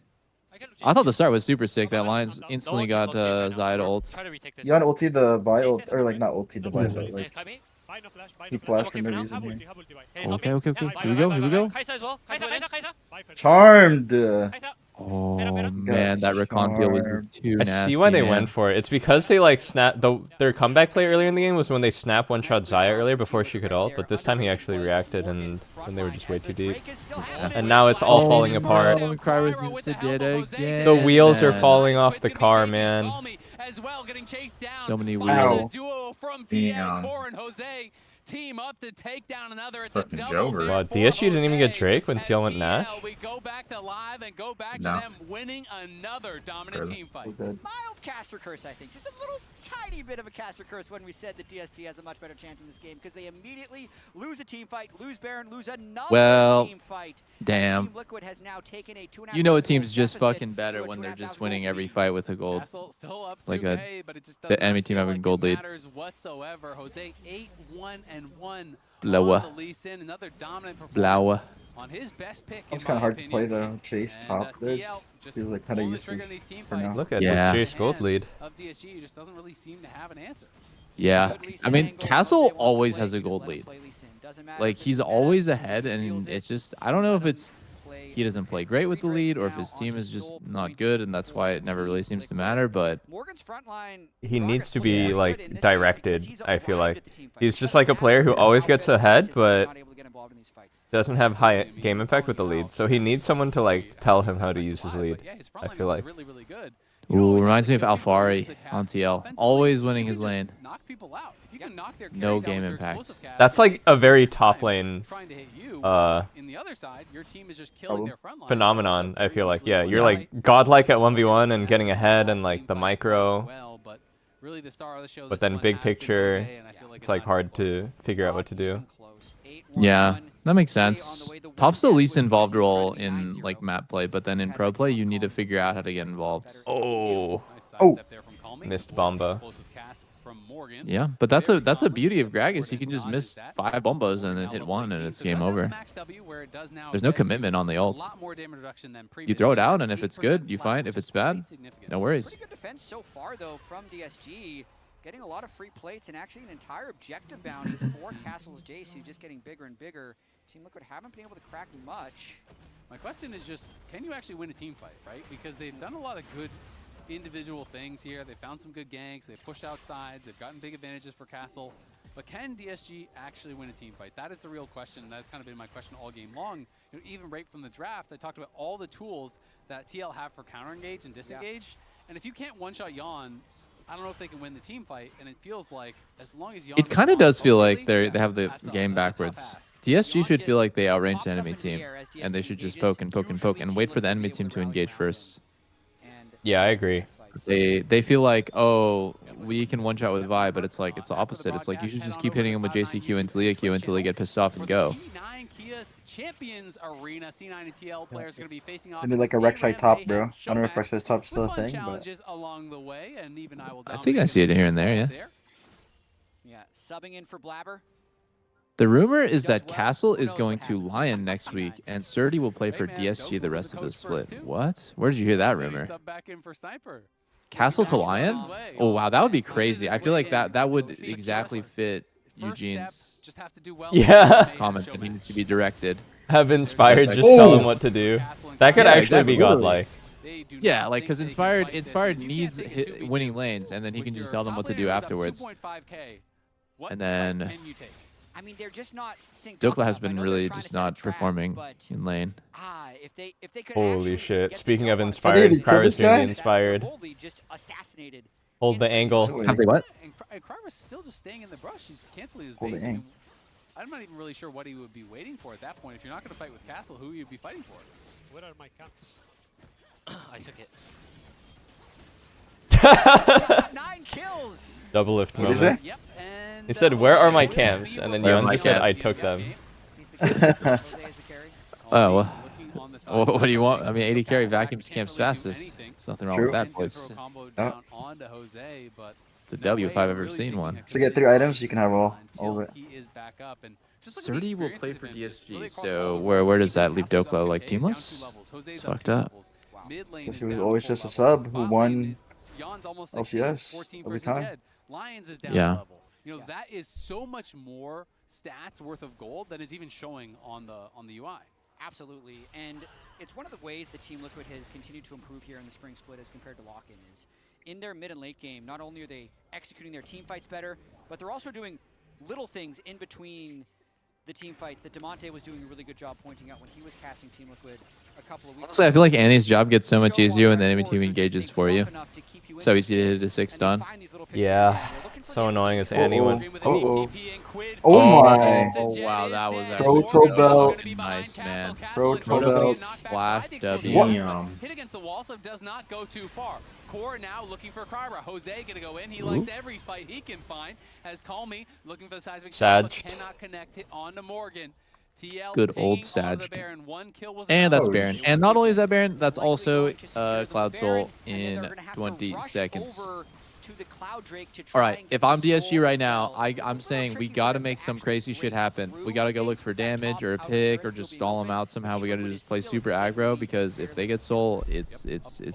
M: I thought the start was super sick. That Lions instantly got Zaya to ult.
N: Yon ulti the vial, or like not ulti the vial, but like he flashed for no reason here.
M: Okay. Here we go.
N: Charmed.
M: Oh man, that recon deal was too nasty.
C: I see why they
M: man.
C: went for it. It's because they like snap their comeback play earlier in the game was when they snap one shot Zaya earlier before she could ult, but this time he actually reacted and they were just way too deep. And now it's all falling apart. The wheels are falling off the car, man.
M: So many wheels.
J: Team up to take down another. It's
Q: Fucking
J: a double
Q: Joker.
C: Wow, DSG didn't even get Drake when TL went Nash?
J: We go back to live and go back
Q: No.
J: to them winning another dominant team fight.
K: Mild caster curse, I think. Just a little tiny bit of a caster curse when we said that DSG has a much better chance in this game because they immediately lose a team fight, lose Baron, lose another team fight.
M: Damn.
K: Team Liquid has now taken a 2.5
M: You know a team's just fucking better when they're just winning every fight with a gold. Like the enemy team having a gold lead.
J: Whatsoever. Jose 8-1-1.
M: Blaue. Blaue.
J: On his best pick.
N: It's kind of hard to play though. Chase top this feels like kind of useless for now.
C: Look at this Chase gold lead.
J: Of DSG just doesn't really seem to have an answer.
M: Yeah, I mean Castle always has a gold lead. Like he's always ahead, and it's just I don't know if it's he doesn't play great with the lead, or if his team is just not good, and that's why it never really seems to matter. But
K: Morgan's front line,
C: he needs to be like directed. I feel like he's just like a player who always gets ahead, but doesn't have high game impact with the lead. So he needs someone to like tell him how to use his lead. I feel like.
M: Ooh, reminds me of Alfari on TL, always winning his lane. No game impact.
C: That's like a very top lane phenomenon, I feel like. Yeah, you're like godlike at 1v1 and getting ahead and like the micro. But then big picture, it's like hard to figure out what to do.
M: Yeah, that makes sense. Top's the least involved role in like map play, but then in pro play, you need to figure out how to get involved.
C: Oh, missed Bomba.
M: Yeah, but that's a beauty of Gragas. He can just miss 5 bombos and then hit 1, and it's game over. There's no commitment on the ult. You throw it out, and if it's good, you fight. If it's bad, no worries.
K: Pretty good defense so far, though, from DSG. Getting a lot of free plates and actually an entire objective bounty for Castle's Jace, who's just getting bigger and bigger. Team Liquid haven't been able to crack much.
J: My question is just, can you actually win a team fight, right? Because they've done a lot of good individual things here. They found some good ganks. They've pushed out sides. They've gotten big advantages for Castle. But can DSG actually win a team fight? That is the real question. That's kind of been my question all game long. You know, even right from the draft, I talked about all the tools that TL have for counter engage and disengage. And if you can't one-shot Yawn, I don't know if they can win the team fight, and it feels like as long as
M: it kind of does feel like they have the game backwards. DSG should feel like they outrange the enemy team, and they should just poke and poke and poke and wait for the enemy team to engage first.
C: Yeah, I agree.
M: They feel like, oh, we can one shot with Vi, but it's like it's the opposite. It's like you should just keep hitting them with JCQ and Talia Q until they get pissed off and go.
J: Champions Arena, C9 and TL players are going to be facing off.
N: I need like a Rek'Sai top, bro. I don't know if Rek'Sai top's still a thing, but
J: along the way, and even
M: I think I see it here and there, yeah.
K: Yeah, subbing in for Blabber.
M: The rumor is that Castle is going to Lion next week, and Surdy will play for DSG the rest of the split. What? Where did you hear that rumor? Castle to Lion? Oh wow, that would be crazy. I feel like that would exactly fit Eugene's comment that he needs to be directed.
C: Have Inspired just tell him what to do. That could actually be godlike.
M: Yeah, like because Inspired needs winning lanes, and then he can just tell them what to do afterwards. And then
K: I mean, they're just not synced
M: Dokla has been really just not performing in lane.
K: If they could
C: holy shit. Speaking of Inspired, Kara's doing the Inspired.
K: Just assassinated.
C: Hold the angle.
M: Have they what?
J: And Kara's still just staying in the brush. He's canceling his
N: Hold
J: base.
N: the
J: I mean, I'm not even really sure what he would be waiting for at that point. If you're not going to fight with Castle, who would you be fighting for?
L: Where are my camps? I took it.
K: 9 kills.
C: Double lift
N: What is it?
C: moment. He said, "Where are my camps?" And then Yon just said, "I took them."
M: Oh, well, what do you want? I mean, 80 carry vacuums camps fastest. There's nothing wrong with that place. It's a W if I've ever seen one.
N: So get 3 items, you can have all of it.
M: Surdy will play for DSG, so where does that leave Dokla? Like teamless? It's fucked up.
N: Because he was always just a sub who won LCS every time.
M: Yeah.
J: You know, that is so much more stats worth of gold than is even showing on the UI.
K: Absolutely, and it's one of the ways that Team Liquid has continued to improve here in the spring split as compared to lock-in is in their mid and late game, not only are they executing their team fights better, but they're also doing little things in between the team fights that Demonte was doing a really good job pointing out when he was casting Team Liquid a couple of weeks
M: ago. I feel like Annie's job gets so much easier when the enemy team engages for you. So easy to hit a 6 stun.
C: Yeah, so annoying as Annie went.
N: Oh my!
M: Oh wow, that was
N: Proto Belt.
M: Nice, man.
N: Proto Belt.
M: Flash W.
J: Hit against the wall, so does not go too far. Core now looking for Krybra. Jose gonna go in. He likes every fight he can find. Has Call Me looking for the seismic shot, but cannot connect it onto Morgan. TL
M: good old Sag. And that's Baron. And not only is that Baron, that's also Cloud Soul in 20 seconds. All right, if I'm DSG right now, I'm saying we got to make some crazy shit happen. We got to go look for damage or a pick or just stall them out somehow. We got to just play super aggro because if they get soul, it's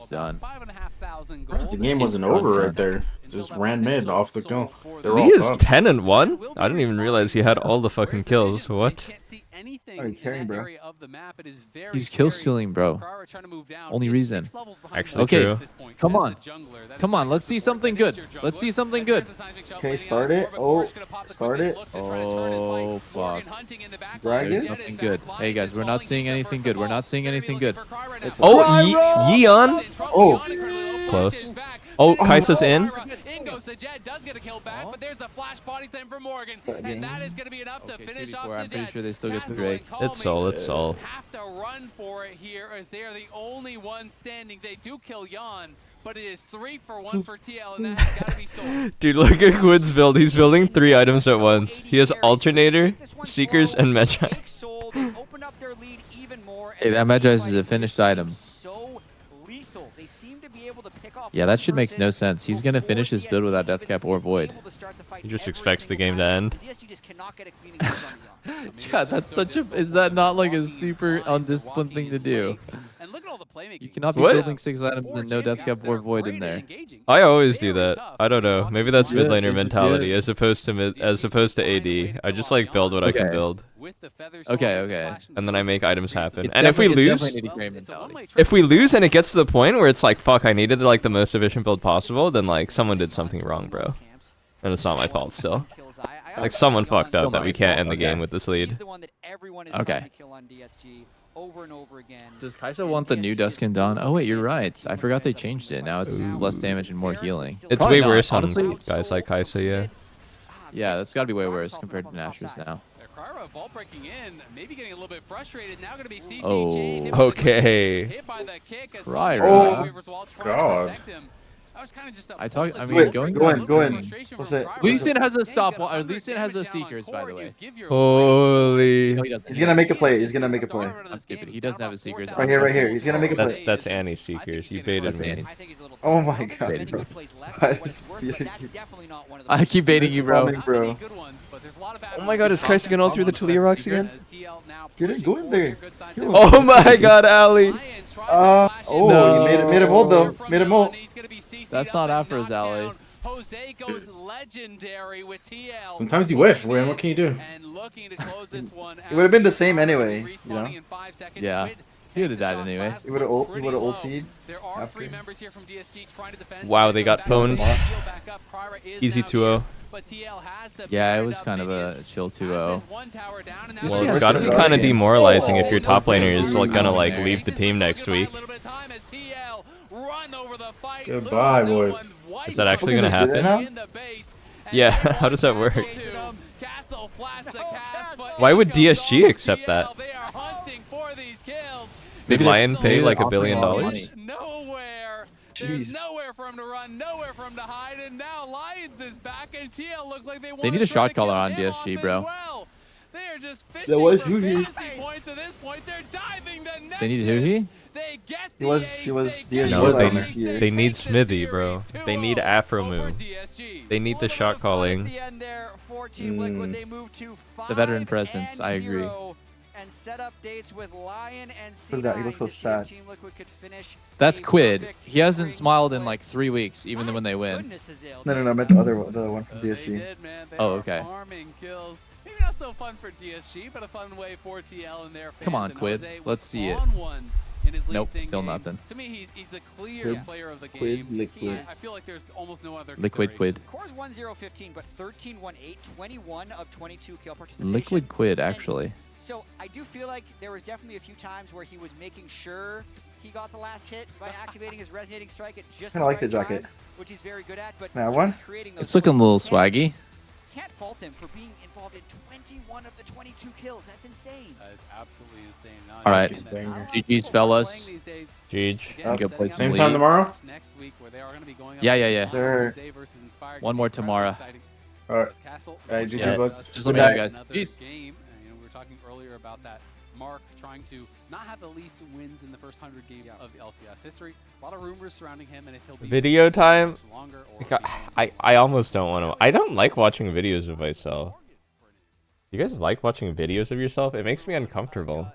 M: done.
Q: The game wasn't over right there. Just ran mid off the go.
C: He is 10-1? I didn't even realize he had all the fucking kills. What?
J: anything
N: What are you
J: in
N: carrying,
J: that
N: bro?
J: area of the map, it is very
M: He's kill
J: scary.
M: stealing, bro.
J: Ferrara trying to move down.
M: Only
J: He is
M: reason.
J: 6 levels behind
C: Actually
J: Morgan
M: Okay,
J: at this point
M: come
J: as
M: on.
J: the jungler. That is
M: Come
J: great
M: on, let's see
J: support.
M: something
J: That is
M: good.
J: your
M: Let's
J: jungler.
M: see something
J: And
M: good.
J: there's the seismic shot
N: Okay,
J: bleeding
N: start
J: out.
N: it.
J: Morgan,
N: Oh,
J: Borge gonna pop the
N: start
J: quickest
N: it.
J: look to try to turn and fight.
M: Oh,
J: Morgan
M: fuck.
J: hunting in the back
N: Gragas?
J: line. Jett
M: There's
J: is
M: nothing
J: back
M: good.
J: line.
M: Hey, guys,
J: Is
M: we're not
J: falling.
M: seeing
J: He's the
M: anything
J: first
M: good.
J: to
M: We're
J: fall.
M: not seeing
J: Gonna be
M: anything
J: looking
M: good.
J: for Cry right now.
N: It's
C: Oh,
N: over.
C: Yeon.
J: In trouble.
N: Oh.
J: Yeon incredibly low.
C: Close.
J: Flash is back.
C: Oh,
J: Finish
C: Kai'Sa's
J: off
C: in.
J: Ferrara. In goes the Jett. Does get a kill back, but there's the flash body slam for Morgan. And that is going to be enough to
M: Okay,
J: finish
M: 2v4.
J: off
M: I'm
J: the
M: pretty
J: Jett.
M: sure they still get the
J: Castle
M: Drake.
J: and Calming
C: It's Soul. It's Soul.
J: have to run for it here as they are the only ones standing. They do kill Yeon, but it is 3 for 1 for TL, and that has got to be Soul.
C: Dude, look at Quid's build. He's building 3 items at once. He has Alternator, Seekers, and Magi.
M: Hey, that Magi's is a finished item. Yeah, that shit makes no sense. He's gonna finish his build without Death Cap or Void.
C: He just expects the game to end.
M: God, that's such a. Is that not like a super undisciplined thing to do?
J: And look at all the playmaking.
M: You cannot be
C: What?
M: building 6 items and no Death Cap or Void in there.
C: I always do that. I don't know. Maybe that's mid laner
M: Yeah,
C: mentality
M: yeah.
C: as opposed to AD. I just like build what I can
M: Okay.
C: build,
M: Okay.
C: and then I make items happen.
M: It's
C: And if we
M: definitely-
C: lose,
M: it's definitely an AD mentality.
C: if we lose and it gets to the point where it's like, fuck, I needed like the most efficient build possible, then like someone did something wrong, bro. And it's not my fault still. Like someone fucked up that we can't end the game with this lead.
M: Okay. Does Kai'Sa want the new Dusk and Dawn? Oh wait, you're right. I forgot they changed it. Now it's less damage and more healing.
C: It's
M: Probably
C: way
M: not,
C: worse on
M: honestly.
C: guys like Kai'Sa, yeah.
M: Yeah, that's got to be way worse compared to Nashor's now.
J: Cryo vault breaking in, maybe getting a little bit frustrated. Now going to be CC
M: Oh.
J: chained. Hit by the
C: Okay.
J: quickness, hit by the kick as
M: Cryo.
J: Cryo wavers while trying to
Q: God.
J: protect him. That was kind of just a
M: I
J: pointless
M: mean,
N: Wait,
M: going
N: go in,
M: down.
N: go in.
J: frustration
N: What's
J: from
N: it?
J: Cryo.
N: What's
M: Lee
N: it?
M: has a
J: Hey, you
M: stop.
J: got 100
M: Lee has a
J: damage down on
M: Seekers, by
J: core,
M: the
J: you
M: way.
J: give your
C: Holy.
M: No, he doesn't.
N: He's gonna make a play. He's gonna make a play.
M: I'm stupid. He doesn't have a Seekers.
N: Right here, right here. He's gonna make a play.
C: That's Annie's Seekers. You baited
M: That's
C: me.
M: Annie.
N: Oh my god, bro. That's
M: I keep baiting you, bro.
N: Bombing, bro.
C: Oh my god, is Kai'Sa gonna ult through the Talia rocks again?
N: Get in, go in there. Kill him.
C: Oh my god, Ali.
N: Oh,
M: No.
N: you made him ult though. Made him ult.
M: That's not Afro's alley.
J: Jose goes legendary with TL.
Q: Sometimes you whiff, man. What can you do?
J: And looking to close this one
N: It would have been the same anyway, you know.
J: Respawning in 5 seconds.
M: Yeah.
J: Quid
M: He would have
J: takes the
M: died
J: shot
M: anyway.
J: last
N: He would have
J: one
N: ultied.
J: pretty low. There are
N: after.
J: 3 members here from DSG trying to defend.
C: Wow, they got
J: Someone
C: pwned.
J: back up, heal back up. Cryer is
C: Easy
J: now
C: 2-0.
J: here, but TL has the
M: Yeah, it
J: buried
M: was
J: up
M: kind of a
J: minions.
M: chill
J: Has
M: 2-0.
J: this one tower down, and now
N: Well,
C: Well,
J: he's
C: it's
N: Yeah,
C: got to be
N: it's
C: kind of
N: game.
C: demoralizing if your
N: Oh,
C: top
N: no,
C: laner is like gonna like
M: no.
C: leave the team next week.
J: A little bit of time as TL run over the fight,
Q: Goodbye,
J: lose no
Q: boys.
J: one, wipe
C: Is that actually
N: Okay,
C: gonna
N: let's do that
C: happen?
N: now?
J: in the base, and
C: Yeah,
J: they
C: how
J: want
C: does that work?
J: Castle to Castle flash the cast, but
C: Why
J: in
C: would
J: comes
C: DSG
J: all
C: accept
J: TL.
C: that?
J: They are hunting for these kills.
C: Did
M: Maybe
C: Lion
M: they're-
C: pay
M: maybe
C: like
M: they're
C: $1 billion?
M: offering a lot of money.
J: Nowhere. There's
N: Jeez.
J: nowhere for him to run, nowhere for him to hide, and now Lions is back, and TL look like they want
M: need
J: to
M: a
J: try
M: shot
J: to kill
M: caller on
J: him
M: DSG,
J: off
M: bro.
J: as well. They are just fishing
N: was
J: for
N: Huhi.
J: fantasy points at this point. They're diving the Nexus.
M: They need Huhi?
J: They get
N: He
J: the
N: was
J: ace,
N: DSG
J: they get
C: No,
J: the
C: they,
N: last year.
C: they need
J: Takes the
C: Smithy, bro.
J: series
C: They need
J: 2-0
C: Afro
J: over
C: move.
J: DSG.
C: They need the shot calling.
M: The veteran presence, I agree.
K: And set up dates with Lion and
N: Who's that? He looks so
K: C9 to see if
N: sad.
K: Team Liquid could finish
M: That's
K: a
M: Quid.
K: perfect
M: He hasn't
K: spring
M: smiled in
K: split.
M: like 3 weeks, even when they win.
K: Goodness, Azale,
N: No, I
K: dude.
N: meant the other one from
J: They
N: DSG.
J: did, man. They
M: Oh,
J: are
M: okay.
J: farming kills. Maybe not so fun for DSG, but a fun way for TL and their fans.
M: Come on,
J: And
M: Quid.
J: Jose was
M: Let's see it.
J: on one in his
M: Nope,
J: league
M: still
J: game.
M: nothing.
J: To me, he's the clear
N: Quid.
J: player of the game.
N: Quid, liquid.
J: I feel like there's almost no other
M: Liquid
J: consideration.
M: Quid.
K: Core's 1-0-15, but 13-1-8, 21 of 22 kill participation.
M: Liquid Quid,
K: And
M: actually.
K: So I do feel like there was definitely a few times where he was making sure he got the last hit by activating his resonating strike at just
N: Kinda like the
K: right
N: jacket.
K: time, which he's very good at. But
N: Now
K: he
N: one?
K: was creating those
M: It's looking a little
K: moments.
M: swaggy.
K: Can't fault him for being involved in 21 of the 22 kills. That's insane.
J: That is absolutely insane.
M: All right. GG's, fellas.
C: Jeej.
N: Yep.
M: Go play some
Q: Same
M: League.
Q: time tomorrow?
J: Next week, where they are going to be going
M: Yeah,
J: up
M: yeah,
J: against
M: yeah.
N: Sure.
J: Jose versus Inspired.
M: One more
J: Incredibly
M: tomorrow.
J: exciting.
Q: All right.
J: Castle,
Q: Hey, GG,
M: Yeah.
Q: buds.
M: Just let me know, guys.
J: Another
M: Peace.
J: game. You know, we were talking earlier about that. Mark trying to not have the least wins in the first 100 games of the LCS history. A lot of rumors surrounding him, and if he'll be
C: Video time.
J: much longer or
C: Like, I almost don't want to. I don't like watching videos of myself. You guys like watching videos of yourself? It makes me uncomfortable.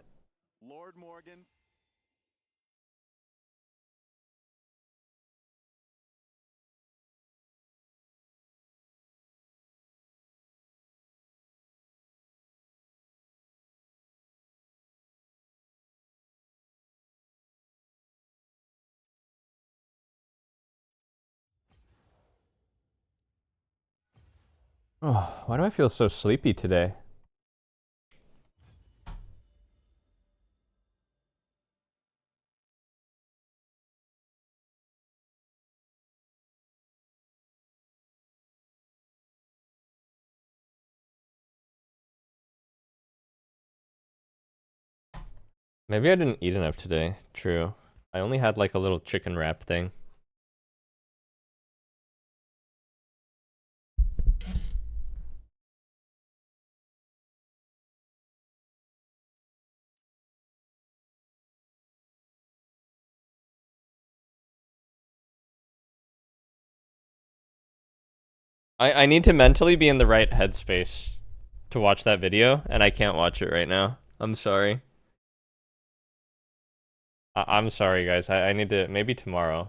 C: Oh, why do I feel so sleepy today? Maybe I didn't eat enough today. True. I only had like a little chicken wrap thing. I need to mentally be in the right headspace to watch that video, and I can't watch it right now. I'm sorry. I'm sorry, guys. I need to... Maybe tomorrow.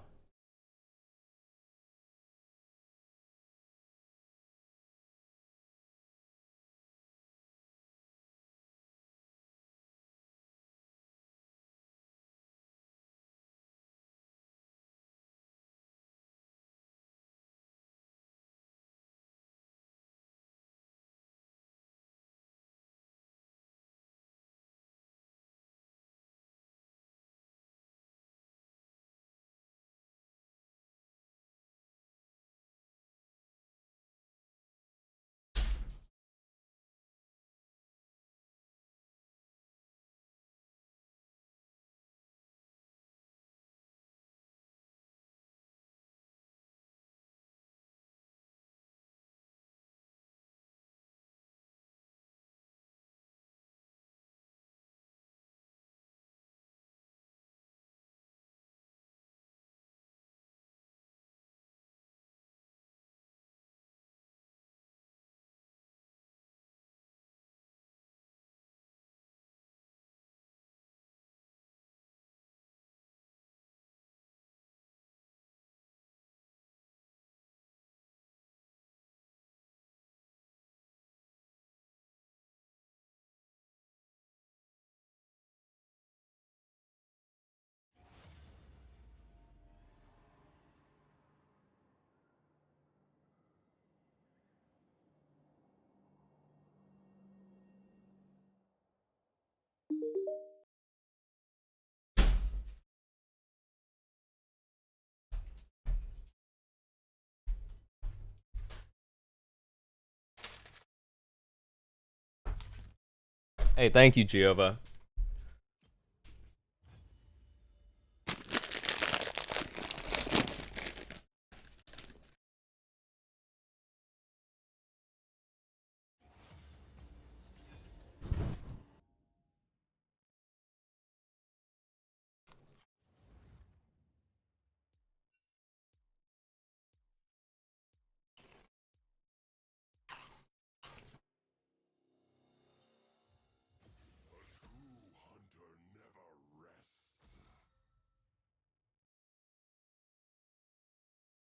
C: Hey, thank you, Giova.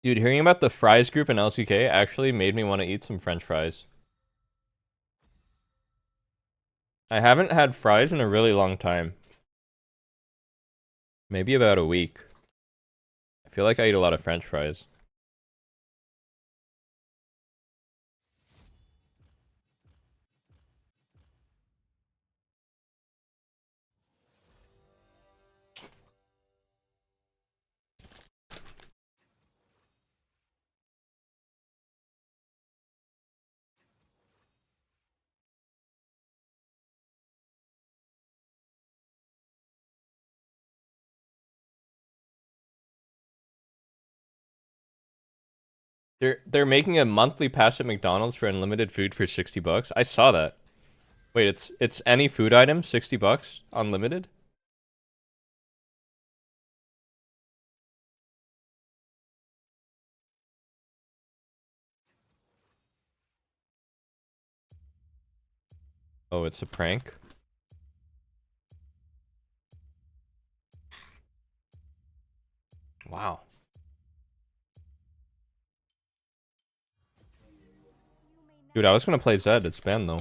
C: Dude, hearing about the fries group in LCK actually made me want to eat some French fries. I haven't had fries in a really long time. Maybe about a week. I feel like I eat a lot of French fries. They're making a monthly pass at McDonald's for unlimited food for $60. I saw that. Wait, it's any food item, $60, unlimited? Oh, it's a prank? Wow. Dude, I was gonna play Zed, it's banned though.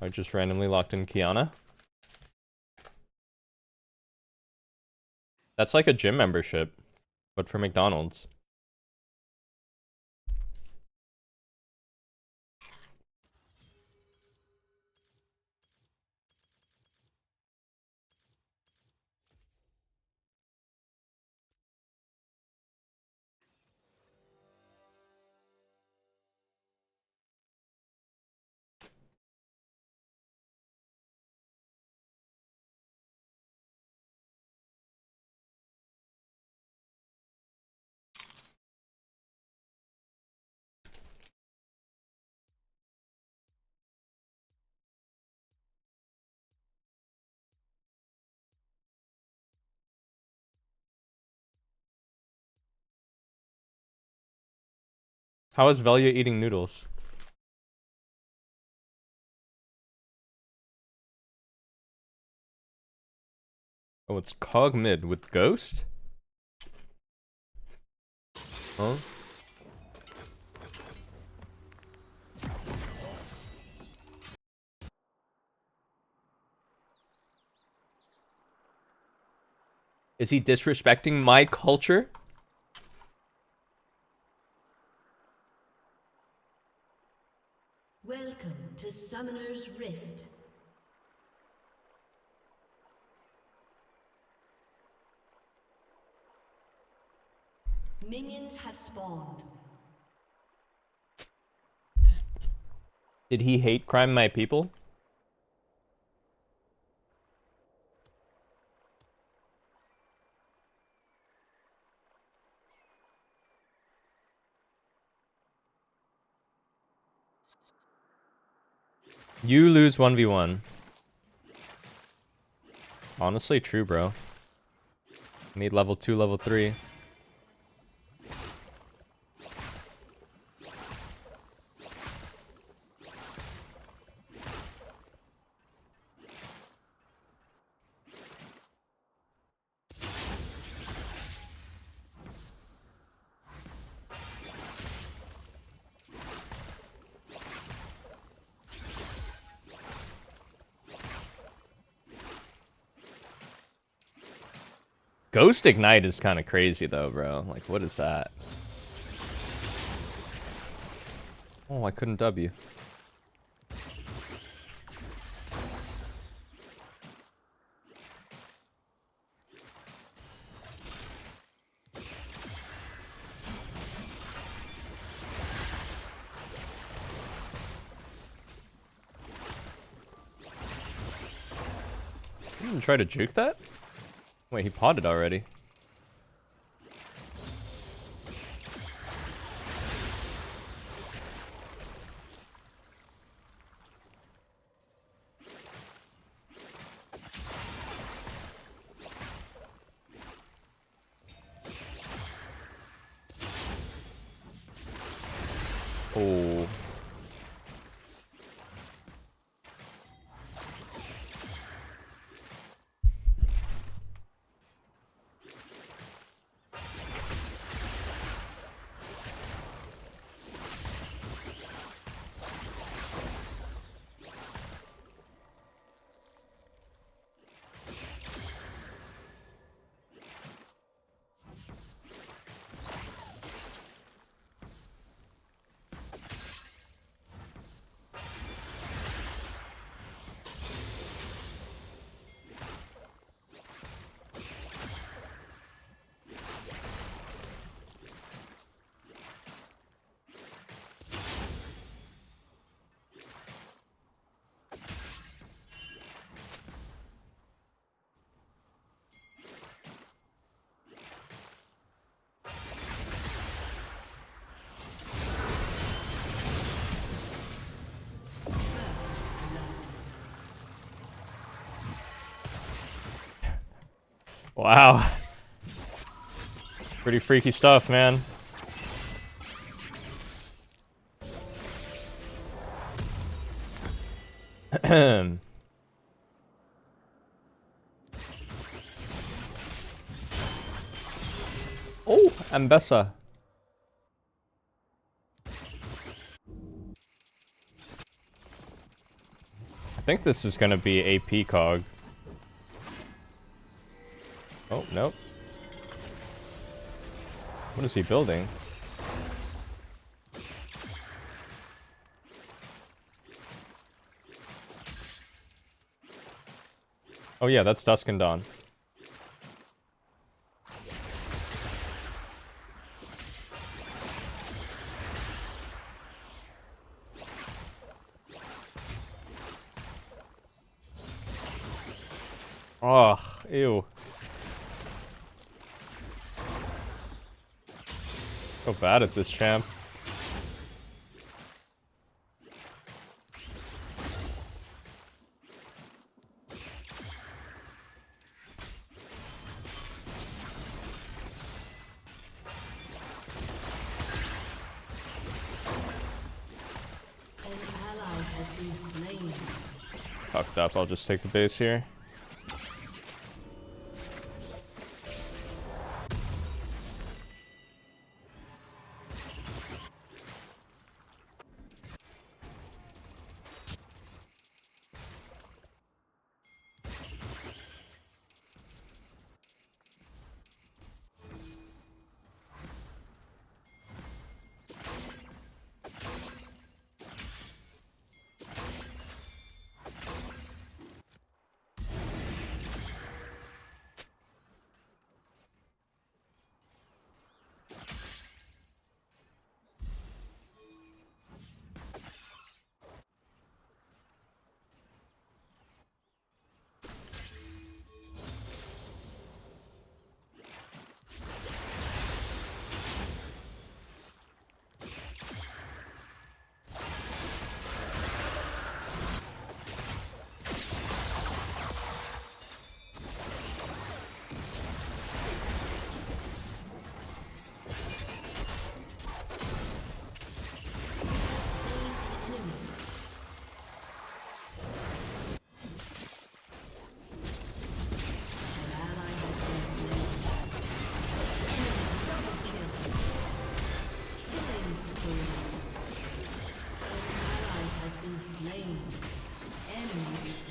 C: I just randomly locked in Kiana. That's like a gym membership, but for McDonald's. How is Velia eating noodles? Oh, it's Cog mid with Ghost? Huh? Is he disrespecting my culture?
R: Welcome to Summoner's Rift. Minions have spawned.
C: Did he hate crime my people? You lose 1v1. Honestly, true, bro. Need level 2, level 3. Ghost Ignite is kind of crazy though, bro. Like, what is that? Oh, I couldn't W. You didn't try to juke that? Wait, he potted already. Oh. Wow. Pretty freaky stuff, man. Oh, Ambessa. I think this is gonna be AP Cog. Oh, nope. What is he building? Oh yeah, that's Dusk and Dawn. Ugh, ew. So bad at this champ.
R: An ally has been slain.
C: Fucked up, I'll just take the base here.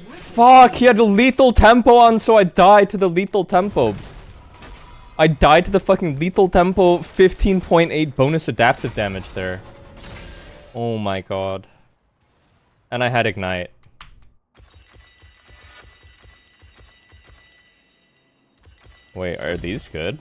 C: Fuck, he had a lethal tempo on, so I died to the lethal tempo. I died to the fucking lethal tempo 15.8 bonus adaptive damage there. Oh my god. And I had ignite. Wait, are these good?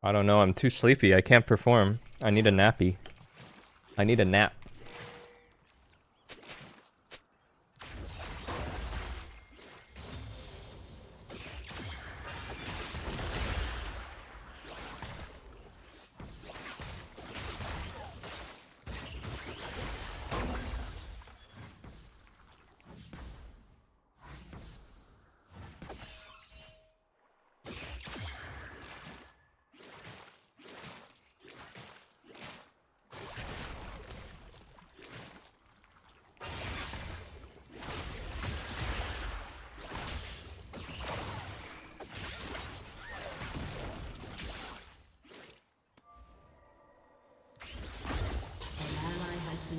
C: I don't know, I'm too sleepy. I can't perform. I need a nappy. I need a nap.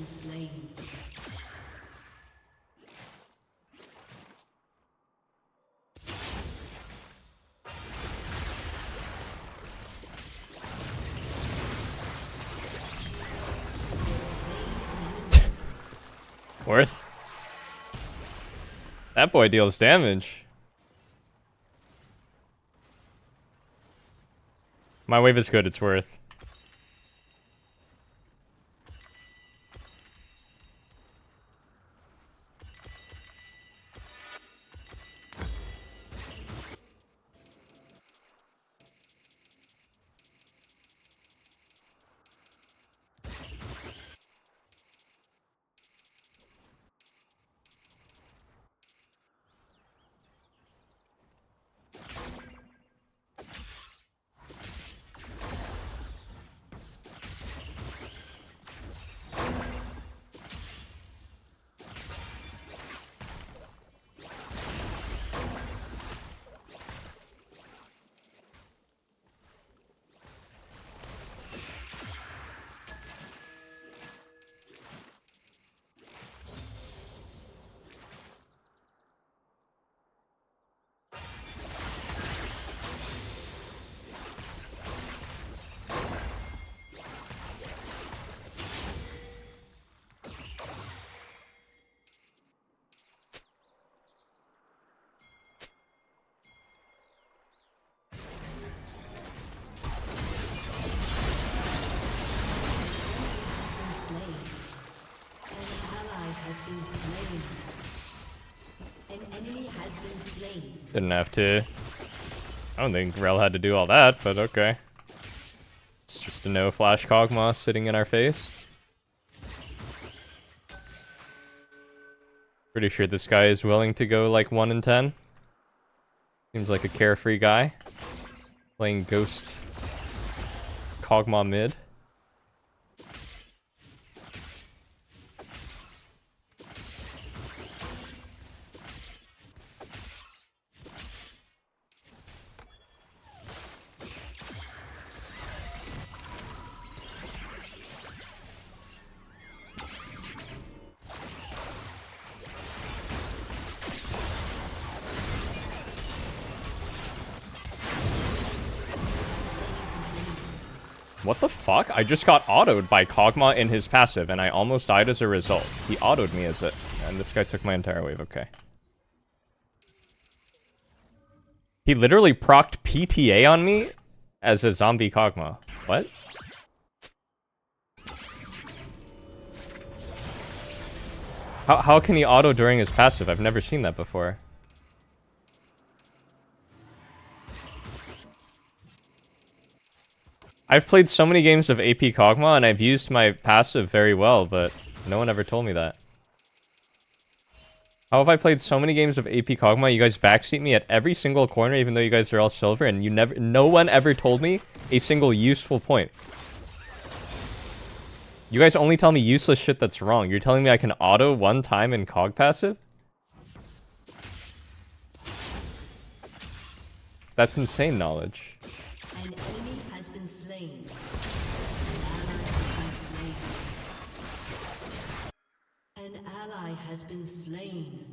R: Slain.
C: Worth. That boy deals damage. My wave is good, it's worth. Didn't have to. I don't think Rel had to do all that, but okay. It's just a no flash Kog'Maw sitting in our face. Pretty sure this guy is willing to go like 1 in 10. Seems like a carefree guy. Playing Ghost Kog'Maw mid. What the fuck? I just got autoed by Kog'Maw in his passive, and I almost died as a result. He autoed me as it, and this guy took my entire wave. Okay. He literally procced PTA on me as a zombie Kog'Maw. What? How can he auto during his passive? I've never seen that before. I've played so many games of AP Kog'Maw and I've used my passive very well, but no one ever told me that. How have I played so many games of AP Kog'Maw? You guys backseat me at every single corner, even though you guys are all silver, and no one ever told me a single useful point. You guys only tell me useless shit that's wrong. You're telling me I can auto 1 time in Kog passive? That's insane knowledge.
R: An enemy has been slain. An ally has been slain.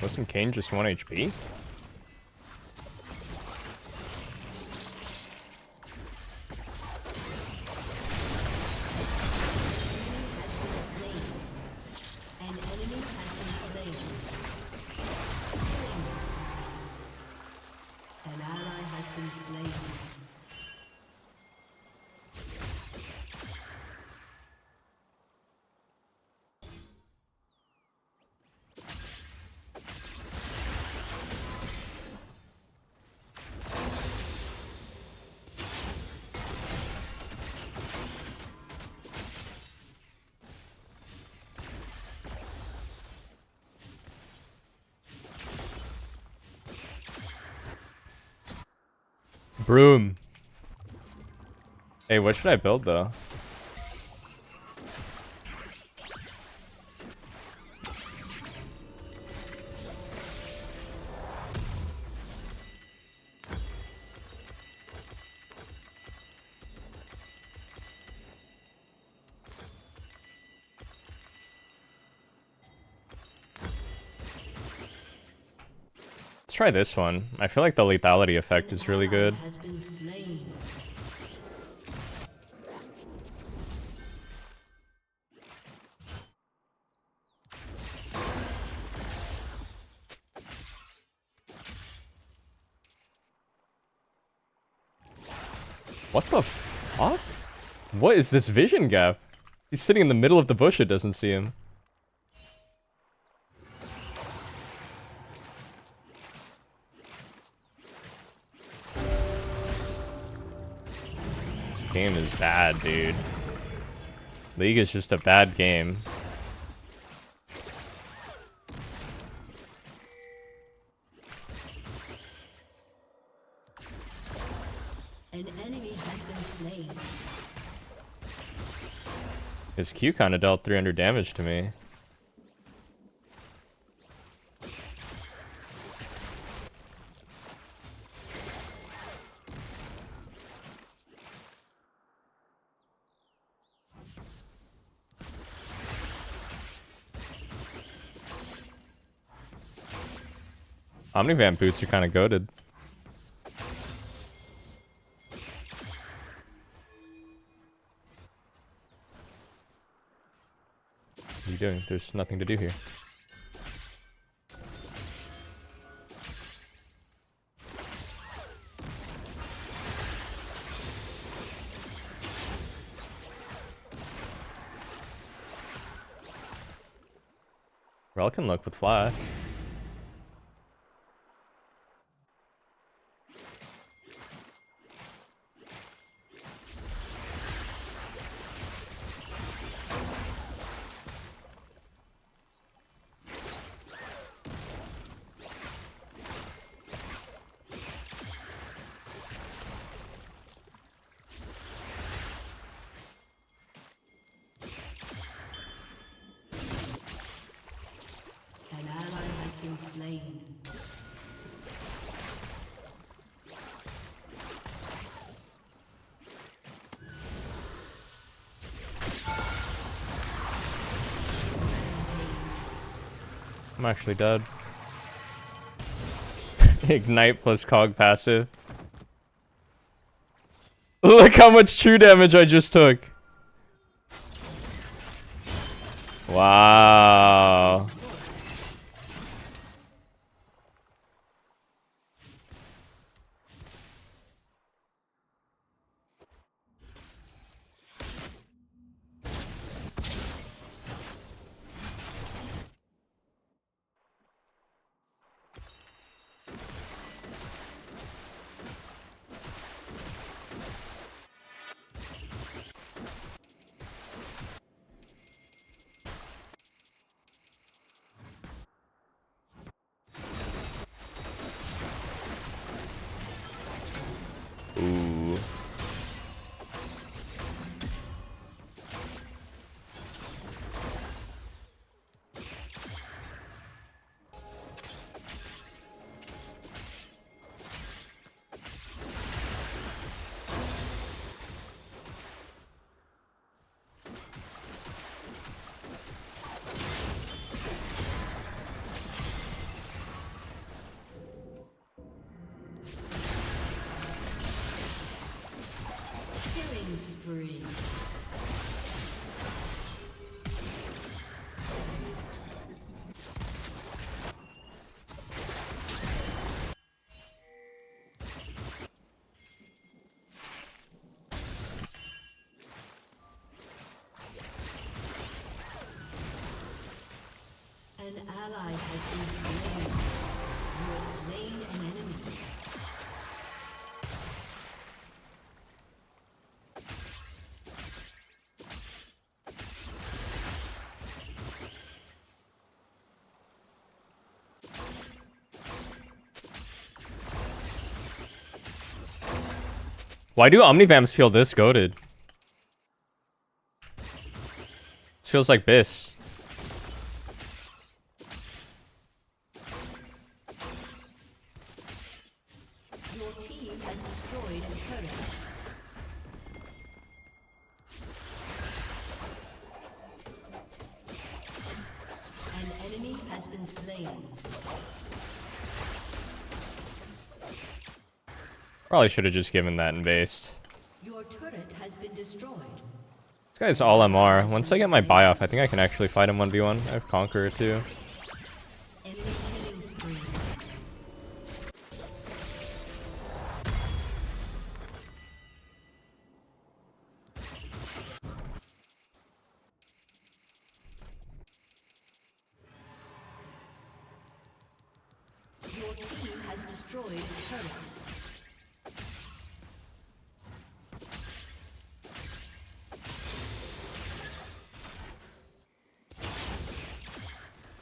C: Wasn't Kane just 1 HP?
R: An enemy has been slain. An ally has been slain.
C: Broom. Hey, what should I build though? Let's try this one. I feel like the lethality effect is really good.
R: Has been slain.
C: What the fuck? What is this vision gap? He's sitting in the middle of the bush, it doesn't see him. This game is bad, dude. League is just a bad game.
R: An enemy has been slain.
C: His Q kind of dealt 300 damage to me. Omnivamp boots are kind of goated. What are you doing? There's nothing to do here. Rel can look with flash.
R: An ally has been slain.
C: I'm actually dead. Ignite plus cog passive. Look how much true damage I just took. Wow. Ooh.
R: Killing spree. An ally has been slain. You have slain an enemy.
C: Why do Omnivamps feel this goated? This feels like Biss.
R: Your team has destroyed a turret. An enemy has been slain.
C: Probably should have just given that and based.
R: Your turret has been destroyed.
C: This guy's all MR. Once I get my buy off, I think I can actually fight him 1v1. I have Conqueror too.
R: Enemy killing spree. Your team has destroyed a turret.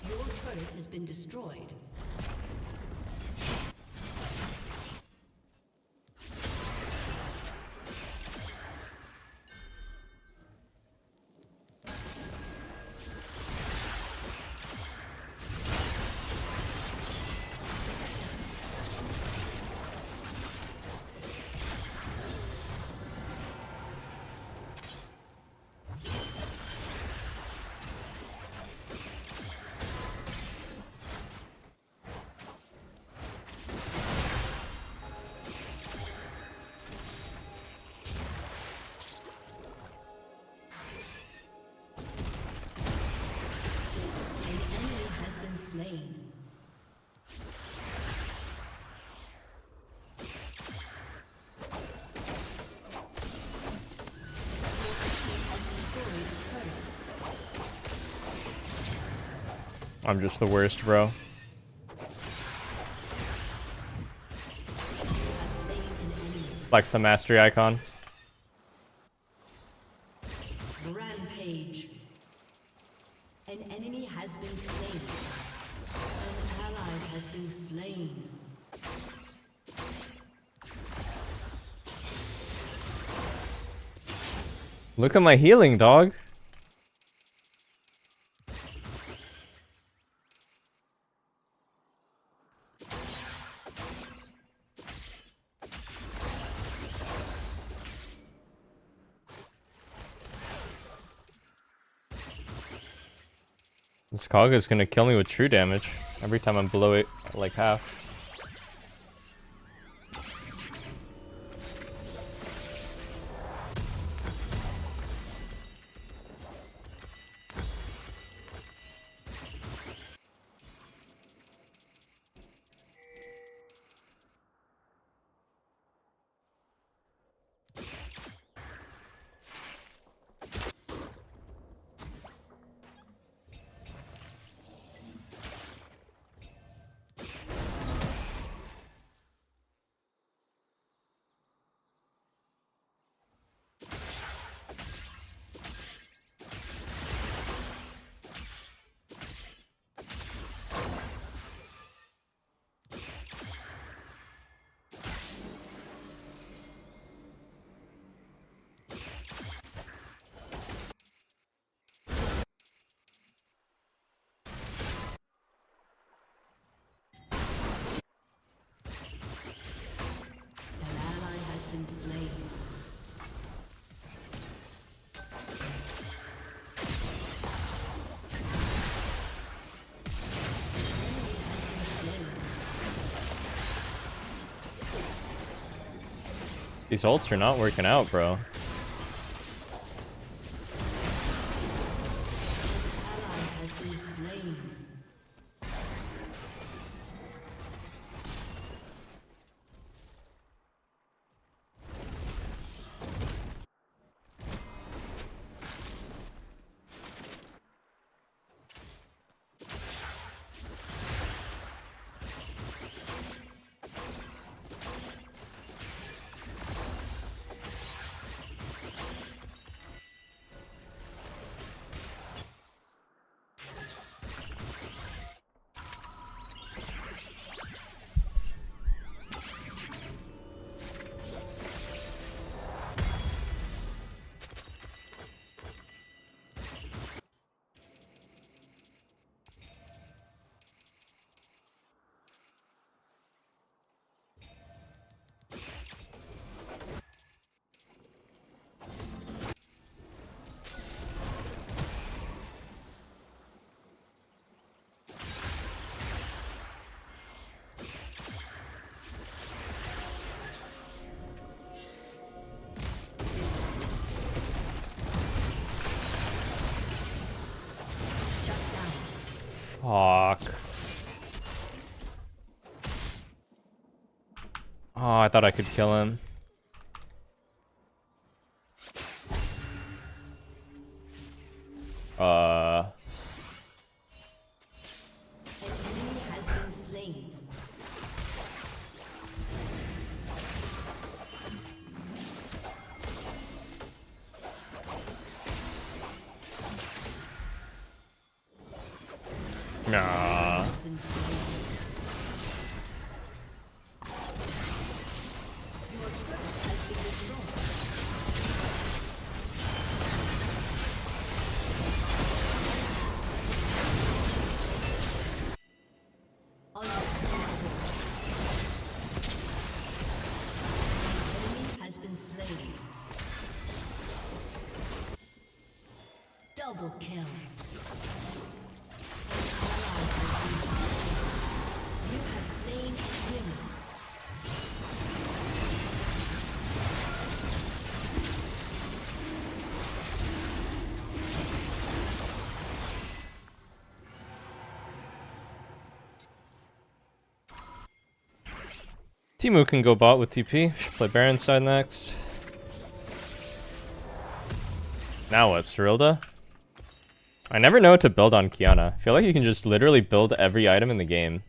R: Your turret has been destroyed.
C: I'm just the worst, bro. Flex the mastery icon.
R: Rampage. An enemy has been slain. An ally has been slain.
C: Look at my healing, dog. This Kagha is gonna kill me with true damage every time I'm below it, like half. These ults are not working out, bro. Fuck. Oh, I thought I could kill him. Nah.
R: Has been slain. Double kill. You have slain him.
C: Timu can go bot with TP. Should play Baron side next. Now what, Cyrilda? I never know what to build on Kiana. I feel like you can just literally build every item in the game.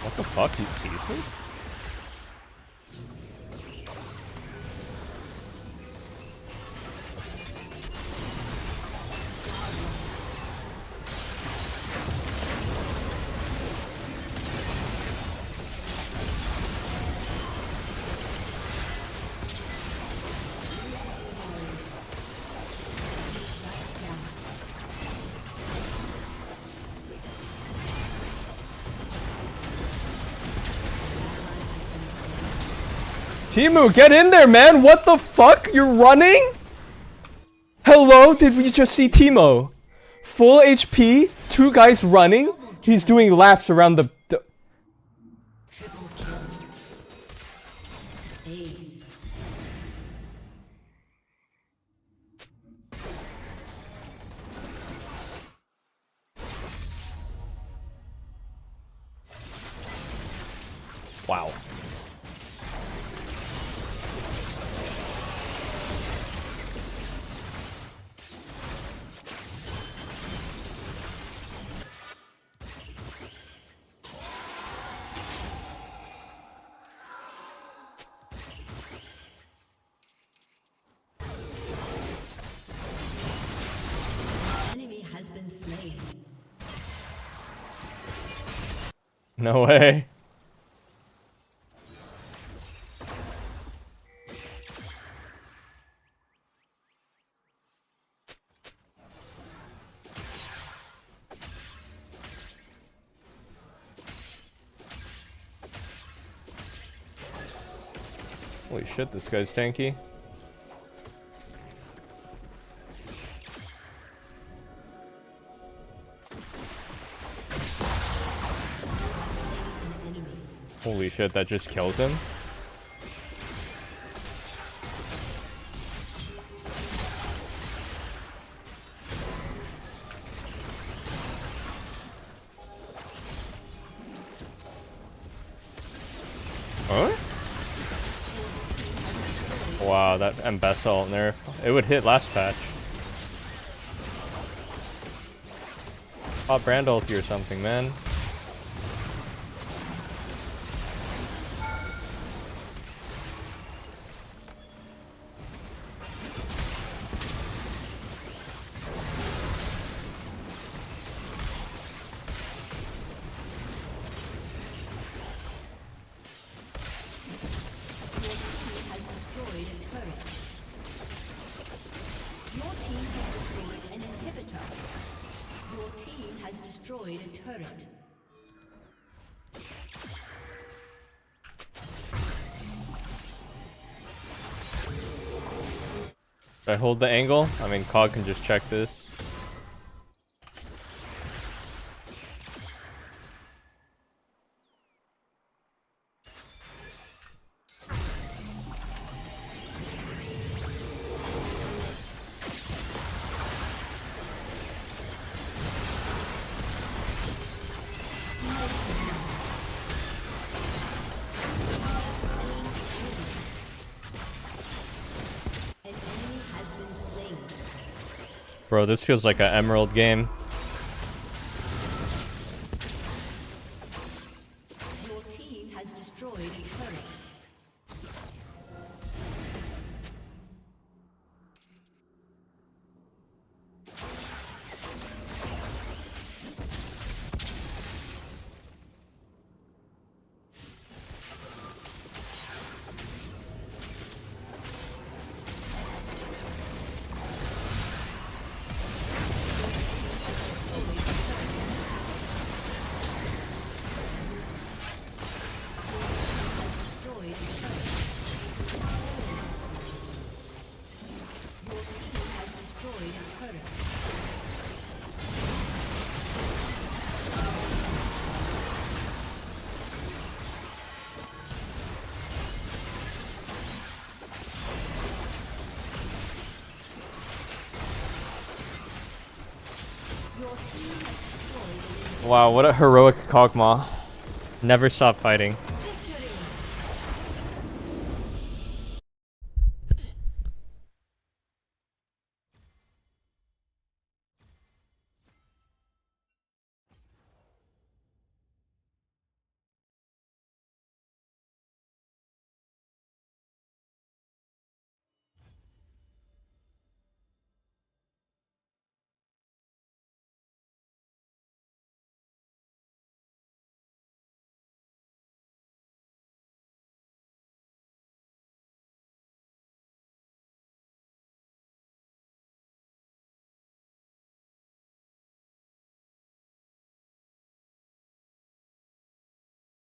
C: What the fuck? He sees me? Timu, get in there, man! What the fuck? You're running? Hello? Did we just see Timo? Full HP, 2 guys running. He's doing laps around the...
R: Triple kill. Aced.
C: Wow.
R: Enemy has been slain.
C: No way. Holy shit, this guy's tanky. Holy shit, that just kills him. Huh? Wow, that Mbessa ult nerf. It would hit last patch. Pop Brand ulti or something, man.
R: Has destroyed a turret. Your team has destroyed an inhibitor. Your team has destroyed a turret.
C: Should I hold the angle? I mean, Cog can just check this.
R: An enemy has been slain.
C: Bro, this feels like an Emerald game.
R: Your team has destroyed a turret.
C: Wow, what a heroic Kog'Maw. Never stop fighting.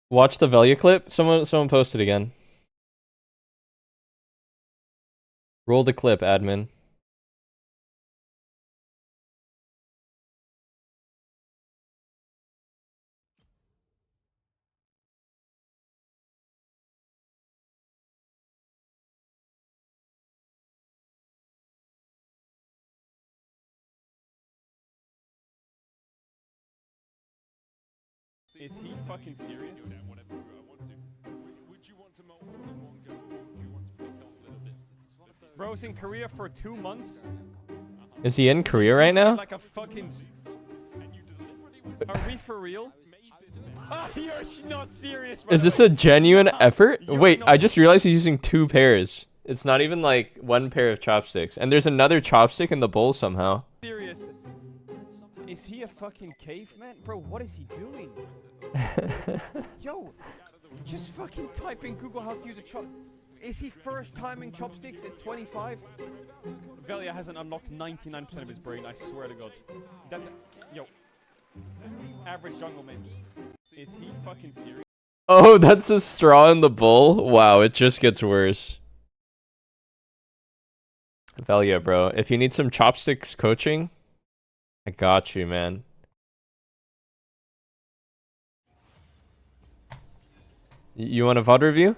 C: Watch the Velia clip. Someone posted again. Roll the clip, admin.
S: Is he fucking serious? Bro's in Korea for 2 months.
C: Is he in Korea right now?
S: Like a fucking... Are we for real? You're not serious, bro.
C: Is this a genuine effort? Wait, I just realized he's using 2 pairs. It's not even like 1 pair of chopsticks. And there's another chopstick in the bowl somehow.
S: Serious. Is he a fucking caveman? Bro, what is he doing? Yo, just fucking type in Google how to use a chop. Is he first timing chopsticks at 25? Velia hasn't unlocked 99% of his brain, I swear to God. That's... Yo. Average jungle man. Is he fucking serious?
C: Oh, that's a straw in the bowl? Wow, it just gets worse. Velia, bro. If you need some chopsticks coaching, I got you, man. You want a VOD review?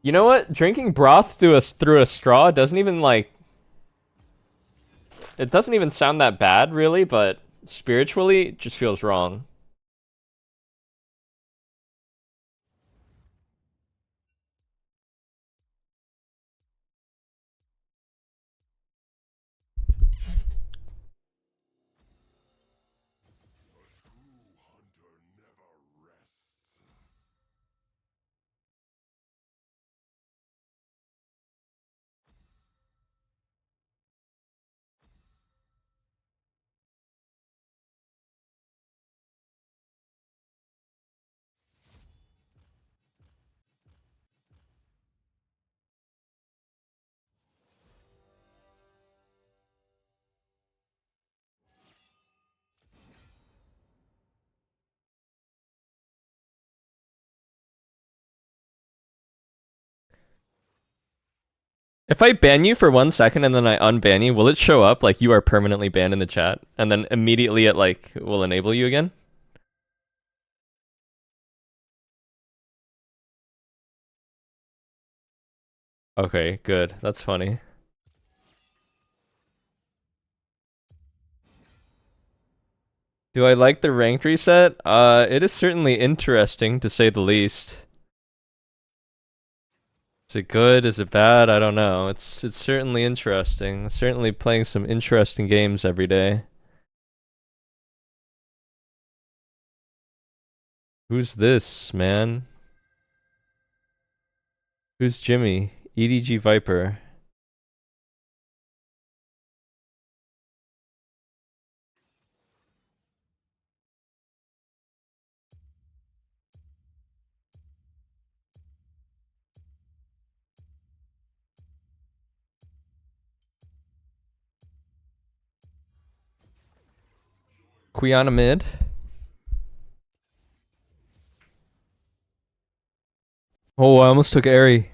C: You know what? Drinking broth through a straw doesn't even like... It doesn't even sound that bad, really, but spiritually, it just feels wrong. If I ban you for 1 second and then I unban you, will it show up like you are permanently banned in the chat? And then immediately it like will enable you again? Okay, good. That's funny. Do I like the ranked reset? It is certainly interesting to say the least. Is it good? Is it bad? I don't know. It's certainly interesting. Certainly playing some interesting games every day. Who's this, man? Who's Jimmy? EDG Viper. Quiana mid. Oh, I almost took Airy.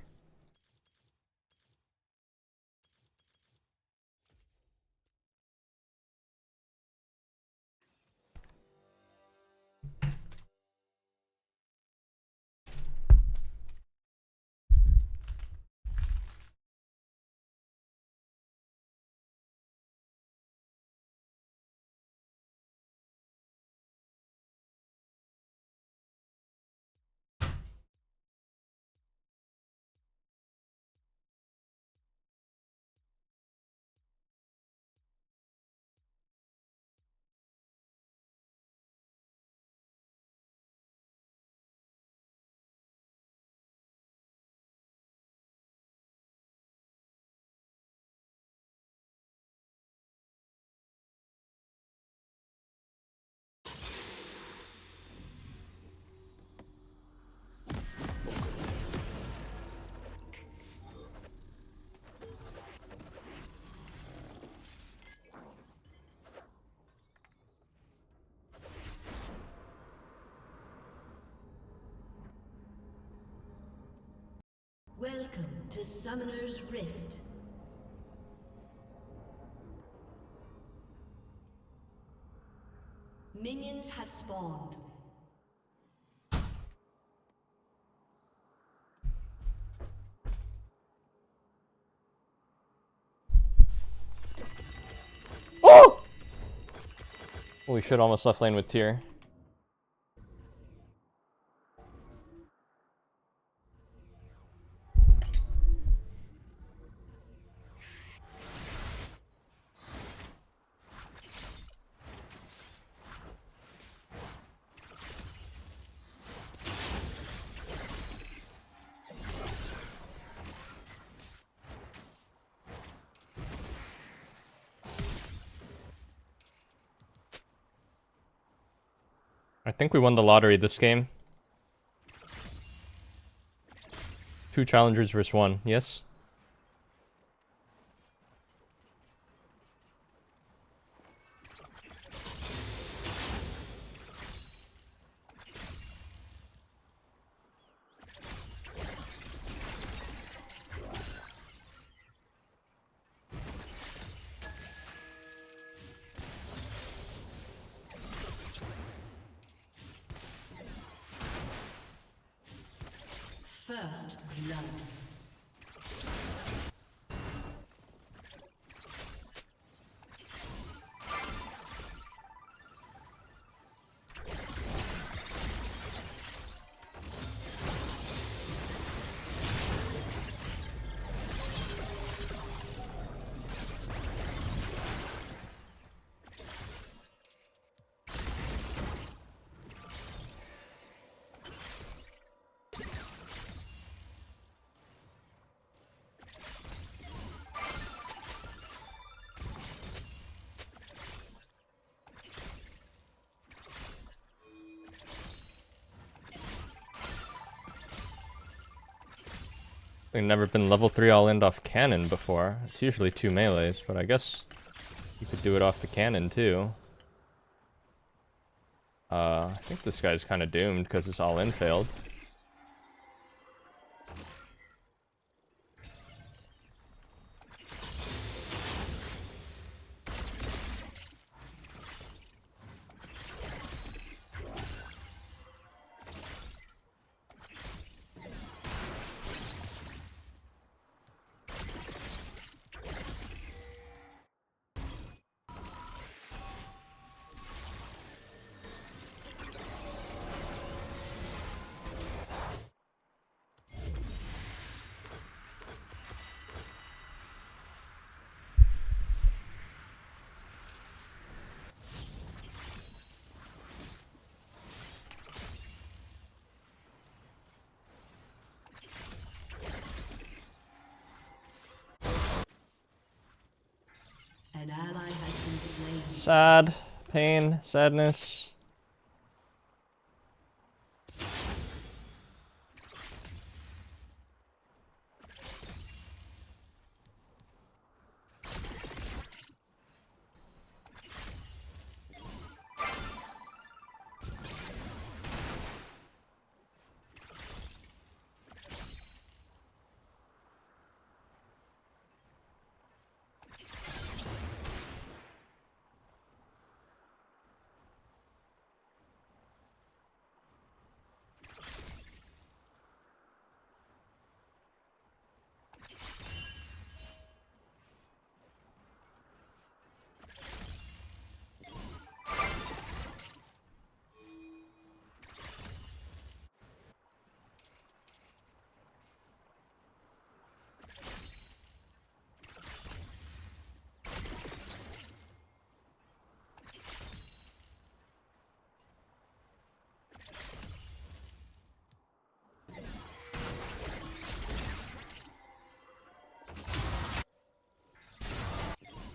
R: to Summoner's Rift. Minions have spawned.
C: Oh! Holy shit, almost left lane with tier. I think we won the lottery this game. 2 challengers versus 1, yes?
R: First blood.
C: I've never been level 3 all-in off cannon before. It's usually 2 melees, but I guess you could do it off the cannon too. I think this guy's kind of doomed because his all-in failed.
R: An ally has been slain.
C: Sad. Pain. Sadness.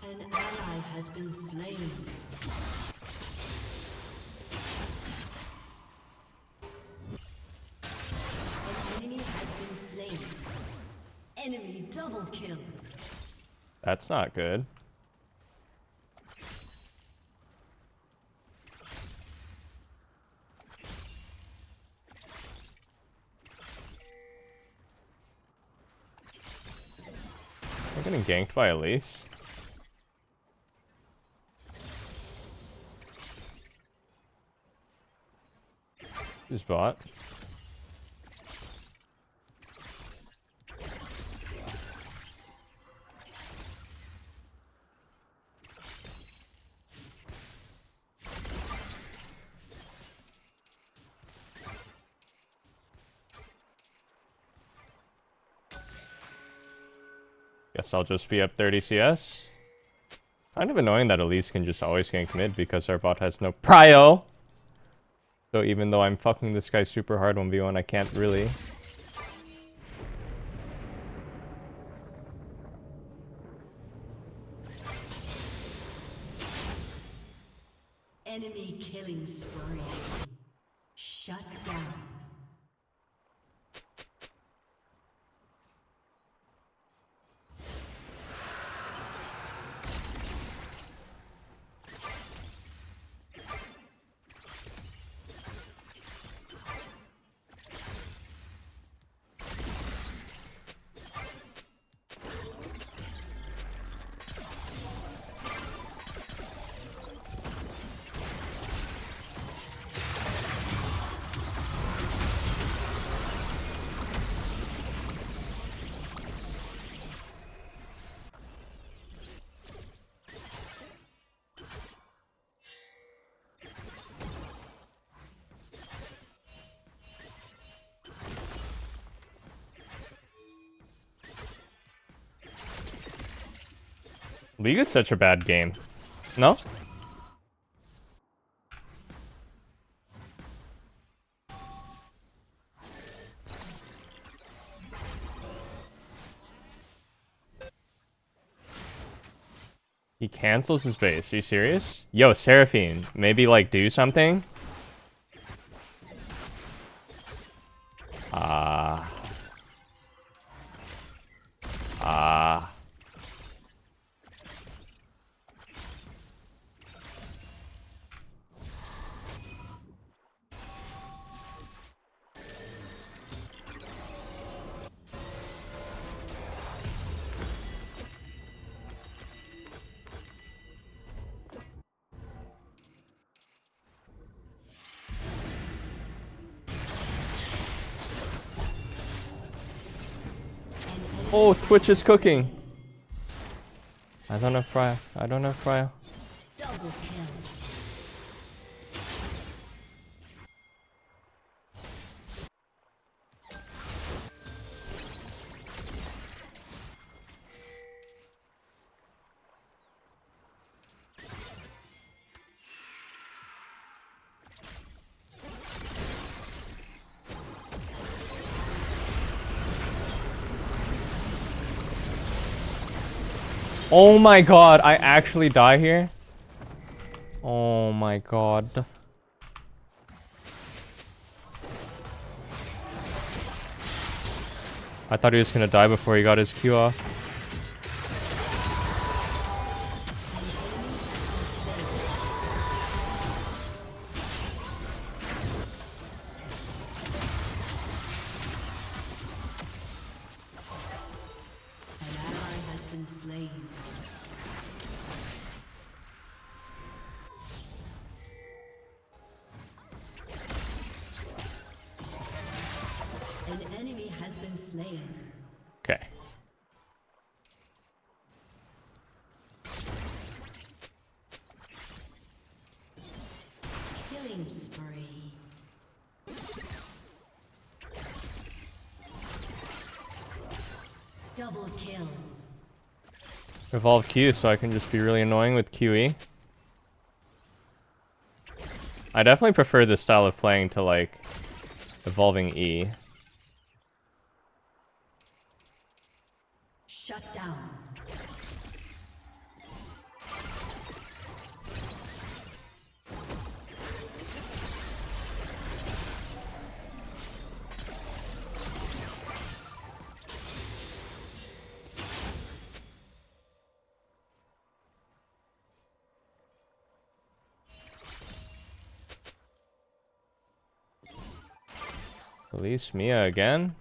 R: An ally has been slain. An enemy has been slain. Enemy double kill.
C: That's not good. getting ganked by Elise. Who's bot? Guess I'll just be up 30 CS. Kind of annoying that Elise can just always gank mid because our bot has no prio. So even though I'm fucking this guy super hard 1v1, I can't really.
R: Enemy killing spree. Shut down.
C: League is such a bad game. No? He cancels his base. Are you serious? Yo, Seraphine, maybe like do something? Oh, Twitch is cooking. I don't have cryo. I don't have cryo.
R: Double kill.
C: Oh my god, I actually die here? Oh my god. I thought he was gonna die before he got his Q off.
R: An ally has been slain. An enemy has been slain.
C: Okay.
R: Killing spree. Double kill.
C: Evolve Q so I can just be really annoying with QE. I definitely prefer this style of playing to like evolving E.
R: Shut down.
C: Release Mia again.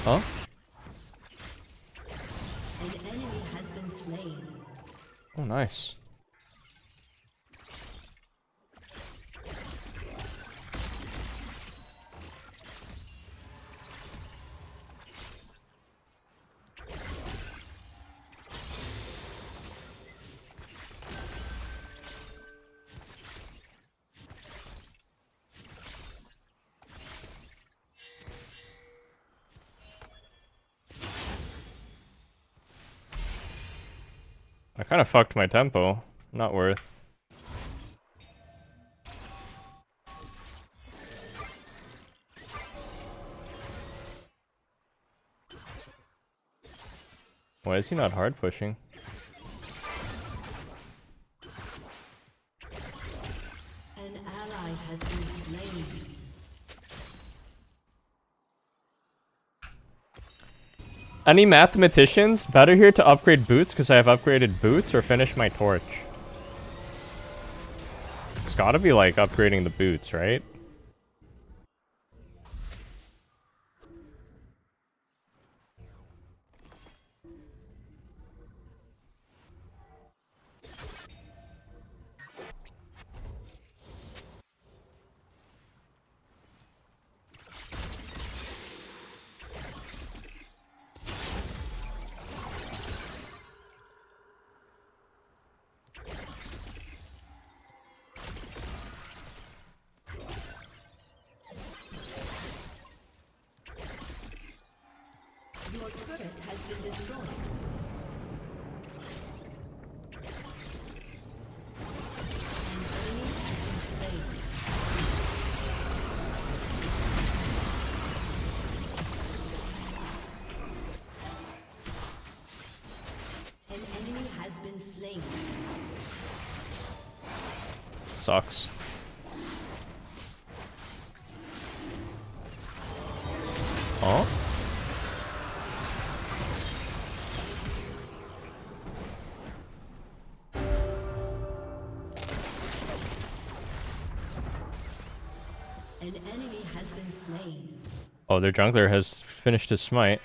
C: Huh?
R: An enemy has been slain.
C: Oh, nice. I kind of fucked my tempo. Not worth. Why is he not hard pushing?
R: An ally has been slain.
C: Any mathematicians? Better here to upgrade boots because I have upgraded boots or finish my torch? It's gotta be like upgrading the boots, right?
R: Your turret has been destroyed. An enemy has been slain. An enemy has been slain.
C: Sucks. Oh?
R: An enemy has been slain.
C: Oh, their jungler has finished his smite.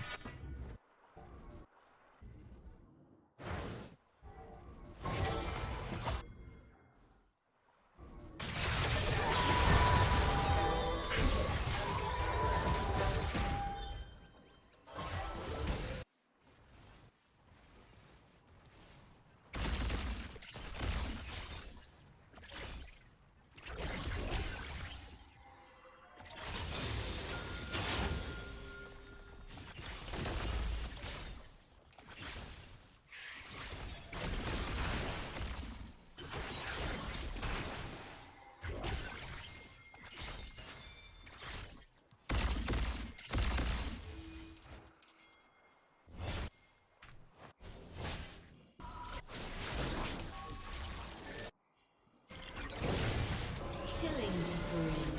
R: Killing spree.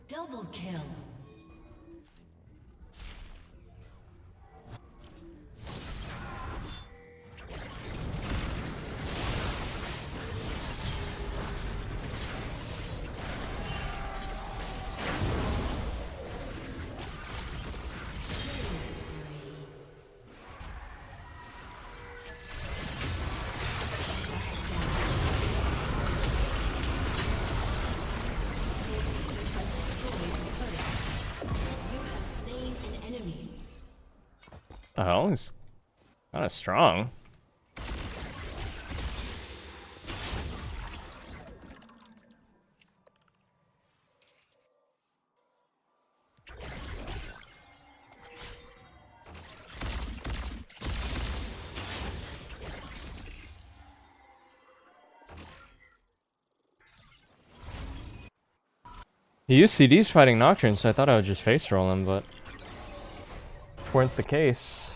R: Double kill.
C: Oh, he's kind of strong. He used CDs fighting Nocturne, so I thought I would just face roll him, but weren't the case.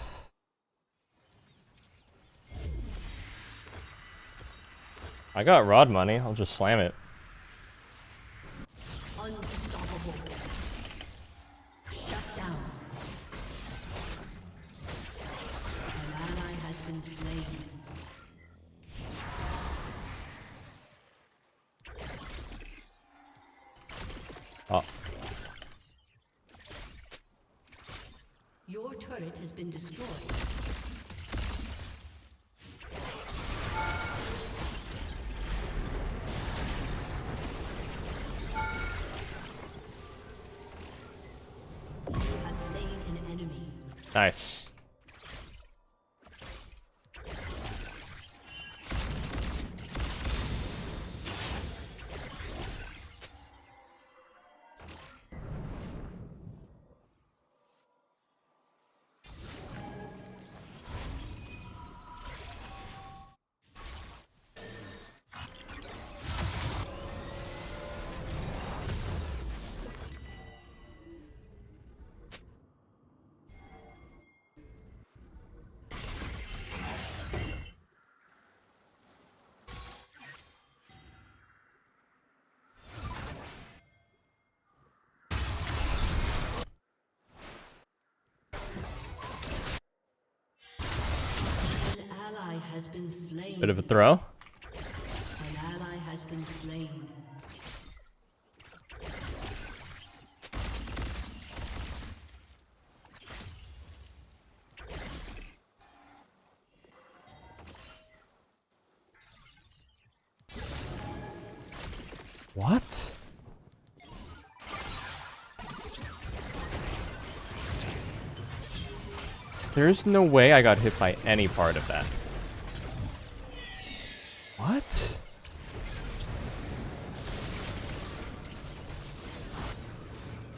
C: I got rod money, I'll just slam it.
R: Unstoppable. Shut down. An ally has been slain.
C: Oh.
R: Your turret has been destroyed. You have slain an enemy.
C: Nice.
R: An ally has been slain.
C: Bit of a throw.
R: An ally has been slain.
C: What? There's no way I got hit by any part of that. What?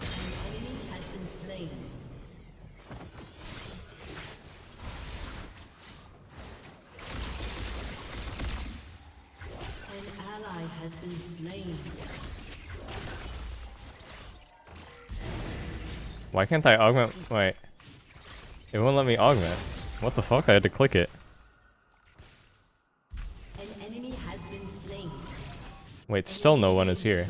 R: An enemy has been slain. An ally has been slain.
C: Why can't I augment? Wait. It won't let me augment. What the fuck? I had to click it.
R: An enemy has been slain.
C: Wait, still no one is here.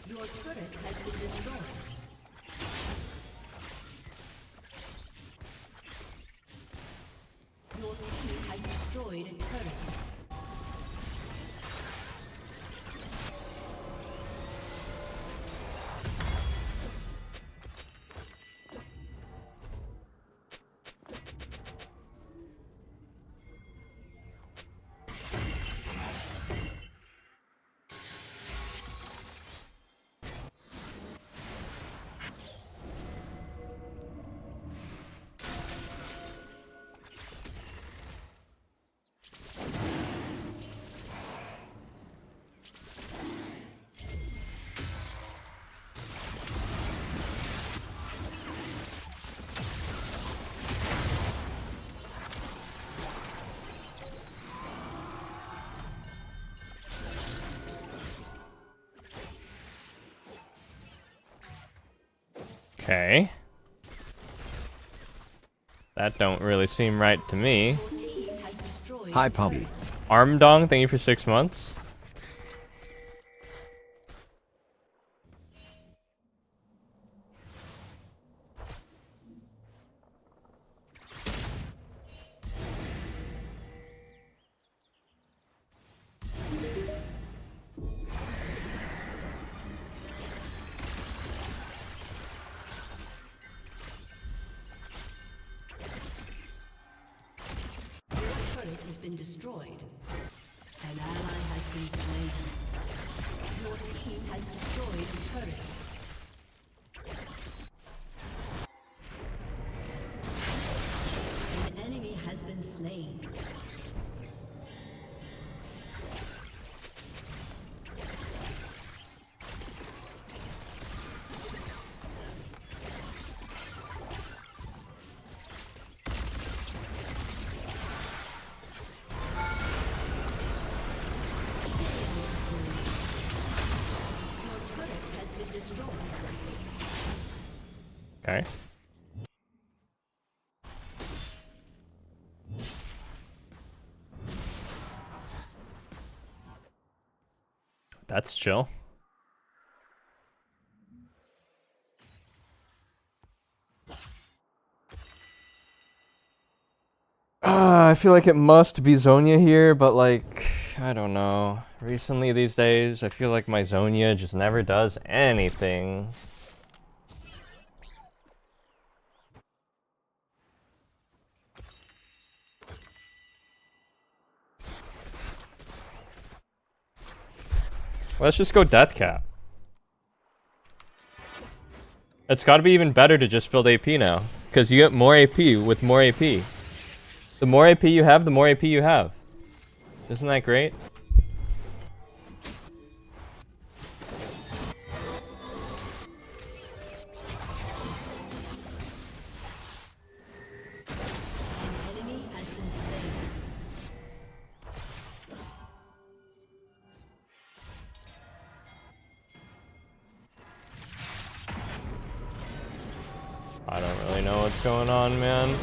R: Your turret has been destroyed. Your team has destroyed a turret.
C: Okay. That don't really seem right to me.
O: Hi, Poppy.
C: Armdong, thank you for 6 months.
R: Been destroyed. An ally has been slain. Your team has destroyed a turret. An enemy has been slain.
C: Okay. That's chill. I feel like it must be Zonia here, but like I don't know. Recently these days, I feel like my Zonia just never does anything. Let's just go death cap. It's got to be even better to just build AP now, because you get more AP with more AP. The more AP you have, the more AP you have. Isn't that great?
R: Enemy has been slain.
C: I don't really know what's going on, man.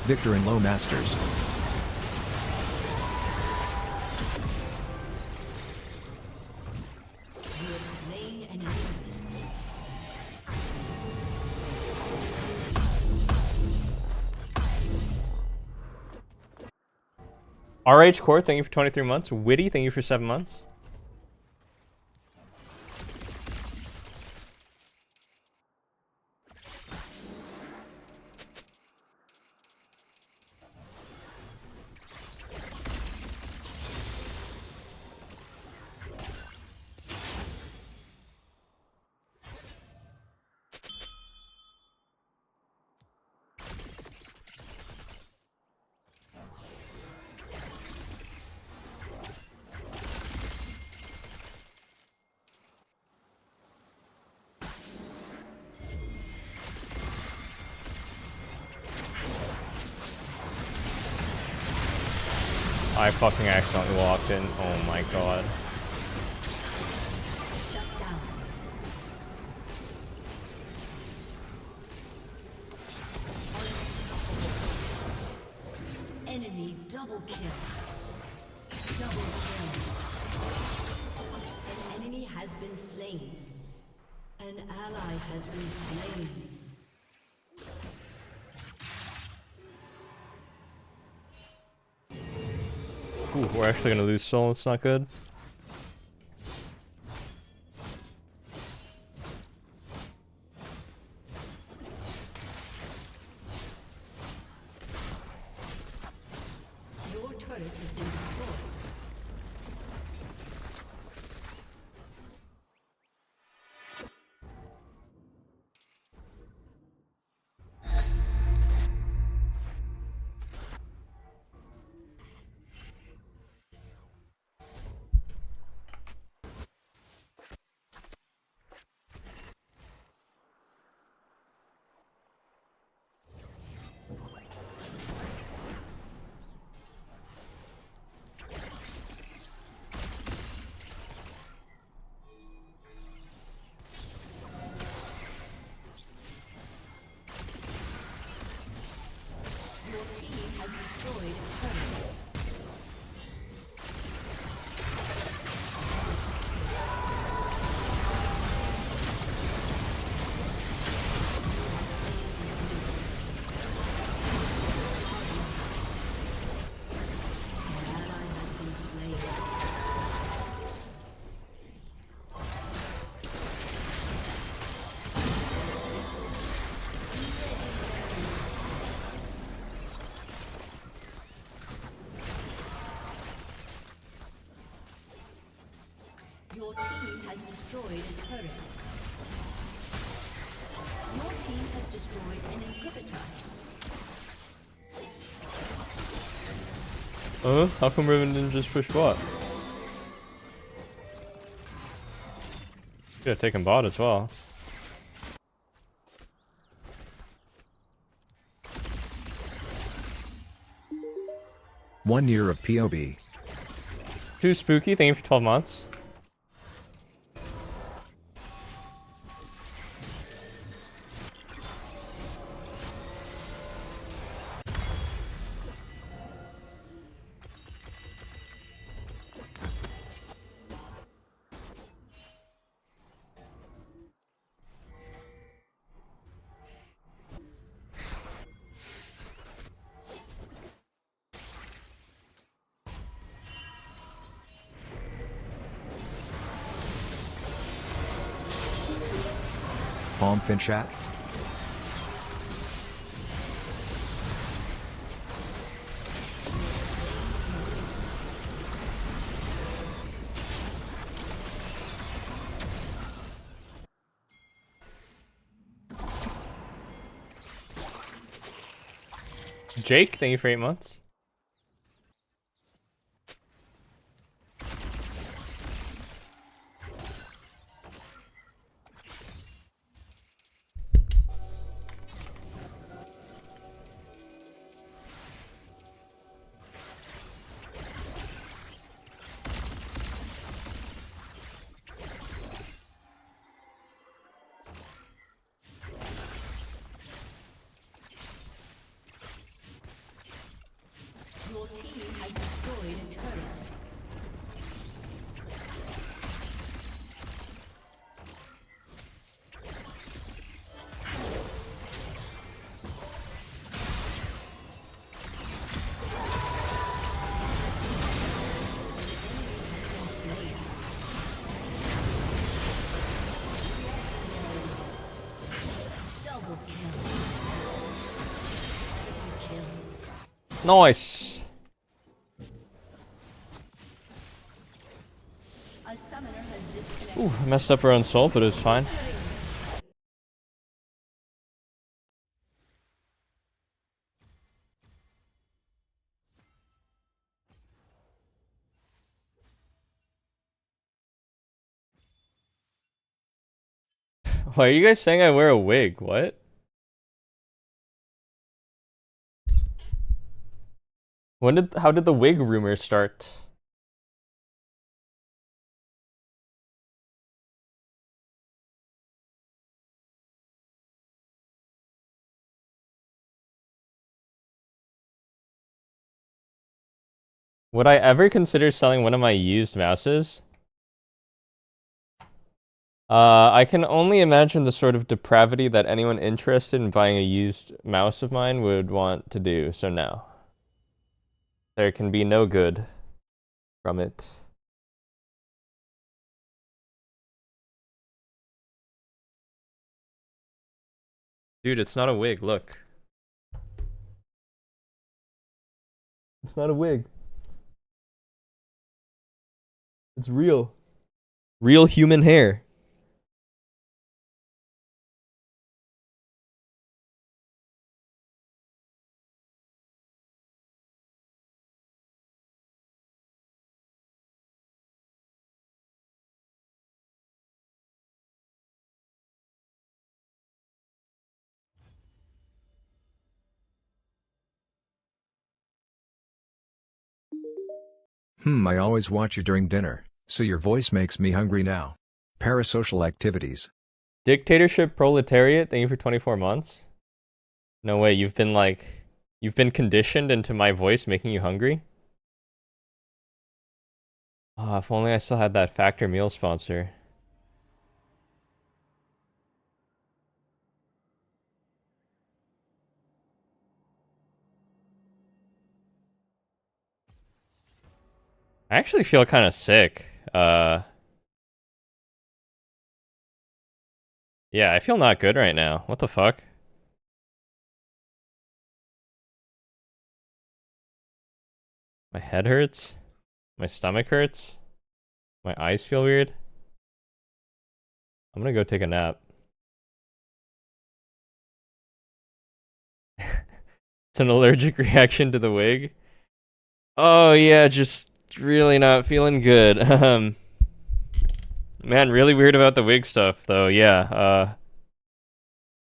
O: Victor and Low Masters.
R: You have slain an enemy.
C: RH Core, thank you for 23 months. Witty, thank you for 7 months. I fucking accidentally walked in. Oh my god.
R: Enemy double kill. Double kill. An enemy has been slain. An ally has been slain.
C: Ooh, we're actually gonna lose soul. It's not good.
R: Your turret has been destroyed. Your team has destroyed a turret. An ally has been slain. Your team has destroyed a turret. Your team has destroyed an inhibitor.
C: How come Riven didn't just push bot? Could have taken bot as well.
O: One year of POB.
C: Too spooky, thank you for 12 months.
O: Palm fin chat.
C: Jake, thank you for 8 months.
R: Your team has destroyed a turret. Double kill.
C: Nice.
R: A summoner has disconnected.
C: Ooh, I messed up our own soul, but it was fine. Why are you guys saying I wear a wig? What? How did the wig rumor start? Would I ever consider selling one of my used mouses? I can only imagine the sort of depravity that anyone interested in buying a used mouse of mine would want to do, so no. There can be no good from it. Dude, it's not a wig, look. It's not a wig. It's real. Real human hair.
O: I always watch you during dinner, so your voice makes me hungry now. Parasocial activities.
C: Dictatorship proletariat, thank you for 24 months. No way, you've been conditioned into my voice making you hungry? Ah, if only I still had that Factor meal sponsor. I actually feel kind of sick. Yeah, I feel not good right now. What the fuck? My head hurts. My stomach hurts. My eyes feel weird. I'm gonna go take a nap. It's an allergic reaction to the wig. Oh yeah, just really not feeling good. Man, really weird about the wig stuff though. Yeah.